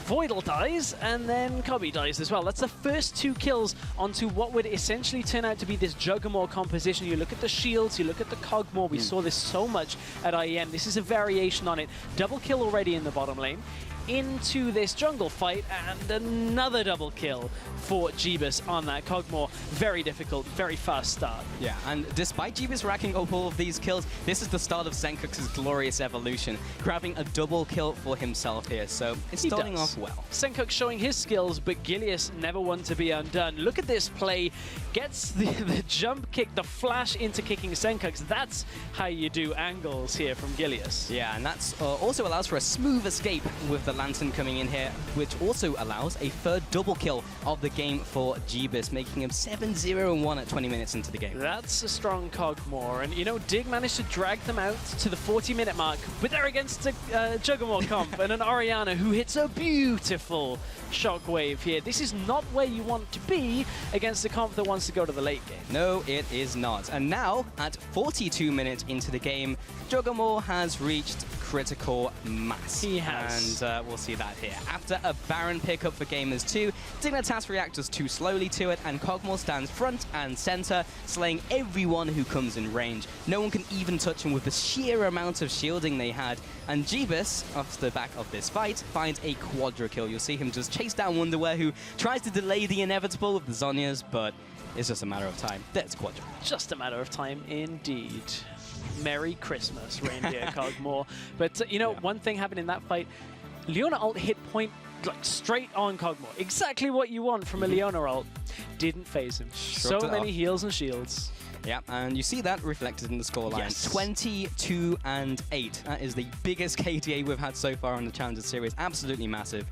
Voidal dies, and then Cobby dies as well. That's the first 2 kills onto what would essentially turn out to be this Juggernaut composition. You look at the shields, you look at the Cogmore. We saw this so much at IEM. This is a variation on it. Double kill already in the bottom lane. Into this jungle fight, and another double kill for Jeebus on that Cogmore. Very difficult, very fast start. Yeah, and despite Jeebus racking up all of these kills, this is the start of Senkux's glorious evolution, grabbing a double kill for himself here, so it's starting off well. Senkux showing his skills, but Gilius never one to be undone. Look at this play, gets the jump kick, the flash into kicking Senkux. That's how you do angles here from Gilius. Yeah, and that's also allows for a smooth escape with the Lantern coming in here, which also allows a third double kill of the game for Jeebus, making him 7-0-1 at 20 minutes into the game. That's a strong Cogmore, and you know, Dig managed to drag them out to the 40-minute mark, but they're against a Juggernaut comp and an Orianna who hits a beautiful shockwave here. This is not where you want to be against a comp that wants to go to the late game. No, it is not. And now, at 42 minutes into the game, Juggernaut has reached critical mass. He has. And we'll see that here. After a Baron pickup for Gamers 2, Dignitas reacts just too slowly to it, and Cogmore stands front and center, slaying everyone who comes in range. No one can even touch him with the sheer amount of shielding they had. And Jeebus, off the back of this fight, finds a quadra kill. You'll see him just chase down Wonderwear, who tries to delay the inevitable with the Zhonya's, but it's just a matter of time. That's quadra. Just a matter of time indeed. Merry Christmas, Reindeer Cogmore. But, you know, one thing happened in that fight, Leona ult hit point like straight on Cogmore. Exactly what you want from a Leona ult. Didn't phase him. So many heals and shields. Yeah, and you see that reflected in the scoreline. Yes. 22-8. That is the biggest KDA we've had so far on the Challenger Series. Absolutely massive.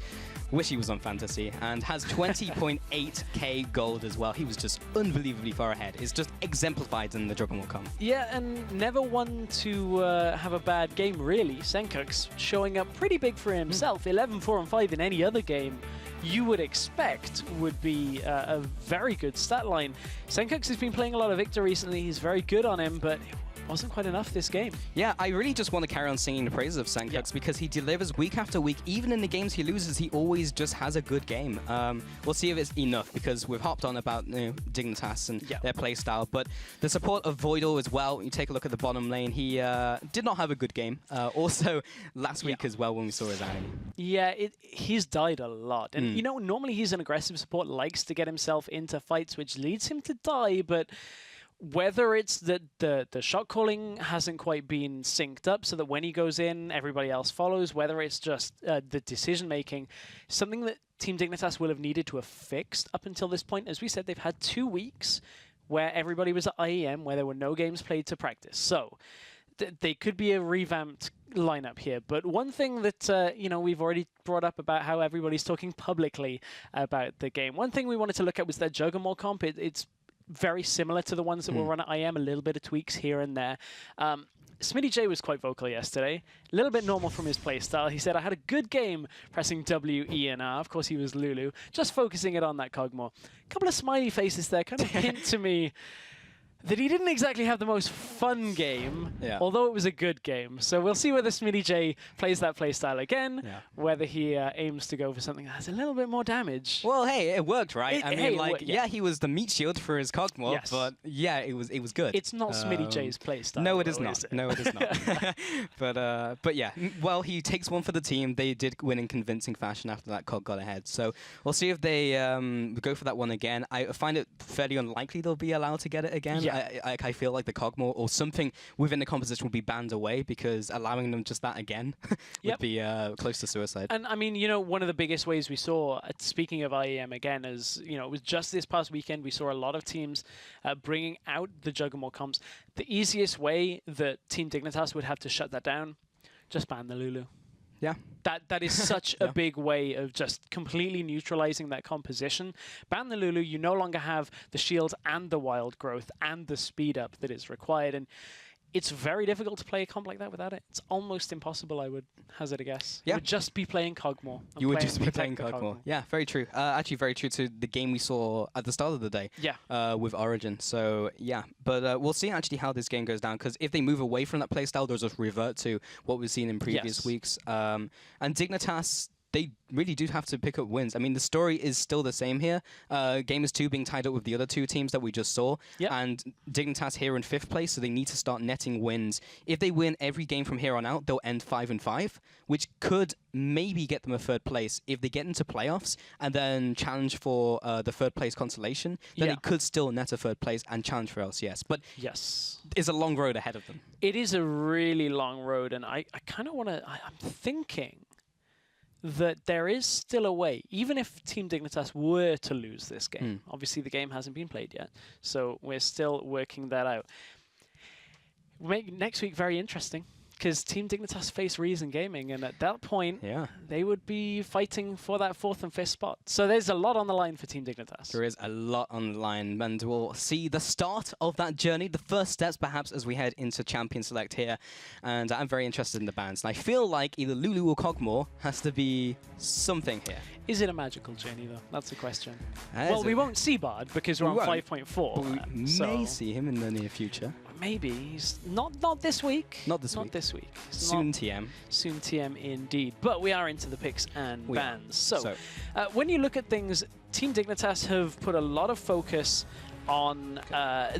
Wish he was on Fantasy, and has 20.8k gold as well. He was just unbelievably far ahead. It's just exemplified in the Juggernaut comp. Yeah, and never one to have a bad game, really. Senkux showing up pretty big for himself. 11-4-5 in any other game. you would expect would be a very good stat line. Senkux has been playing a lot of Victor recently. He's very good on him, but wasn't quite enough this game. Yeah, I really just want to carry on singing the praises of Senkux because he delivers week after week. Even in the games he loses, he always just has a good game. We'll see if it's enough because we've hopped on about Dignitas and their playstyle, but the support of Voidal as well. You take a look at the bottom lane. He did not have a good game. Also, last week as well when we saw his enemy. Yeah, he's died a lot. And, you know, normally he's an aggressive support, likes to get himself into fights, which leads him to die, but whether it's that the shot calling hasn't quite been synced up so that when he goes in, everybody else follows, whether it's just the decision-making, something that Team Dignitas will have needed to have fixed up until this point. As we said, they've had 2 weeks where everybody was at IEM, where there were no games played to practice. So they could be a revamped lineup here. But one thing that, you know, we've already brought up about how everybody's talking publicly about the game. One thing we wanted to look at was their Juggernaut comp. It's very similar to the ones that were run at IM, a little bit of tweaks here and there. Smitty J was quite vocal yesterday, a little bit normal from his playstyle. He said, I had a good game pressing W, E, and R. Of course, he was Lulu, just focusing it on that Cogmore. A couple of smiley faces there kind of hint to me that he didn't exactly have the most fun game, although it was a good game. So we'll see whether Smitty J plays that playstyle again, whether he aims to go for something that has a little bit more damage. Well, hey, it worked, right? I mean, like, he was the meat shield for his Cogmore, but yeah, it was good. It's not Smitty J's playstyle. No, it is not. No, it is not. But yeah, well, he takes one for the team. They did win in convincing fashion after that Cog got ahead. So we'll see if they go for that one again. I find it fairly unlikely they'll be allowed to get it again. I feel like the Cogmore or something within the composition will be banned away because allowing them just that again would be close to suicide. And I mean, you know, one of the biggest ways we saw, speaking of IEM again, is, you know, it was just this past weekend we saw a lot of teams bringing out the Juggernaut comps. The easiest way that Team Dignitas would have to shut that down, just ban the Lulu. Yeah. That is such a big way of just completely neutralizing that composition. Ban the Lulu, you no longer have the shield and the wild growth and the speed up that is required. And it's very difficult to play a comp like that without it. It's almost impossible, I would hazard a guess. Yeah. You would just be playing Cogmore. You would just be playing Cogmore. Yeah, very true. Actually, very true to the game we saw at the start of the day with Origin. So, yeah. But we'll see actually how this game goes down, because if they move away from that playstyle, they'll just revert to what we've seen in previous weeks. And Dignitas, they really do have to pick up wins. I mean, the story is still the same here. Gamers 2 being tied up with the other 2 teams that we just saw. And Dignitas here in 5th place, so they need to start netting wins. If they win every game from here on out, they'll end 5-5, which could maybe get them a 3rd place. If they get into playoffs and then challenge for the 3rd place consolation, then they could still net a 3rd place and challenge for LCS. But it's a long road ahead of them. It is a really long road, and I kind of want to... I'm thinking that there is still a way, even if Team Dignitas were to lose this game. Obviously, the game hasn't been played yet, so we're still working that out. Make next week very interesting, because Team Dignitas face Reason Gaming, and at that point, they would be fighting for that 4th and 5th spot. So there's a lot on the line for Team Dignitas. There is a lot on the line, and we'll see the start of that journey, the first steps perhaps as we head into Champion Select here. And I'm very interested in the bans. And I feel like either Lulu or Cogmore has to be something here. Is it a magical journey, though? That's the question. Well, we won't see Bard because we're on 5.4. But we may see him in the near future. Maybe. He's not this week. Not this week. Soon TM. Soon TM indeed. But we are into the picks and bans. So when you look at things, Team Dignitas have put a lot of focus on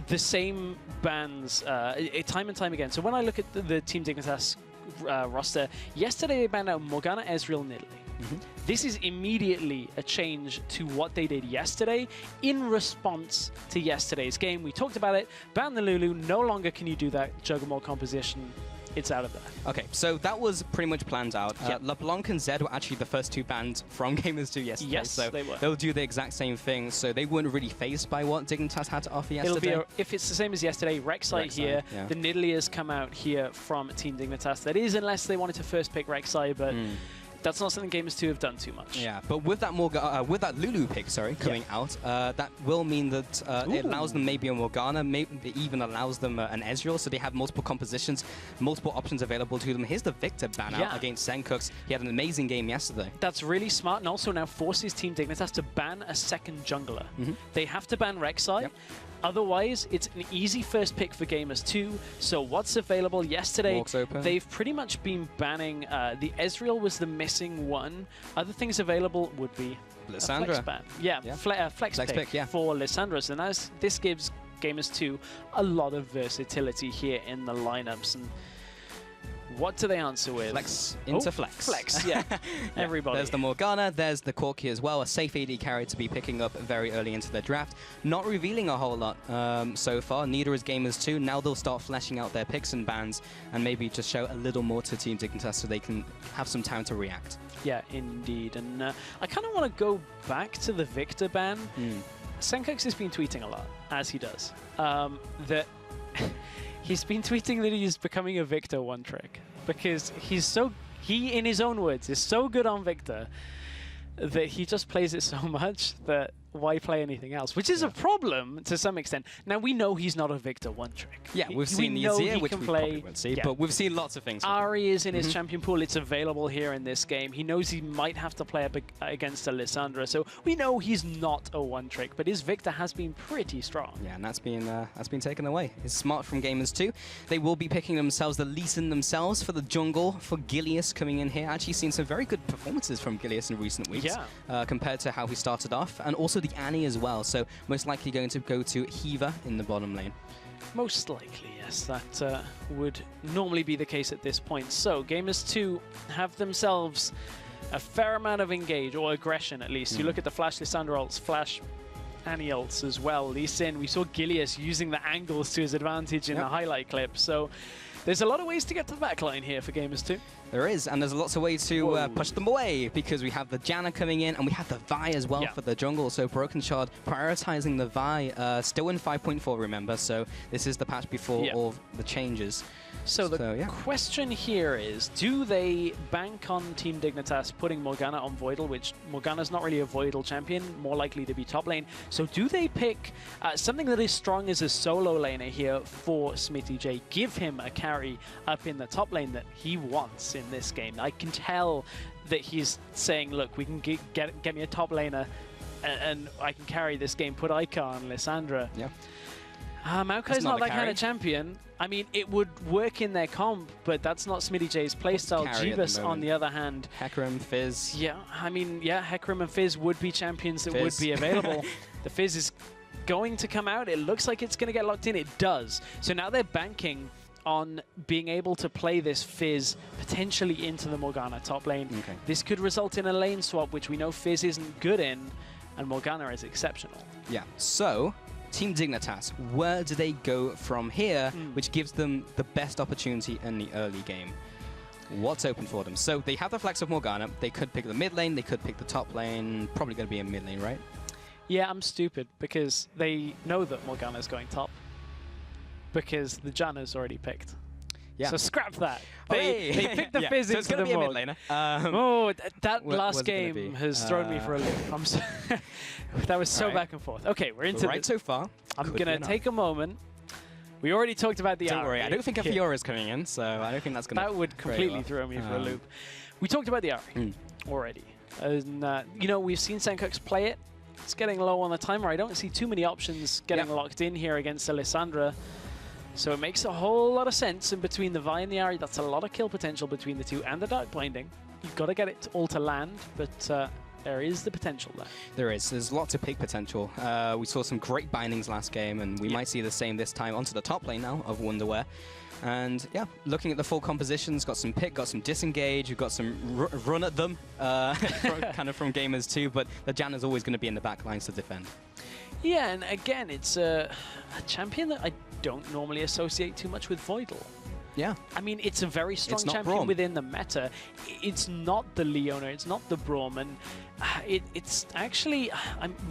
the same bans time and time again. So when I look at the Team Dignitas roster, yesterday they banned out Morgana, Ezreal, Nidalee. This is immediately a change to what they did yesterday in response to yesterday's game. We talked about it. Ban the Lulu. No longer can you do that Juggernaut composition. It's out of there. Okay, so that was pretty much planned out. LeBlanc and Zed were actually the first 2 bans from Gamers 2 yesterday. Yes, so they were. They'll do the exact same thing. So they weren't really phased by what Dignitas had to offer yesterday. It'll be if it's the same as yesterday, Rek'Sai here. The Nidalee has come out here from Team Dignitas. That is, unless they wanted to first pick Rek'Sai, but That's not something Gamers 2 have done too much. Yeah, but with that with that Lulu pick, coming out, that will mean that it allows them maybe a Morgana, maybe even allows them an Ezreal, so they have multiple compositions, multiple options available to them. Here's the Victor ban out against Senkux. He had an amazing game yesterday. That's really smart, and also now forces Team Dignitas to ban a second jungler. They have to ban Rek'Sai. Yep. Otherwise, it's an easy first pick for Gamers 2. So what's available yesterday? Walks open. They've pretty much been banning. The Ezreal was the missing one. Other things available would be Lissandra. a flex ban. Yeah, flex pick for Lissandra. So now this gives Gamers 2 a lot of versatility here in the lineups. And what do they answer with? Flex into flex. Flex, yeah. Everybody. There's the Morgana, there's the Corki as well, a safe AD carry to be picking up very early into the draft. Not revealing a whole lot so far, neither is Gamers 2. Now they'll start fleshing out their picks and bans and maybe just show a little more to Team Dignitas so they can have some time to react. Yeah, indeed. And I kind of want to go back to the Victor ban. Senkux has been tweeting a lot, as he does, that he's been tweeting that he's becoming a Victor one-trick because he, in his own words, is so good on Victor that he just plays it so much that why play anything else? Which is a problem to some extent. Now, we know he's not a Victor one-trick. Yeah, we've seen the Azir, which we probably won't see, but we've seen lots of things. Ahri is in his champion pool. It's available here in this game. He knows he might have to play against a Lissandra, so we know he's not a one-trick, but his Victor has been pretty strong. Yeah, and that's been taken away. It's smart from Gamers 2. They will be picking themselves the Lee Sin themselves for the jungle, for Gilius coming in here. Actually seen some very good performances from Gilius in recent weeks compared to how he started off, and also the Annie as well, so most likely going to go to Hiva in the bottom lane. Most likely, yes. That would normally be the case at this point. So, Gamers 2 have themselves a fair amount of engage, or aggression at least. You look at the Flash Lissandra ults, Flash Annie ults as well. Lee Sin, we saw Gilius using the angles to his advantage in the highlight clip. So, there's a lot of ways to get to the backline here for Gamers 2. There is, and there's lots of ways to push them away, because we have the Janna coming in, and we have the Vi as well for the jungle. So Broken Shard prioritizing the Vi, still in 5.4, remember, so this is the patch before all the changes. So the question here is, do they bank on Team Dignitas putting Morgana on Voidal, which Morgana's not really a Voidal champion, more likely to be top lane. So do they pick something that is strong as a solo laner here for Smitty J? Give him a carry up in the top lane that he wants in this game. I can tell that he's saying, look, we can get me a top laner and I can carry this game, put Ica on Lissandra. Yeah. Maokai's not that kind of champion. I mean, it would work in their comp, but that's not Smitty J's playstyle. Jeebus, on the other hand... Hecarim, Fizz... Yeah, I mean, Hecarim and Fizz would be champions that would be available. The Fizz is going to come out. It looks like it's going to get locked in. It does. So now they're banking on being able to play this Fizz potentially into the Morgana top lane. Okay. This could result in a lane swap, which we know Fizz isn't good in, and Morgana is exceptional. Yeah, so... Team Dignitas, where do they go from here, which gives them the best opportunity in the early game? What's open for them? So they have the flex of Morgana. They could pick the mid lane. They could pick the top lane. Probably going to be a mid lane, right? Yeah, I'm stupid because they know that Morgana's going top because the Janna's already picked. Yeah. So scrap that. They picked the Fizz into the Morg. That last game has thrown me for a loop. I'm so that was so back and forth. Okay, we're into right so far. I'm going to take a moment. We already talked about the Don't worry, I don't think a Fiora's coming in, so I don't think that's going to... That would completely throw me for a loop. We talked about the Ahri already. And, you know, we've seen Senkux play it. It's getting low on the timer. I don't see too many options getting locked in here against Lissandra. So it makes a whole lot of sense in between the Vi and the Ahri. That's a lot of kill potential between the two. And the Dark Blinding. You've got to get it all to land, but there is the potential there. There is. There's lots of pick potential. We saw some great bindings last game, and we might see the same this time onto the top lane now of Wonderwear. And yeah, looking at the full compositions, got some pick, got some disengage, we've got some run at them, kind of from Gamers 2, but the Janna's always going to be in the back lines to defend. Yeah, and again, it's a champion that I don't normally associate too much with Voidal. Yeah. I mean, it's a very strong not champion Braum. within the meta. It's not the Leona, it's not the Braum, and it's actually...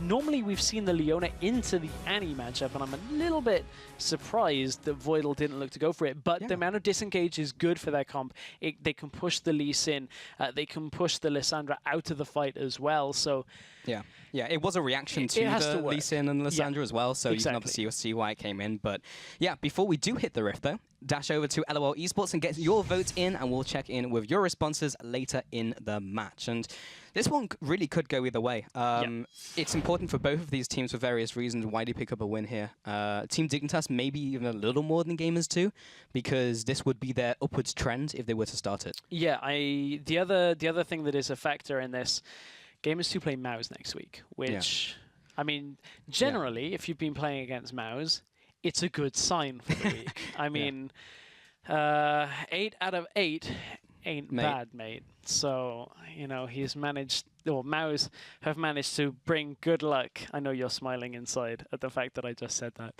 normally we've seen the Leona into the Annie matchup, and I'm a little bit surprised that Voidal didn't look to go for it, but the amount of disengage is good for their comp. They can push the Lee Sin, they can push the Lissandra out of the fight as well, so... Yeah, it was a reaction to the Lee Sin and Lissandra as well, so you can obviously see why it came in. But yeah, before we do hit the rift though, dash over to LOL Esports and get your votes in, and we'll check in with your responses later in the match. And this one really could go either way. It's important for both of these teams for various reasons why they pick up a win here. Team Dignitas maybe even a little more than Gamers 2, because this would be their upwards trend if they were to start it. Yeah, the other thing that is a factor in this, Gamers 2 play MOUZ next week, which, I mean, generally, if you've been playing against MOUZ, it's a good sign for the week. I mean, 8 out of 8 ain't bad, mate. So, you know, he's managed, or MOUZ have managed to bring good luck. I know you're smiling inside at the fact that I just said that.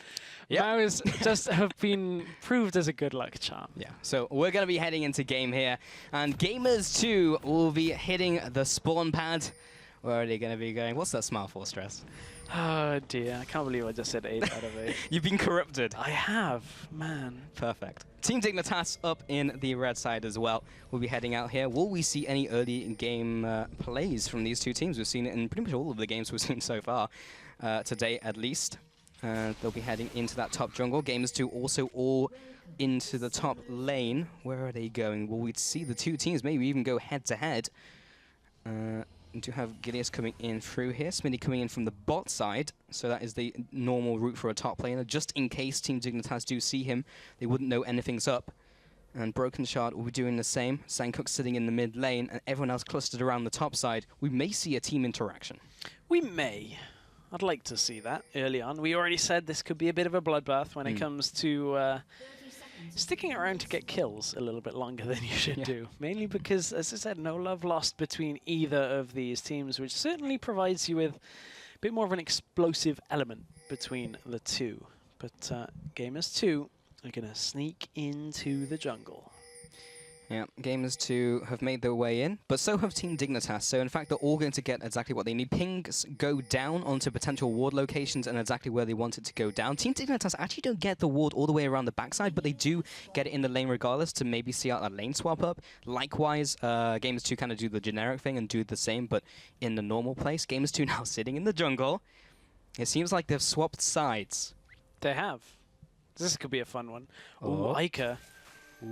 MOUZ just have been proved as a good luck charm. Yeah, so we're going to be heading into game here, and Gamers 2 will be hitting the spawn pad. Where are they going to be going? What's that smile for, Stress? Oh dear, I can't believe I just said 8 out of 8. You've been corrupted. I have, man. Perfect. Team Dignitas up in the red side as well. We'll be heading out here. Will we see any early game plays from these two teams? We've seen it in pretty much all of the games we've seen so far, today at least. They'll be heading into that top jungle. Gamers 2 also all into the top lane. Where are they going? Will we see the two teams maybe even go head-to-head? We do have Gideus coming in through here. Smitty coming in from the bot side. So that is the normal route for a top laner. Just in case Team Dignitas do see him, they wouldn't know anything's up. And Broken Shard will be doing the same. Sankook sitting in the mid lane, and everyone else clustered around the top side. We may see a team interaction. We may. I'd like to see that early on. We already said this could be a bit of a bloodbath when it comes to sticking around to get kills a little bit longer than you should do. Mainly because, as I said, no love lost between either of these teams, which certainly provides you with a bit more of an explosive element between the two. But Gamers 2 are going to sneak into the jungle. Yeah, Gamers 2 have made their way in, but so have Team Dignitas. So in fact, they're all going to get exactly what they need. Pings go down onto potential ward locations and exactly where they want it to go down. Team Dignitas actually don't get the ward all the way around the backside, but they do get it in the lane regardless to maybe see out a lane swap up. Likewise, Gamers 2 kind of do the generic thing and do the same, but in the normal place. Gamers 2 now sitting in the jungle. It seems like they've swapped sides. They have. This could be a fun one. Ooh, Ica.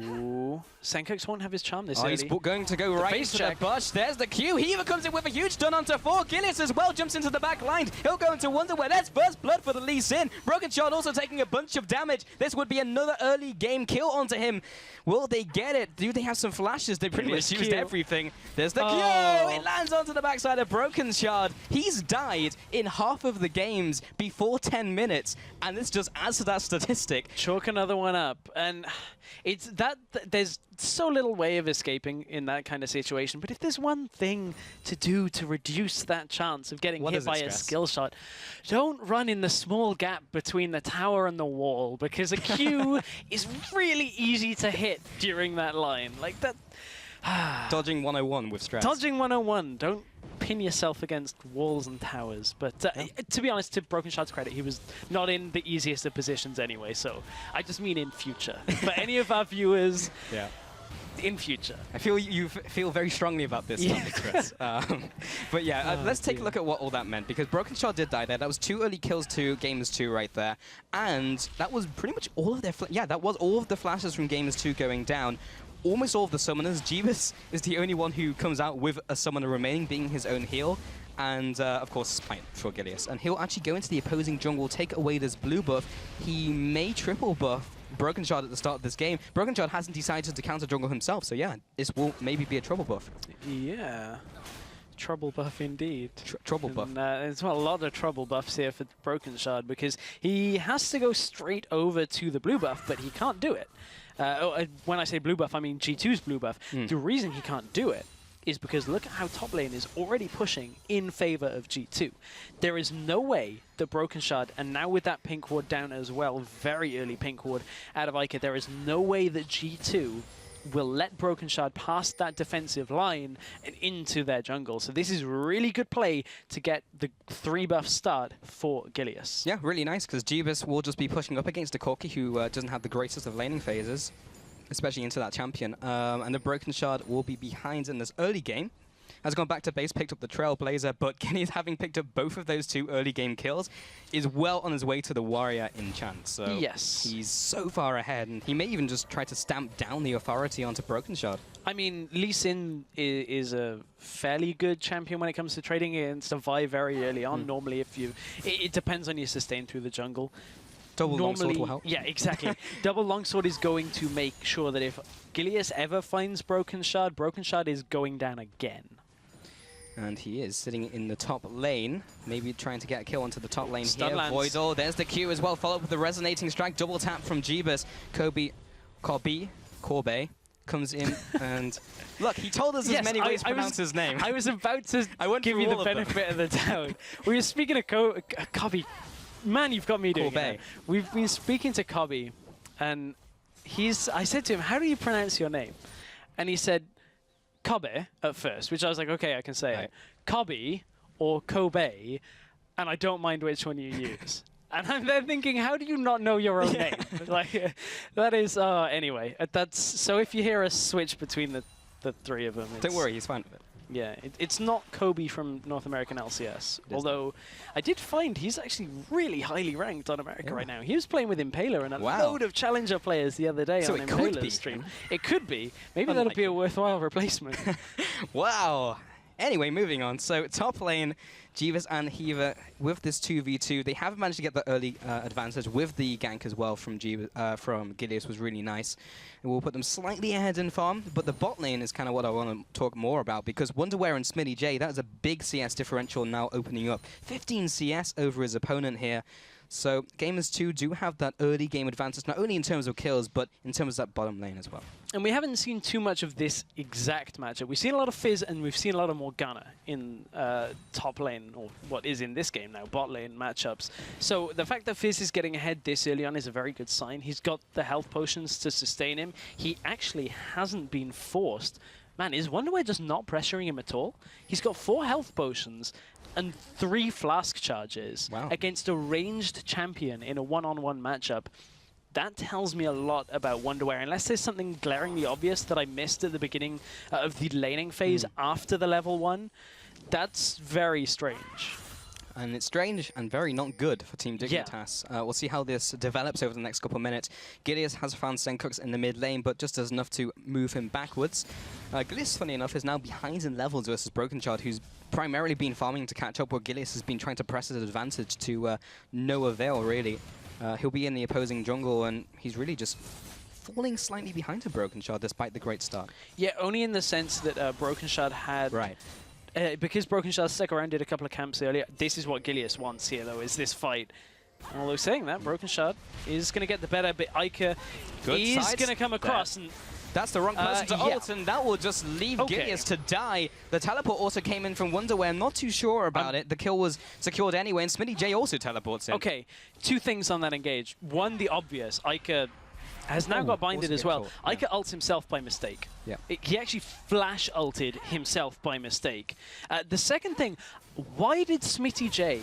Ooh. Sankook won't have his charm this early. He's going to go right into the bush. There's the Q. He even comes in with a huge stun onto 4. Gillis as well jumps into the back line. He'll go into Wonderware. That's first blood for the Lee Sin. Broken Shard also taking a bunch of damage. This would be another early game kill onto him. Will they get it? Do they have some flashes? They pretty much used everything. There's the Q. It lands onto the backside of Broken Shard. He's died in half of the games before 10 minutes. And this just adds to that statistic. Chalk another one up. And it's that there's so little way of escaping in that kind of situation. But if there's one thing to do to reduce that chance of getting hit by a skill shot, don't run in the small gap between the tower and the wall, because a Q is really easy to hit during that line. Like that. Dodging 101 with stress. Dodging 101. Don't pin yourself against walls and towers. But to be honest, to Broken Shard's credit, he was not in the easiest of positions anyway. So I just mean in future. For any of our viewers, in future. I feel you feel very strongly about this topic, Chris. But yeah, let's take a look at what all that meant, because Broken Shard did die there. That was 2 early kills to Gamers 2 right there. And that was pretty much all of their... that was all of the flashes from Gamers 2 going down. Almost all of the summoners. Jeebus is the only one who comes out with a summoner remaining, being his own heal. And, of course, Spite for Gilius. And he'll actually go into the opposing jungle, take away this blue buff. He may triple buff Broken Shard at the start of this game. Broken Shard hasn't decided to counter jungle himself, so yeah, this will maybe be a trouble buff. Yeah. Trouble buff indeed. Trouble buff. There's a lot of trouble buffs here for Broken Shard, because he has to go straight over to the blue buff, but he can't do it. When I say blue buff, I mean G2's blue buff. The reason he can't do it is because look at how top lane is already pushing in favor of G2. There is no way that Broken Shard, and now with that pink ward down as well, very early pink ward out of Ica, there is no way that G2 will let Broken Shard past that defensive line and into their jungle. So this is really good play to get the 3-buff start for Gilius. Yeah, really nice, because Jeebus will just be pushing up against a Corki who doesn't have the greatest of laning phases, especially into that champion. And the Broken Shard will be behind in this early game. Has gone back to base, picked up the Trailblazer, but Gilius, having picked up both of those 2 early game kills, is well on his way to the Warrior enchant. So yes, he's so far ahead, and he may even just try to stamp down the authority onto Broken Shard. I mean, Lee Sin is a fairly good champion when it comes to trading against a Vi very early on. Normally, if you, it depends on your sustain through the jungle. Double longsword will help. Yeah, exactly. Double longsword is going to make sure that if Gilius ever finds Broken Shard is going down again. And he is sitting in the top lane, maybe trying to get a kill onto the top lane here. Stunlands. Voidal, there's the Q as well, followed up with the resonating strike, double tap from Jeebus. Corbe comes in and look, he told us there's many ways to pronounce his name. I was about to give you the benefit of the doubt. We were speaking of Cobby. Man, you've got me doing it. We've been speaking to Cobby, and I said to him, how do you pronounce your name? And he said, Kobe at first, which I was like, okay, I can say it. Cobby or Kobe, and I don't mind which one you use. And I'm there thinking, how do you not know your own name? Like, that is, anyway, that's, so if you hear us switch between the 3 of them. Don't worry, he's fine with it. Yeah, it's not Kobe from North American LCS, although I did find he's actually really highly ranked on America right now. He was playing with Impaler and a load of Challenger players the other day on Impaler's stream. It could be. Maybe that'll be a worthwhile replacement. Wow. Anyway, moving on. So top lane, Jeebus and Hiva with this 2v2. They have managed to get the early advantage with the gank as well from Gilius was really nice. And we'll put them slightly ahead in farm, but the bot lane is kind of what I want to talk more about, because Wonderwear and Smitty J, that is a big CS differential now opening up. 15 CS over his opponent here. So Gamers 2 do have that early game advantage, not only in terms of kills, but in terms of that bottom lane as well. And we haven't seen too much of this exact matchup. We've seen a lot of Fizz and we've seen a lot of Morgana in top lane, or what is in this game now, bot lane matchups. So the fact that Fizz is getting ahead this early on is a very good sign. He's got the health potions to sustain him. He actually hasn't been forced. Man, is Wonderwear just not pressuring him at all? He's got 4 health potions and 3 flask charges against a ranged champion in a one-on-one matchup. That tells me a lot about Wonderwear, unless there's something glaringly obvious that I missed at the beginning of the laning phase after the level 1. That's very strange. And it's strange and very not good for Team Dignitas. We'll see how this develops over the next couple of minutes. Gilius has found Sencooks in the mid lane, but just does enough to move him backwards. Gilius, funny enough, is now behind in levels versus Broken Shard, who's primarily been farming to catch up, where Gilius has been trying to press his advantage to no avail, really. He'll be in the opposing jungle, and he's really just falling slightly behind to Broken Shard, despite the great start. Yeah, only in the sense that Broken Shard had... because Broken Shard stuck around, did a couple of camps earlier. This is what Gilius wants here, though, is this fight. Although saying that, Broken Shard is going to get the better, but Ica is going to come across. And that's the wrong person to ult, and that will just leave Gilius to die. The teleport also came in from Wonderwear, not too sure about it. The kill was secured anyway, and Smitty J also teleports in. Okay, 2 things on that engage. One, the obvious. Ica has now got binded as well. Ica ults himself by mistake. He actually flash ulted himself by mistake. The second thing, why did Smitty J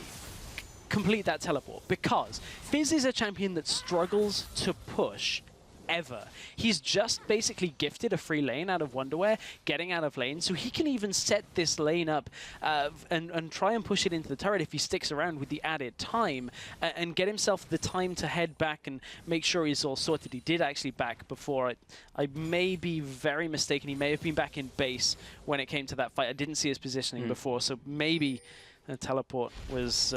complete that teleport? Because Fizz is a champion that struggles to push ever. He's just basically gifted a free lane out of Wonderwear, getting out of lane, so he can even set this lane up and try and push it into the turret if he sticks around with the added time and get himself the time to head back and make sure he's all sorted. He did actually back before. I may be very mistaken. He may have been back in base when it came to that fight. I didn't see his positioning before, so maybe the teleport was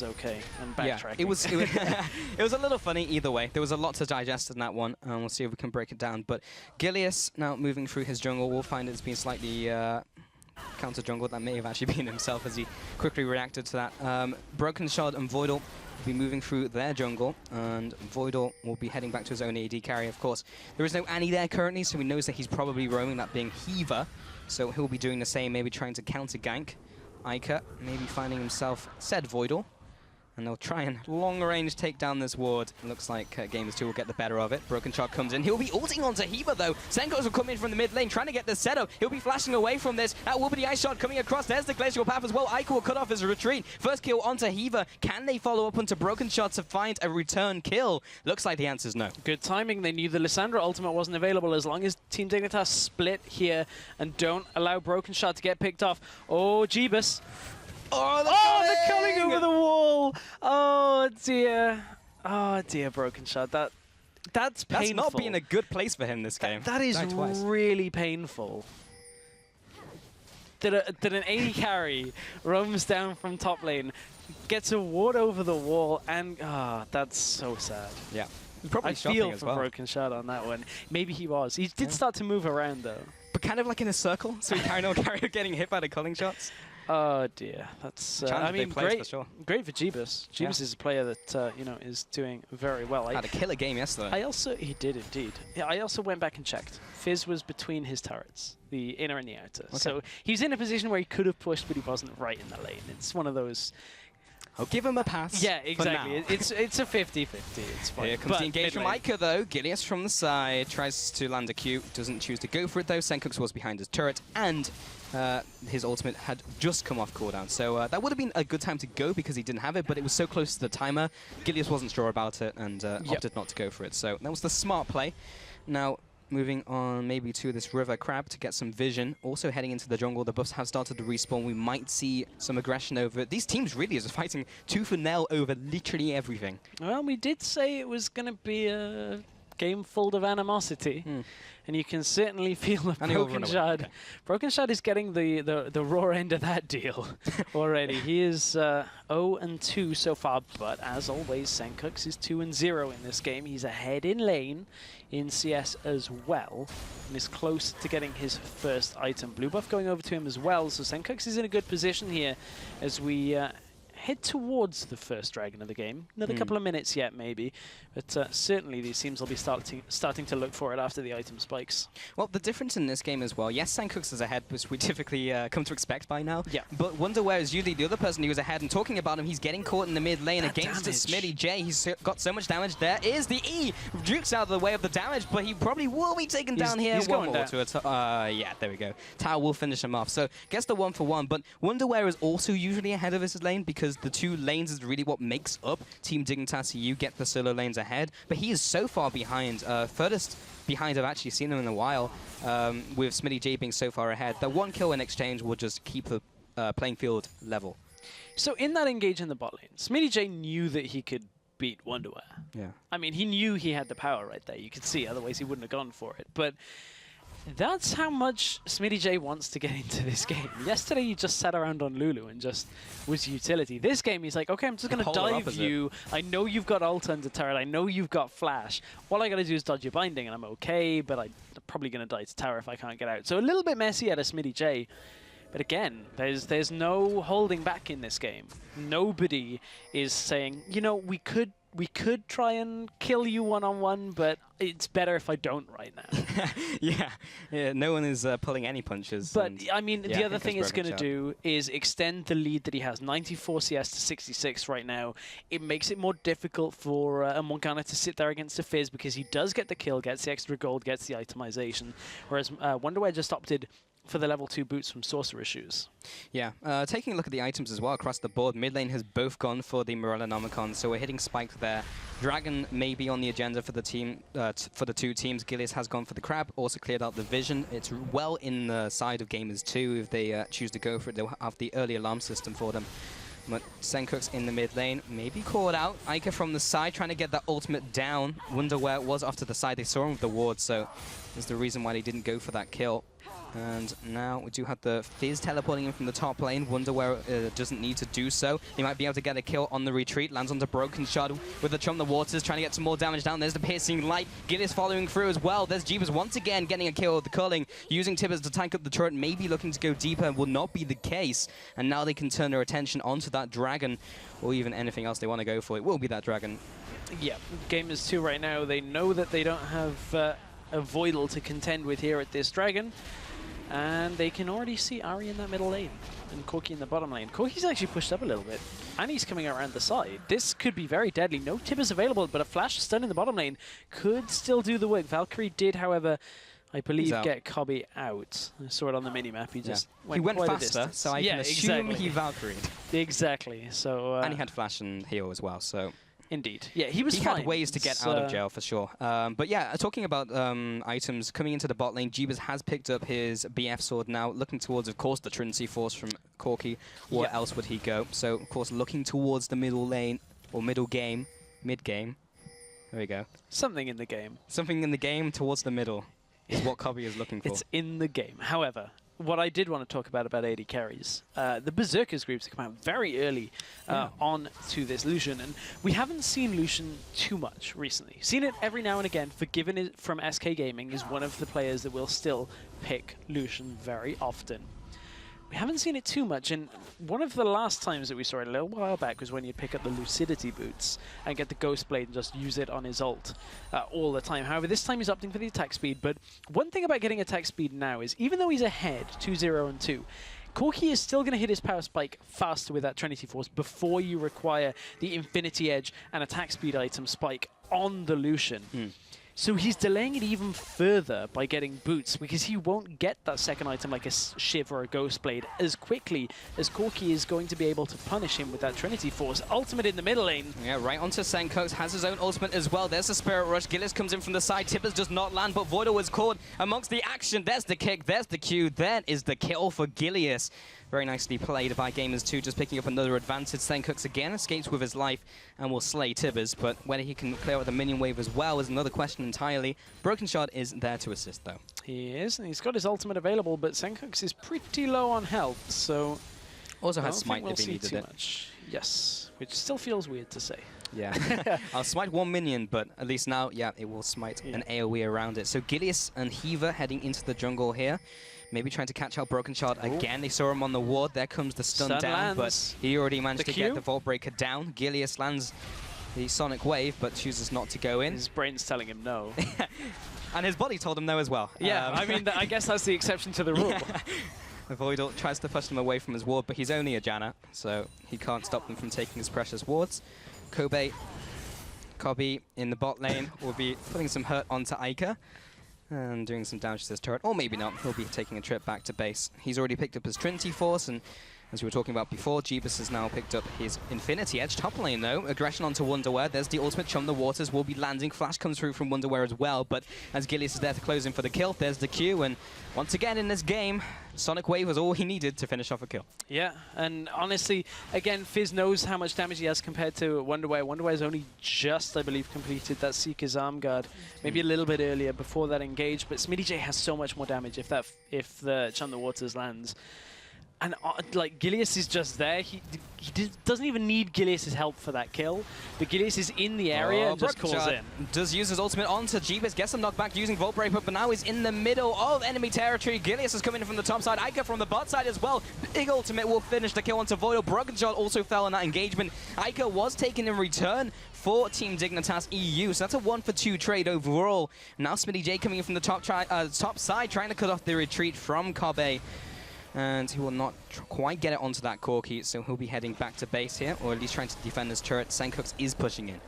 okay, and backtracking. It was it was a little funny either way. There was a lot to digest in that one, and we'll see if we can break it down. But Gilius, now moving through his jungle, we'll find it's been slightly counter jungle. That may have actually been himself as he quickly reacted to that. Broken Shard and Voidal will be moving through their jungle, and Voidal will be heading back to his own AD carry, of course. There is no Annie there currently, so he knows that he's probably roaming, that being Hiva. So he'll be doing the same, maybe trying to counter gank. Iker maybe finding himself said Voidal. And they'll try and long-range take down this ward. It looks like Gamers 2 will get the better of it. Broken Shot comes in. He'll be ulting onto Hiba, though. Senkos will come in from the mid lane, trying to get the setup. He'll be flashing away from this. That will be the Ice Shot coming across. There's the Glacial Path as well. Iker will cut off his retreat. First kill onto Hiba. Can they follow up onto Broken Shot to find a return kill? Looks like the answer's no. Good timing. They knew the Lissandra ultimate wasn't available. As long as Team Dignitas split here and don't allow Broken Shot to get picked off. Oh, Jeebus. Oh, they're coming over the wall. Oh dear, Broken Shot. That's painful. That's not been a good place for him this game. That is really painful. That an AD carry roams down from top lane, gets a ward over the wall, and that's so sad. Yeah, probably I feel for well. Broken Shot on that one. Maybe he was. He did start to move around though, but kind of like in a circle, so he carried on getting hit by the culling shots. Oh dear, that's I mean great for sure. Great for Jeebus. Jeebus is a player that you know is doing very well. Had a killer game yesterday. He did indeed. Yeah, I also went back and checked. Fizz was between his turrets, the inner and the outer. Okay. So he's in a position where he could have pushed, but he wasn't right in the lane. It's one of those. I'll give him a pass. Yeah, exactly. It's a 50-50. It's fine. Here comes the engage from Iker though. Gilius from the side tries to land a Q. Doesn't choose to go for it though. Senkux was behind his turret and his ultimate had just come off cooldown. So that would have been a good time to go because he didn't have it, but it was so close to the timer. Gilius wasn't sure about it and opted not to go for it. So that was the smart play. Now, moving on maybe to this River Crab to get some vision. Also heading into the jungle, the buffs have started to respawn. We might see some aggression over it. These teams really are fighting tooth and nail over literally everything. Well, we did say it was going to be a game full of animosity. And you can certainly feel the Broken Shard. Okay. Broken Shard is getting the raw end of that deal already. He is 0-2 so far, but as always, Senkux is 2-0 in this game. He's ahead in lane in CS as well, and is close to getting his first item. Blue buff going over to him as well, so Senkux is in a good position here as we head towards the first dragon of the game. Another couple of minutes yet, maybe. But certainly these teams will be starting to look for it after the item spikes. Well, the difference in this game as well, yes, Senkux is ahead, which we typically come to expect by now. Yeah. But Wonderware is usually the other person who was ahead, and talking about him, he's getting caught in the mid lane against Smitty J. He's got so much damage. There is the E. Duke's out of the way of the damage, but he probably will be taken down here. He's going down. Yeah, there we go. Tower will finish him off. So, gets the 1-for-1, but Wonderware is also usually ahead of his lane because the two lanes is really what makes up Team Dignitas. You get the solo lanes ahead, but he is so far behind. Furthest behind I've actually seen him in a while, with Smitty J being so far ahead. The one kill in exchange will just keep the playing field level. So in that engage in the bot lane, Smitty J knew that he could beat Wonderwear. Yeah. I mean, he knew he had the power right there. You could see, otherwise he wouldn't have gone for it. But that's how much Smitty J wants to get into this game. Yesterday he just sat around on Lulu and just was utility. This game he's like, okay, I'm just going to dive you. I know you've got ult under turret. I know you've got flash. All I got to do is dodge your binding and I'm okay, but I'm probably going to die to tower if I can't get out. So a little bit messy out of Smitty J. But again, there's no holding back in this game. Nobody is saying, you know, we could could try and kill you one-on-one, but it's better if I don't right now. yeah, no one is pulling any punches. But, I mean, the other thing it's going to do is extend the lead that he has. 94 CS to 66 right now. It makes it more difficult for a Morgana to sit there against a Fizz because he does get the kill, gets the extra gold, gets the itemization, whereas Wonderwear just opted for the level 2 boots from Sorcerer Shoes. Yeah, taking a look at the items as well across the board, mid lane has both gone for the Morellonomicon, so we're hitting Spike there. Dragon may be on the agenda for the team, for the two teams. Gilius has gone for the Crab, also cleared out the Vision. It's well in the side of Gamers 2 if they choose to go for it. They'll have the early alarm system for them. But Senkux in the mid lane, maybe caught out. Iker from the side trying to get that ultimate down. Wonder where it was off to the side. They saw him with the ward, so there's the reason why they didn't go for that kill. And now we do have the Fizz teleporting in from the top lane. Wonder where doesn't need to do so. He might be able to get a kill on the retreat. Lands onto Broken Shard with the Chum the Waters, trying to get some more damage down. There's the Piercing Light. Gilius following through as well. There's Jeebus once again getting a kill with the culling. Using Tibbers to tank up the turret, maybe looking to go deeper. Will not be the case. And now they can turn their attention onto that dragon, or even anything else they want to go for. It will be that dragon. Yeah, Gamers 2 right now, they know that they don't have a Voidal to contend with here at this dragon. And they can already see Ari in that middle lane and Corki in the bottom lane. Corki's actually pushed up a little bit, and he's coming around the side. This could be very deadly. No Tibbers available, but a flash stun in the bottom lane could still do the work. Valkyrie did, however, I believe, get Cobby out. I saw it on the minimap. He just went quite faster, a distance. so I can assume he Valkyried. Exactly. So and he had flash and heal as well, so... Indeed. Yeah, he was fine. He had ways to get out of jail, for sure. But yeah, talking about items coming into the bot lane, Jeebus has picked up his BF sword now, looking towards, of course, the Trinity Force from Corki. Where else would he go? So, of course, looking towards the middle lane, or middle game, mid-game. There we go. Something in the game. Something in the game towards the middle is what Cobby is looking for. It's in the game. However, what I did want to talk about AD carries, the Berserkers groups come out very early on to this Lucian, and we haven't seen Lucian too much recently. Seen it every now and again. Forgiven it from SK Gaming is one of the players that will still pick Lucian very often. We haven't seen it too much, and one of the last times that we saw it a little while back was when you'd pick up the Lucidity boots and get the Ghost Blade and just use it on his ult all the time. However, this time he's opting for the attack speed, but one thing about getting attack speed now is even though he's ahead 2-0 and 2, Corki is still going to hit his power spike faster with that Trinity Force before you require the Infinity Edge and attack speed item spike on the Lucian. So he's delaying it even further by getting boots, because he won't get that second item like a Shiv or a Ghost Blade as quickly as Corki is going to be able to punish him with that Trinity Force. Ultimate in the middle lane. Yeah, right onto Senkox, has his own ultimate as well. There's the Spirit Rush. Gillis comes in from the side. Tibbers does not land, but Voidal was caught amongst the action. There's the kick, there's the Q, there is the kill for Gilius. Very nicely played by Gamers2, just picking up another advantage. Senkox again escapes with his life and will slay Tibbers, but whether he can clear out the minion wave as well is another question entirely. Broken Shard is there to assist, though. He is, and he's got his ultimate available, but Senkox is pretty low on health, so... Also has Smite if he needed it. Much. Yes, which still feels weird to say. Yeah. I'll smite one minion, but at least now, yeah, it will smite an AoE around it. So Gilius and Heaver heading into the jungle here. Maybe trying to catch out Broken Shard again. They saw him on the ward. There comes the stun down, but he already managed to get the Vault Breaker down. Gilius lands the Sonic Wave, but chooses not to go in. His brain's telling him no. And his body told him no as well. Yeah, I mean, I guess that's the exception to the rule. Voidal tries to push them away from his ward, but he's only a Janna, so he can't stop them from taking his precious wards. Cobby in the bot lane will be putting some hurt onto Ica and doing some damage to this turret, or maybe not. He'll be taking a trip back to base. He's already picked up his Trinity Force, and as we were talking about before, Jeebus has now picked up his Infinity Edge. Top lane, though, aggression onto Wonderwear. There's the ultimate Chum the Waters, will be landing. Flash comes through from Wonderwear as well, but as Gilius is there to close in for the kill, there's the Q, and once again in this game, Sonic Wave was all he needed to finish off a kill. Yeah, and honestly, again, Fizz knows how much damage he has compared to Wonderwear. Wonderwear's only just, I believe, completed that Seeker's Arm Guard, maybe a little bit earlier before that engage, but Smitty J has so much more damage if the Chum the Waters lands. And like, Gilius is just there. He doesn't even need Gilius' help for that kill. But Gilius is in the area and just calls in. Does use his ultimate onto Jeebus, gets some knockback using Vault Breaker, but now he's in the middle of enemy territory. Gilius is coming in from the top side, Ica from the bot side as well. Big ultimate will finish the kill onto Voidal. Broken Shot also fell in that engagement. Ica was taken in return for Team Dignitas EU, so that's a 1-for-2 trade overall. Now Smitty J coming in from the top side, trying to cut off the retreat from Cobbe. And he will not quite get it onto that Corki, so he'll be heading back to base here, or at least trying to defend his turret. Senkox is pushing in.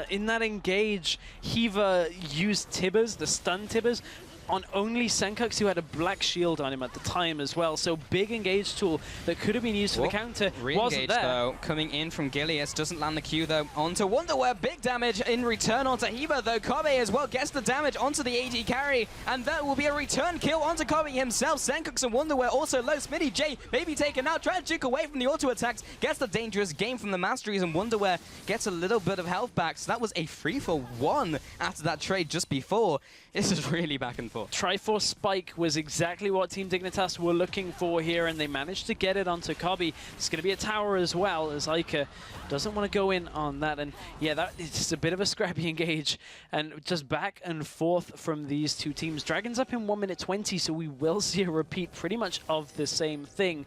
In that engage, Heaver used Tibbers, the stun Tibbers, on only Senkox, who had a black shield on him at the time as well. So big engage tool that could have been used for the counter wasn't there. Though, coming in from Gilius, doesn't land the Q though. Onto Wonderwear, big damage in return onto Heaver though. Cobbe as well gets the damage onto the AD carry, and that will be a return kill onto Cobbe himself. Senkox and Wonderwear also low. Smitty J maybe taken out, trying to juke away from the auto attacks, gets the dangerous game from the Masteries, and Wonderwear gets a little bit of health back. So that was a 3-for-1 after that trade just before. This is really back and forth. Triforce Spike was exactly what Team Dignitas were looking for here, and they managed to get it onto Cobby. It's going to be a tower as well, as Ica doesn't want to go in on that. And yeah, that is just a bit of a scrappy engage, and just back and forth from these two teams. Dragon's up in 1 minute 20, so we will see a repeat pretty much of the same thing.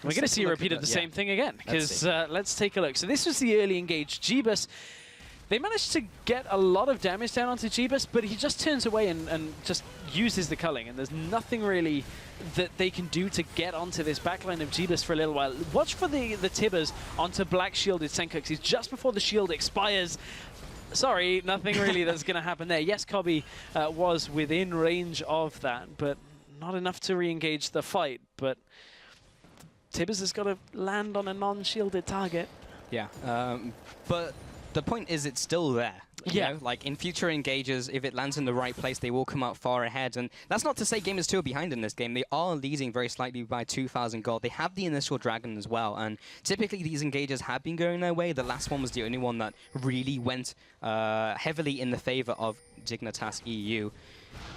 We're going to see a repeat of the same thing again, because let's take a look. So this was the early engage. Jeebus They managed to get a lot of damage down onto Jeebus, but he just turns away and just uses the culling, and there's nothing really that they can do to get onto this backline of Jeebus for a little while. Watch for the Tibbers onto black shielded Senkux. He's just before the shield expires. Sorry, nothing really that's going to happen there. Yes, Cobby was within range of that, but not enough to re-engage the fight. But Tibbers has got to land on a non-shielded target. Yeah, but the point is it's still there. You know? Like in future engages, if it lands in the right place, they will come out far ahead. And that's not to say Gamers 2 are behind in this game. They are leading very slightly by 2,000 gold. They have the initial dragon as well. And typically these engages have been going their way. The last one was the only one that really went heavily in the favor of Dignitas EU.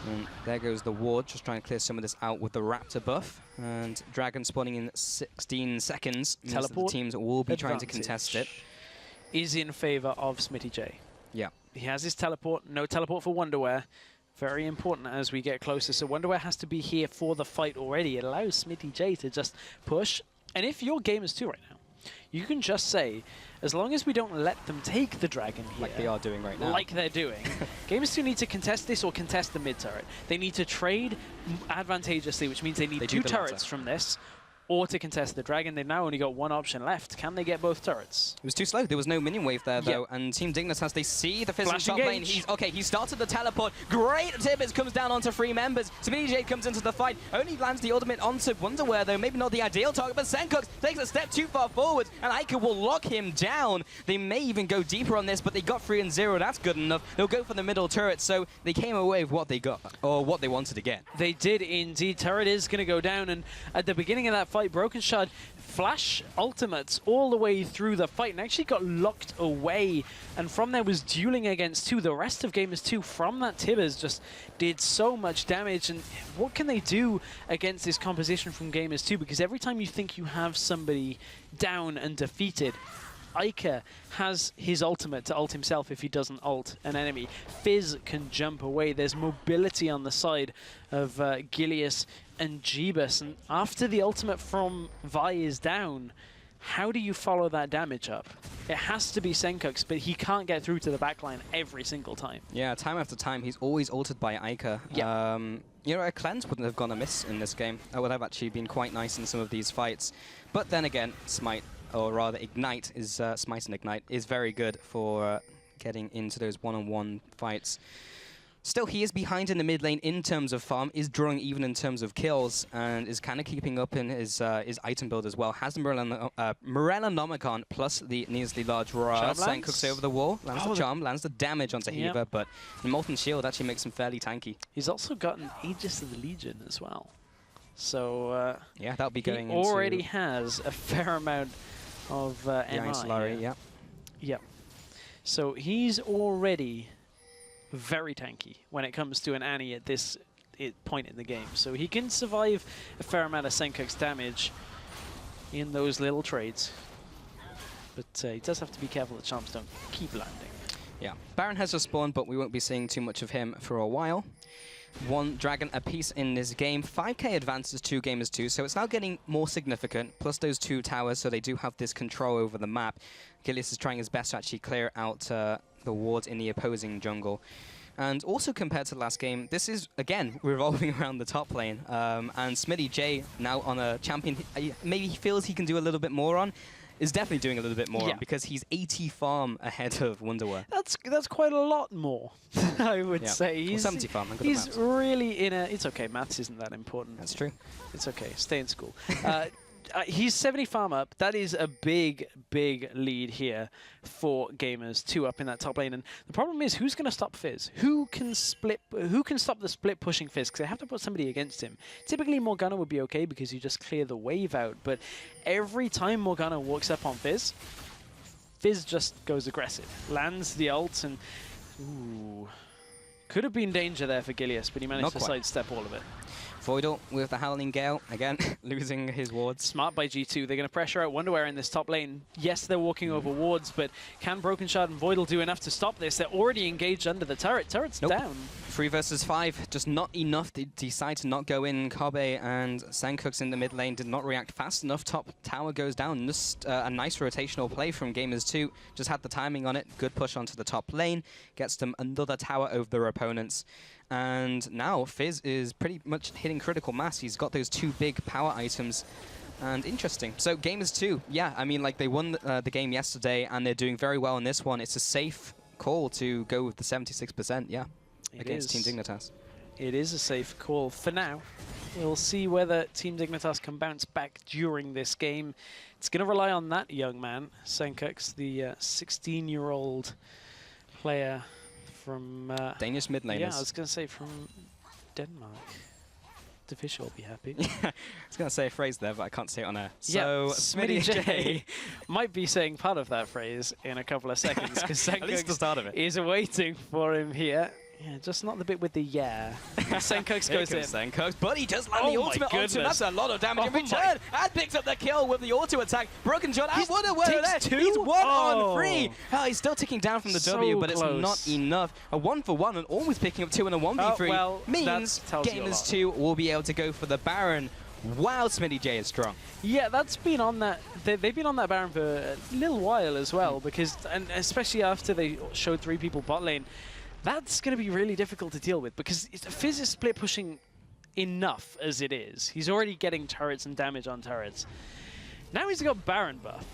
And there goes the ward, just trying to clear some of this out with the Raptor buff. And Dragon spawning in 16 seconds. Teleport the teams will be trying to contest it. Is in favor of Smitty J. Yeah. He has his teleport. No teleport for Wonderwear. Very important as we get closer. So Wonderwear has to be here for the fight already. It allows Smitty J to just push. And if you're Gamers 2 right now, you can just say, as long as we don't let them take the dragon here, Like they are doing right now. like they're doing, Gamers 2 need to contest this or contest the mid turret. They need to trade advantageously, which means they need 2 turrets from this, or to contest the dragon. They've now only got one option left. Can they get both turrets? It was too slow. There was no minion wave there, though. Yep. And Team Dignitas, they see the physical Flash top lane. engage. He started the teleport. Great Tibbets comes down onto 3 members. Smitty J comes into the fight. Only lands the ultimate onto Wonderwear, though. Maybe not the ideal target, but Senkux takes a step too far forward, and Ica will lock him down. They may even go deeper on this, but they got 3 and 0. That's good enough. They'll go for the middle turret, so they came away with what they got, or what they wanted to get. They did indeed. Turret is going to go down, and at the beginning of that fight, Broken Shard flash ultimates all the way through the fight and actually got locked away, and from there was dueling against 2. The rest of Gamers 2 from that Tibbers just did so much damage, and what can they do against this composition from Gamers 2? Because every time you think you have somebody down and defeated, Ica has his ultimate to ult himself if he doesn't ult an enemy. Fizz can jump away. There's mobility on the side of Gilius and Jeebus. And after the ultimate from Vi is down, how do you follow that damage up? It has to be Senkux, but he can't get through to the backline every single time. Yeah, time after time, he's always ulted by Ica. Yep. You know, a cleanse wouldn't have gone amiss in this game. That would have actually been quite nice in some of these fights. But then again, Smite, or rather Ignite, is Smite and Ignite is very good for getting into those one-on-one fights. Still, he is behind in the mid lane in terms of farm, is drawing even in terms of kills, and is kind of keeping up in his item build as well. Has the Morellonomicon plus the needlessly large Ra. Senkux over the wall, lands the charm, lands the damage onto Hiva, but the Molten Shield actually makes him fairly tanky. He's also got an Aegis of the Legion as well. So yeah, that'll be going he already has a fair amount of MI. Slurry, yeah. Yep. So he's already very tanky when it comes to an Annie at this point in the game. So he can survive a fair amount of Senkux damage in those little trades. But he does have to be careful that charms don't keep landing. Yeah. Baron has just spawned, but we won't be seeing too much of him for a while. 1 dragon apiece in this game. 5k advances 2 Gamers 2, so it's now getting more significant. Plus those 2 towers, so they do have this control over the map. Gilius is trying his best to actually clear out the wards in the opposing jungle. And also compared to the last game, this is, again, revolving around the top lane. And Smitty J, now on a champion maybe he feels he can do a little bit more on, is definitely doing a little bit more on, because he's 80 farm ahead of Wonderwear. That's quite a lot more, I would say. He's 70 farm. He's really in a... It's okay, maths isn't that important. That's true. It's okay, stay in school. He's 70 farm up. That is a big, big lead here for Gamers 2 up in that top lane. And the problem is, who's going to stop Fizz? Who can stop the split pushing Fizz? Because they have to put somebody against him. Typically, Morgana would be okay because you just clear the wave out. But every time Morgana walks up on Fizz, Fizz just goes aggressive. Lands the ult and... Ooh. Could have been danger there for Gilius, but he managed to sidestep all of it. Voidal with the Howling Gale, again, losing his wards. Smart by G2. They're going to pressure out Wonderwear in this top lane. Yes, they're walking over wards, but can Broken Shard and Voidal do enough to stop this? They're already engaged under the turret. Turret's down. 3 versus 5, just not enough. They decide to not go in. Kabe and Sankooks in the mid lane did not react fast enough. Top tower goes down. Just a nice rotational play from Gamers2. Just had the timing on it. Good push onto the top lane. Gets them another tower over their opponents. And now Fizz is pretty much hitting critical mass. He's got those 2 big power items. And interesting. So Gamers2, yeah, I mean, like they won the game yesterday and they're doing very well in this one. It's a safe call to go with the 76%, yeah, against Team Dignitas. It is a safe call for now. We'll see whether Team Dignitas can bounce back during this game. It's going to rely on that young man, Sankooks, the 16-year-old player from... Danish mid laners. Yeah, I was going to say from Denmark. The fish will be happy. I was going to say a phrase there, but I can't say it on air. So, yeah, Smitty J might be saying part of that phrase in a couple of seconds, because Sankooks is waiting for him here. Yeah, just not the bit with the yeah. Sankooks goes in. Sankooks, but he does land the ultimate onto him. That's a lot of damage in return. And picks up the kill with the auto attack. Broken Shot out. He's 1 on 3. Oh, he's still ticking down from the W, but it's not enough. A 1-for-1 and always picking up 2 in a 1v3 means Gamers2 will be able to go for the Baron. Wow, Smitty J is strong. Yeah, that's been on that. They've been on that Baron for a little while as well, because, and especially after they showed 3 people bot lane. That's going to be really difficult to deal with because Fizz is split pushing enough as it is. He's already getting turrets and damage on turrets. Now he's got Baron buff,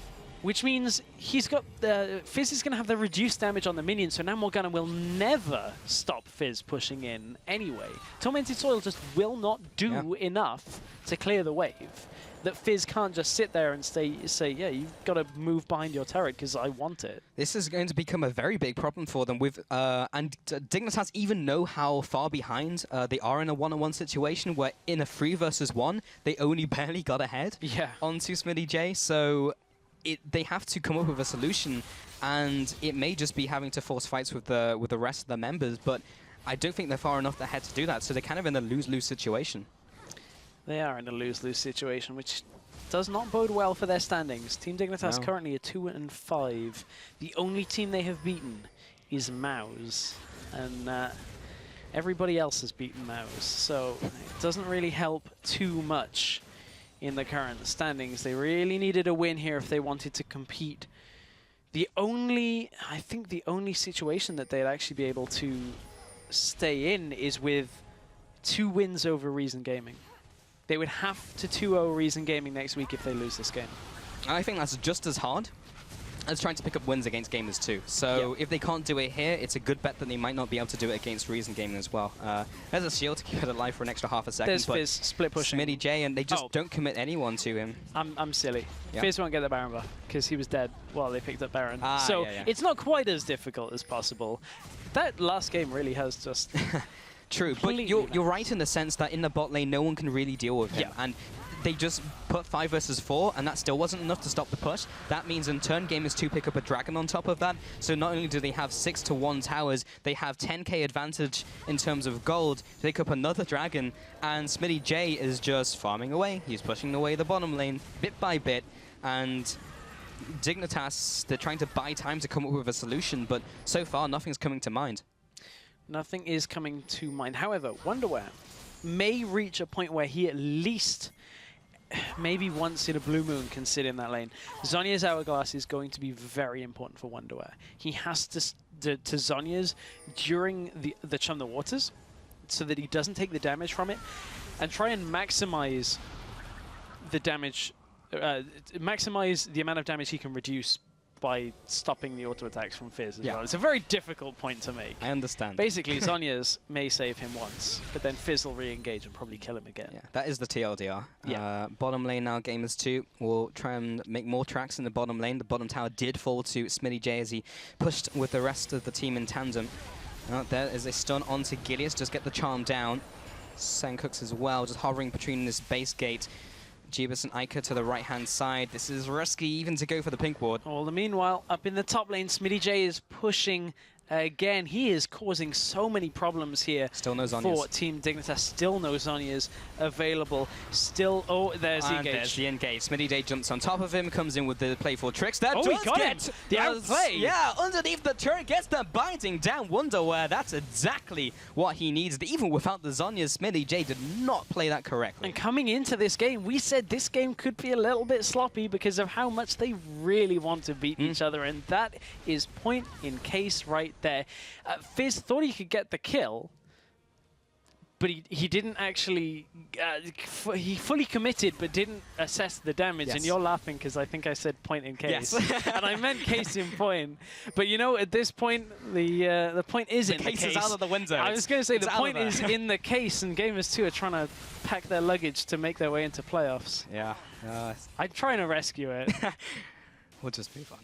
which means he's got the Fizz is going to have the reduced damage on the minions, so now Morgana will never stop Fizz pushing in anyway. Tormented Soil just will not do enough to clear the wave. That Fizz can't just sit there and say, yeah, you've got to move behind your turret because I want it. This is going to become a very big problem for them. With and Dignitas even know how far behind they are in a 1-on-1 situation where in a 3 versus 1, they only barely got ahead onto Smitty J. So they have to come up with a solution, and it may just be having to force fights with the rest of the members, but I don't think they're far enough ahead to do that, so they're kind of in a lose-lose situation. They are in a lose-lose situation, which does not bode well for their standings. Team Dignitas currently at 2-5. The only team they have beaten is Mouse, and everybody else has beaten Mouse, so it doesn't really help too much in the current standings. They really needed a win here if they wanted to compete. I think the only situation that they'd actually be able to stay in is with 2 wins over Reason Gaming. They would have to 2-0 Reason Gaming next week if they lose this game. I think that's just as hard as trying to pick up wins against Gamers2. So if they can't do it here, it's a good bet that they might not be able to do it against Reason Gaming as well. There's a shield to keep it alive for an extra half a second. There's Fizz split pushing. Smitty J, and they just don't commit anyone to him. I'm silly. Fizz won't get the Baron buff because he was dead while they picked up Baron. So it's not quite as difficult as possible. That last game really has just... True, but you're right in the sense that in the bot lane, no one can really deal with him. And they just put 5 versus 4, and that still wasn't enough to stop the push. That means in turn, Gamers2 pick up a dragon on top of that. So not only do they have 6-1 towers, they have 10k advantage in terms of gold. They pick up another dragon, and Smitty J is just farming away. He's pushing away the bottom lane bit by bit, and Dignitas, they're trying to buy time to come up with a solution, but so far, nothing's coming to mind. Nothing is coming to mind. However, Wonderwear may reach a point where he at least, maybe once in a blue moon, can sit in that lane. Zhonya's Hourglass is going to be very important for Wonderwear. He has to Zhonya's during the Chum the Waters so that he doesn't take the damage from it, and try and maximize the damage, maximize the amount of damage he can reduce by stopping the auto attacks from Fizz as well. It's a very difficult point to make. I understand. Basically, Zhonya's may save him once, but then Fizz will re-engage and probably kill him again. Yeah, that is the TLDR. Bottom lane now, Gamers2 will try and make more tracks in the bottom lane. The bottom tower did fall to Smitty J as he pushed with the rest of the team in tandem. There is a stun onto Gilius, just get the charm down. Sankooks as well, just hovering between this base gate. Jeebus and Ica to the right-hand side. This is risky even to go for the pink ward. Well, meanwhile, up in the top lane, Smitty J is pushing Again, he is causing so many problems here. Still no Zhonya's. For Team Dignitas. Still no Zhonya's available. Still, oh, there's the engage. There's the engage. SmittyJ jumps on top of him, comes in with the playful tricks. That Oh, does he got get him. The outplay. Yeah, underneath the turret, gets the biting down Wonderwear. That's exactly what he needs. Even without the Zhonya's, SmittyJ did not play that correctly. And coming into this game, we said this game could be a little bit sloppy because of how much they really want to beat each other, and that is point in case right there. Fizz thought he could get the kill, but he didn't actually, he fully committed but didn't assess the damage. Yes. And you're laughing because I think I said point in case. Yes. And I meant case in point. But you know, at this point, the point is in the case. The case is out of the window. I was going to say It's the out point of is there. in the case, and Gamers 2 are trying to pack their luggage to make their way into playoffs. Yeah. I'm trying to rescue it. We'll just move on.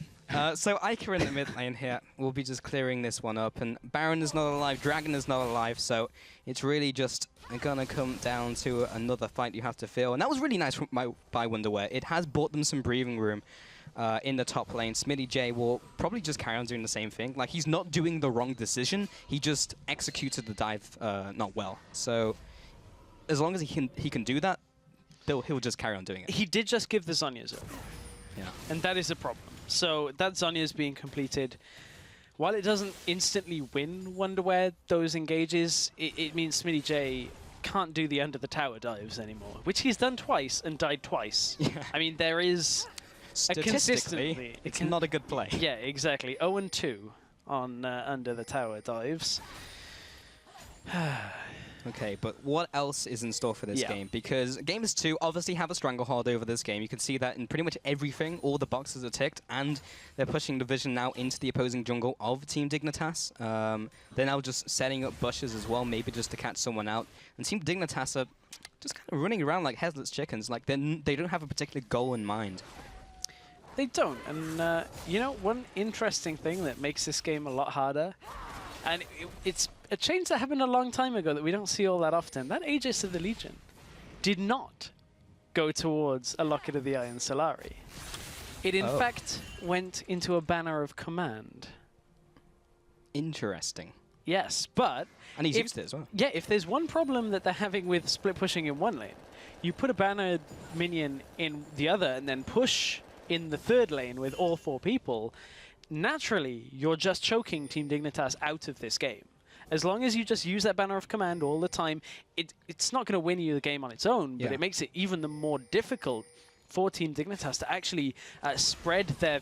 So Ica in the mid lane here will be just clearing this one up, and Baron is not alive, Dragon is not alive, so it's really just gonna come down to another fight you have to feel. And that was really nice by Wonderwear. It has bought them some breathing room in the top lane. SmittyJ will probably just carry on doing the same thing. Like, he's not doing the wrong decision, he just executed the dive not well. So as long as he can do that, he'll just carry on doing it. He did just give the Zhonya's over. Yeah. And that is a problem. So that Zhonya's is being completed. While it doesn't instantly win Wonderwear those engages, it means SmittyJ can't do the under the tower dives anymore, which he's done twice and died twice. Yeah. I mean, there is Statistically, it's not a good play. Yeah, exactly. 0-2 on under the tower dives. Okay, but what else is in store for this game? Because Gamers 2 obviously have a stranglehold over this game. You can see that in pretty much everything. All the boxes are ticked, and they're pushing the vision now into the opposing jungle of Team Dignitas. They're now just setting up bushes as well, maybe just to catch someone out. And Team Dignitas are just kind of running around like headless chickens. Like, they don't have a particular goal in mind. They don't. And, you know, one interesting thing that makes this game a lot harder, and it's a change that happened a long time ago that we don't see all that often. That Aegis of the Legion did not go towards a Locket of the Iron Solari. It, in fact, went into a banner of command. Interesting. Yes, but... And he's used it as well. Yeah, if there's one problem that they're having with split pushing in one lane, you put a banner minion in the other and then push in the third lane with all 4 people, naturally, you're just choking Team Dignitas out of this game. As long as you just use that banner of command all the time, it's not going to win you the game on its own, but it makes it even the more difficult for Team Dignitas to actually spread their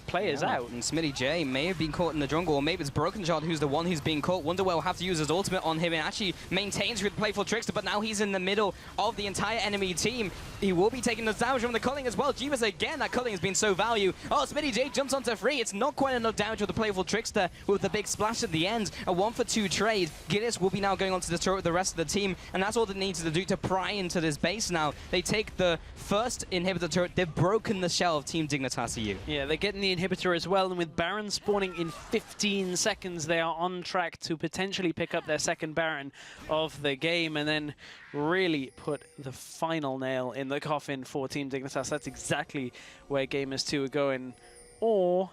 players out. And SmittyJ may have been caught in the jungle, or maybe it's Broken Shot who's the one who's being caught. Wonderwear will have to use his ultimate on him and actually maintains with playful trickster, but now he's in the middle of the entire enemy team. He will be taking the damage from the culling as well. Jeebus again, that culling has been so value. Oh, SmittyJ jumps onto free. It's not quite enough damage with the playful trickster with the big splash at the end. A 1-for-2 trade. Gillis will be now going onto the turret with the rest of the team, and that's all they need to do to pry into this base now. They take the first inhibitor turret. They've broken the shell of Team Dignitas EU. Yeah, they're getting the inhibitor as well, and with Baron spawning in 15 seconds, they are on track to potentially pick up their second Baron of the game and then really put the final nail in the coffin for Team Dignitas. That's exactly where Gamers 2 are going. Or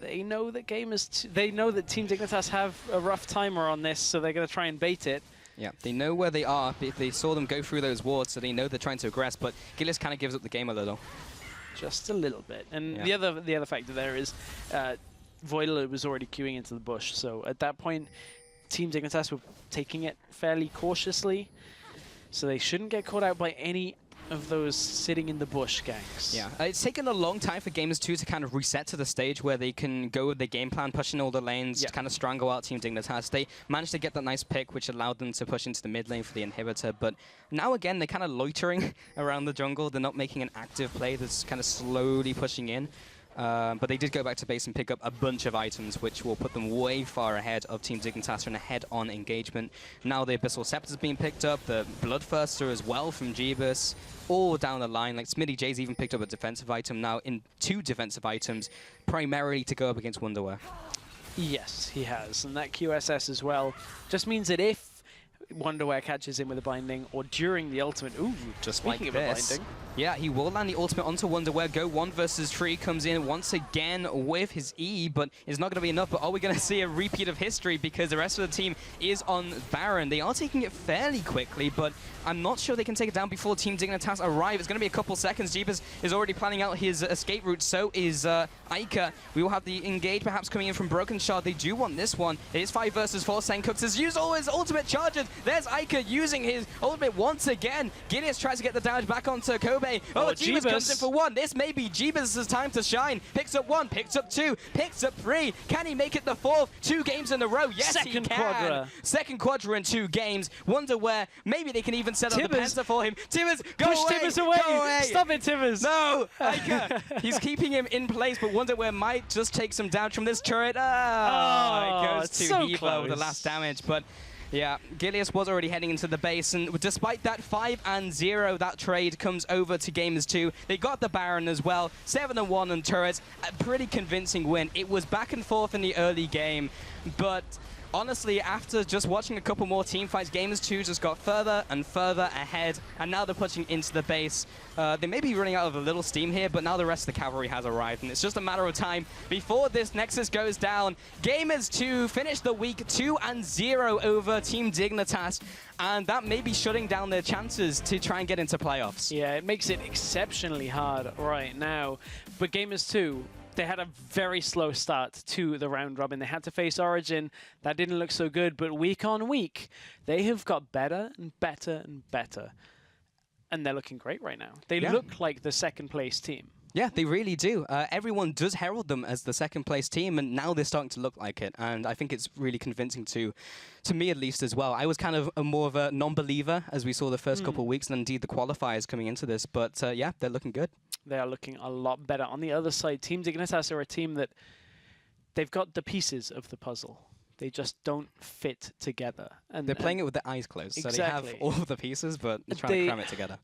they know that Team Dignitas have a rough timer on this, so they're going to try and bait it. Yeah, they know where they are. They saw them go through those wards, so they know they're trying to aggress, but Gillis kind of gives up the game a little. Just a little bit. And the other factor there is Voidler was already queuing into the bush, so at that point, Team Dignitas were taking it fairly cautiously, so they shouldn't get caught out by any of those sitting in the bush ganks. Yeah, it's taken a long time for Gamers 2 to kind of reset to the stage where they can go with their game plan, pushing all the lanes, to kind of strangle out Team Dignitas. They managed to get that nice pick, which allowed them to push into the mid lane for the inhibitor, but now again, they're kind of loitering around the jungle. They're not making an active play. They're just kind of slowly pushing in. But they did go back to base and pick up a bunch of items, which will put them way far ahead of Team Dignitas in a head-on engagement. Now the Abyssal Scepter's being picked up, the Bloodthirster as well from Jeebus, all down the line. Like, SmittyJ's even picked up a defensive item now in 2 defensive items, primarily to go up against Wonderwear. Yes, he has. And that QSS as well just means that if Wonderwear catches in with a binding, or during the ultimate. Ooh, Just speaking like of a this. binding. Yeah, he will land the ultimate onto Wonderwear. Go 1 versus 3 comes in once again with his E, but it's not going to be enough. But are we going to see a repeat of history? Because the rest of the team is on Baron. They are taking it fairly quickly, but I'm not sure they can take it down before Team Dignitas arrive. It's going to be a couple seconds. Jeebus is already planning out his escape route. So is Ica. We will have the engage perhaps coming in from Broken Shard. They do want this one. It is 5 versus 4. Senkux has used all his ultimate charges. There's Ica using his ultimate once again. Gideus tries to get the damage back onto Kobe. Oh, Jeebus comes in for 1. This may be Jeebus' time to shine. Picks up 1, picks up 2, picks up 3. Can he make it the 4th? 2 games in a row. Yes, he can. Second quadra in 2 games. Wonder where maybe they can even set up the Penta for him. Tibbers, go Push away. Tibbers away. Go away. Stop it, Tibbers. No, Ica. He's keeping him in place, but Wonderwear might just take some damage from this turret. It goes to so Evo with the close. last damage, but yeah, Gileas was already heading into the base, and despite that 5-0, that trade comes over to Gamers 2. They got the Baron as well, 7-1 on turrets, a pretty convincing win. It was back and forth in the early game, but honestly, after just watching a couple more team fights, Gamers 2 just got further and further ahead, and now they're pushing into the base. They may be running out of a little steam here, but now the rest of the cavalry has arrived, and it's just a matter of time before this Nexus goes down. Gamers 2 finished the week 2-0 over Team Dignitas, and that may be shutting down their chances to try and get into playoffs. Yeah, it makes it exceptionally hard right now. But Gamers 2, they had a very slow start to the round robin. They had to face Origin. That didn't look so good, but week on week, they have got better and better and better. And they're looking great right now. They look like the second place team. Yeah, they really do. Everyone does herald them as the second place team, and now they're starting to look like it. And I think it's really convincing to me at least as well. I was kind of more of a non-believer as we saw the first couple of weeks, and indeed the qualifiers coming into this. But yeah, they're looking good. They are looking a lot better. On the other side, Team Dignitas are a team that they've got the pieces of the puzzle. They just don't fit together. And they're playing it with their eyes closed. Exactly. So they have all of the pieces, but they're trying to cram it together.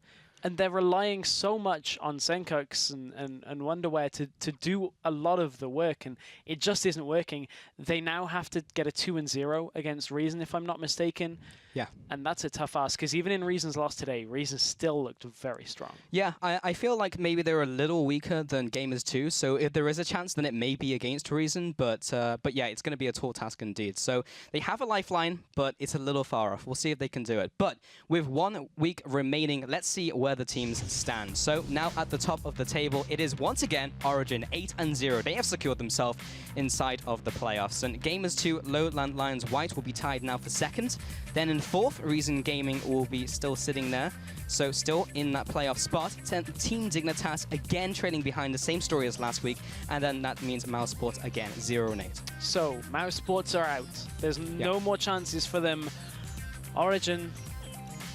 And they're relying so much on Senkux and Wonderwear to do a lot of the work, and it just isn't working. They now have to get a 2-0 against Reason, if I'm not mistaken. Yeah. And that's a tough ask, because even in Reason's loss today, Reason still looked very strong. Yeah, I feel like maybe they're a little weaker than Gamers 2, so if there is a chance, then it may be against Reason, but yeah, it's going to be a tall task indeed. So they have a lifeline, but it's a little far off. We'll see if they can do it. But with 1 week remaining, let's see where the teams stand. So now at the top of the table, it is once again Origin 8-0. They have secured themselves inside of the playoffs. And Gamers 2, Lowland Lions White will be tied now for 2nd. Then in 4th, Reason Gaming will be still sitting there. So still in that playoff spot. Team Dignitas again trailing behind, the same story as last week. And then that means Mouse Sports again 0-8. So Mouse Sports are out. There's no more chances for them. Origin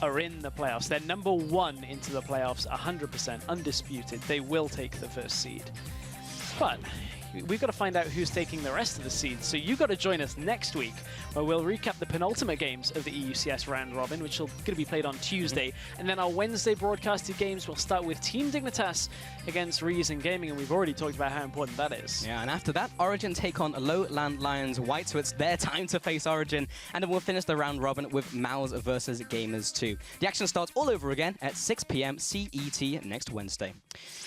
are in the playoffs. They're number 1 into the playoffs, 100% undisputed. They will take the 1st seed. But we've got to find out who's taking the rest of the seeds. So you've got to join us next week, where we'll recap the penultimate games of the EUCS round robin, which are going to be played on Tuesday. And then our Wednesday broadcasted games will start with Team Dignitas against Reason Gaming, and we've already talked about how important that is. Yeah, and after that, Origin take on Lowland Lions White, so it's their time to face Origin. And then we'll finish the round robin with Mouse versus Gamers 2. The action starts all over again at 6 p.m. CET next Wednesday.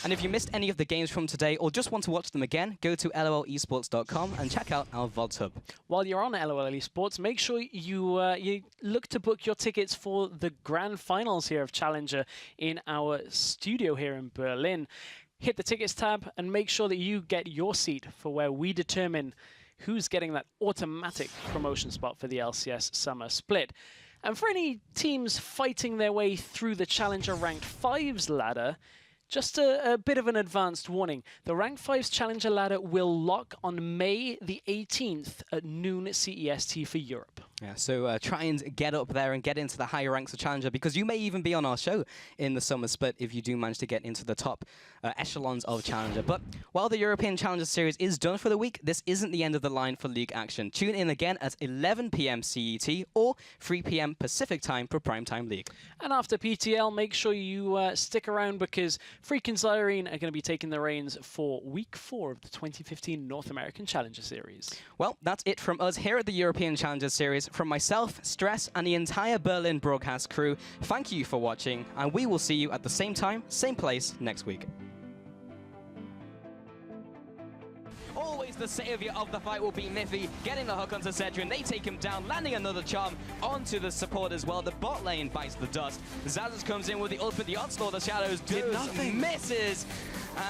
And if you missed any of the games from today or just want to watch them again, go to lolesports.com and check out our VODs hub. While you're on LOL Esports, make sure you look to book your tickets for the grand finals here of Challenger in our studio here in Berlin. Hit the tickets tab and make sure that you get your seat for where we determine who's getting that automatic promotion spot for the LCS Summer Split. And for any teams fighting their way through the Challenger Ranked 5's ladder, just a bit of an advanced warning. The Rank 5's Challenger ladder will lock on May the 18th at noon CEST for Europe. Yeah, so try and get up there and get into the higher ranks of Challenger, because you may even be on our show in the Summer Split if you do manage to get into the top echelons of Challenger. But while the European Challenger Series is done for the week, this isn't the end of the line for League action. Tune in again at 11 p.m. CET or 3 p.m. Pacific time for Primetime League. And after PTL, make sure you stick around, because Freak and Zyrene are going to be taking the reins for Week 4 of the 2015 North American Challenger Series. Well, that's it from us here at the European Challenger Series. from myself, Stress, and the entire Berlin broadcast crew, thank you for watching, and we will see you at the same time, same place next week. Always the savior of the fight will be Miffy, getting the hook onto Cedric. They take him down, landing another charm onto the support as well. The bot lane bites the dust. Zazas comes in with the ultimate, the Onslaught of the Shadows misses.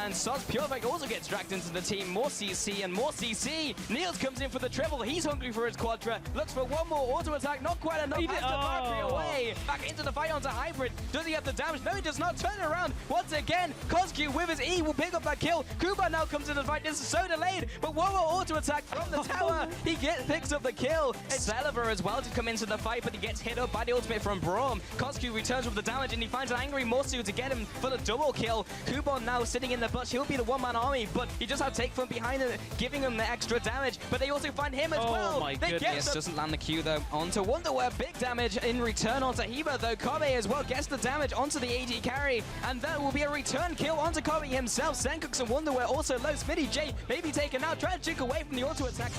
And Soz Purefect also gets dragged into the team. More CC and more CC. Niels comes in for the triple. He's hungry for his Quadra. Looks for one more auto attack. Not quite enough. Has the Valkyrie away. Back into the fight onto Hybrid. Does he have the damage? No, he does not. Turn around once again. Kozq with his E will pick up that kill. Kuba now comes into the fight. This is so delayed. But one more auto attack from the tower. He picks up the kill. Celeber as well to come into the fight, but he gets hit up by the ultimate from Braum. Kozq returns with the damage, and he finds an angry Morsu to get him for the double kill. Kuba now sitting in the bush. He'll be the one-man army, but he just had take from behind it, giving him the extra damage. But they also find him as well. Oh my goodness. Doesn't land the Q though. Onto Wonderwear, big damage in return onto Heba though. Kobe as well gets the damage onto the AD carry, and that will be a return kill onto Kobe himself. Sencooks and Wonderwear also low. Smitty J maybe taken out, trying to chick away from the auto attack.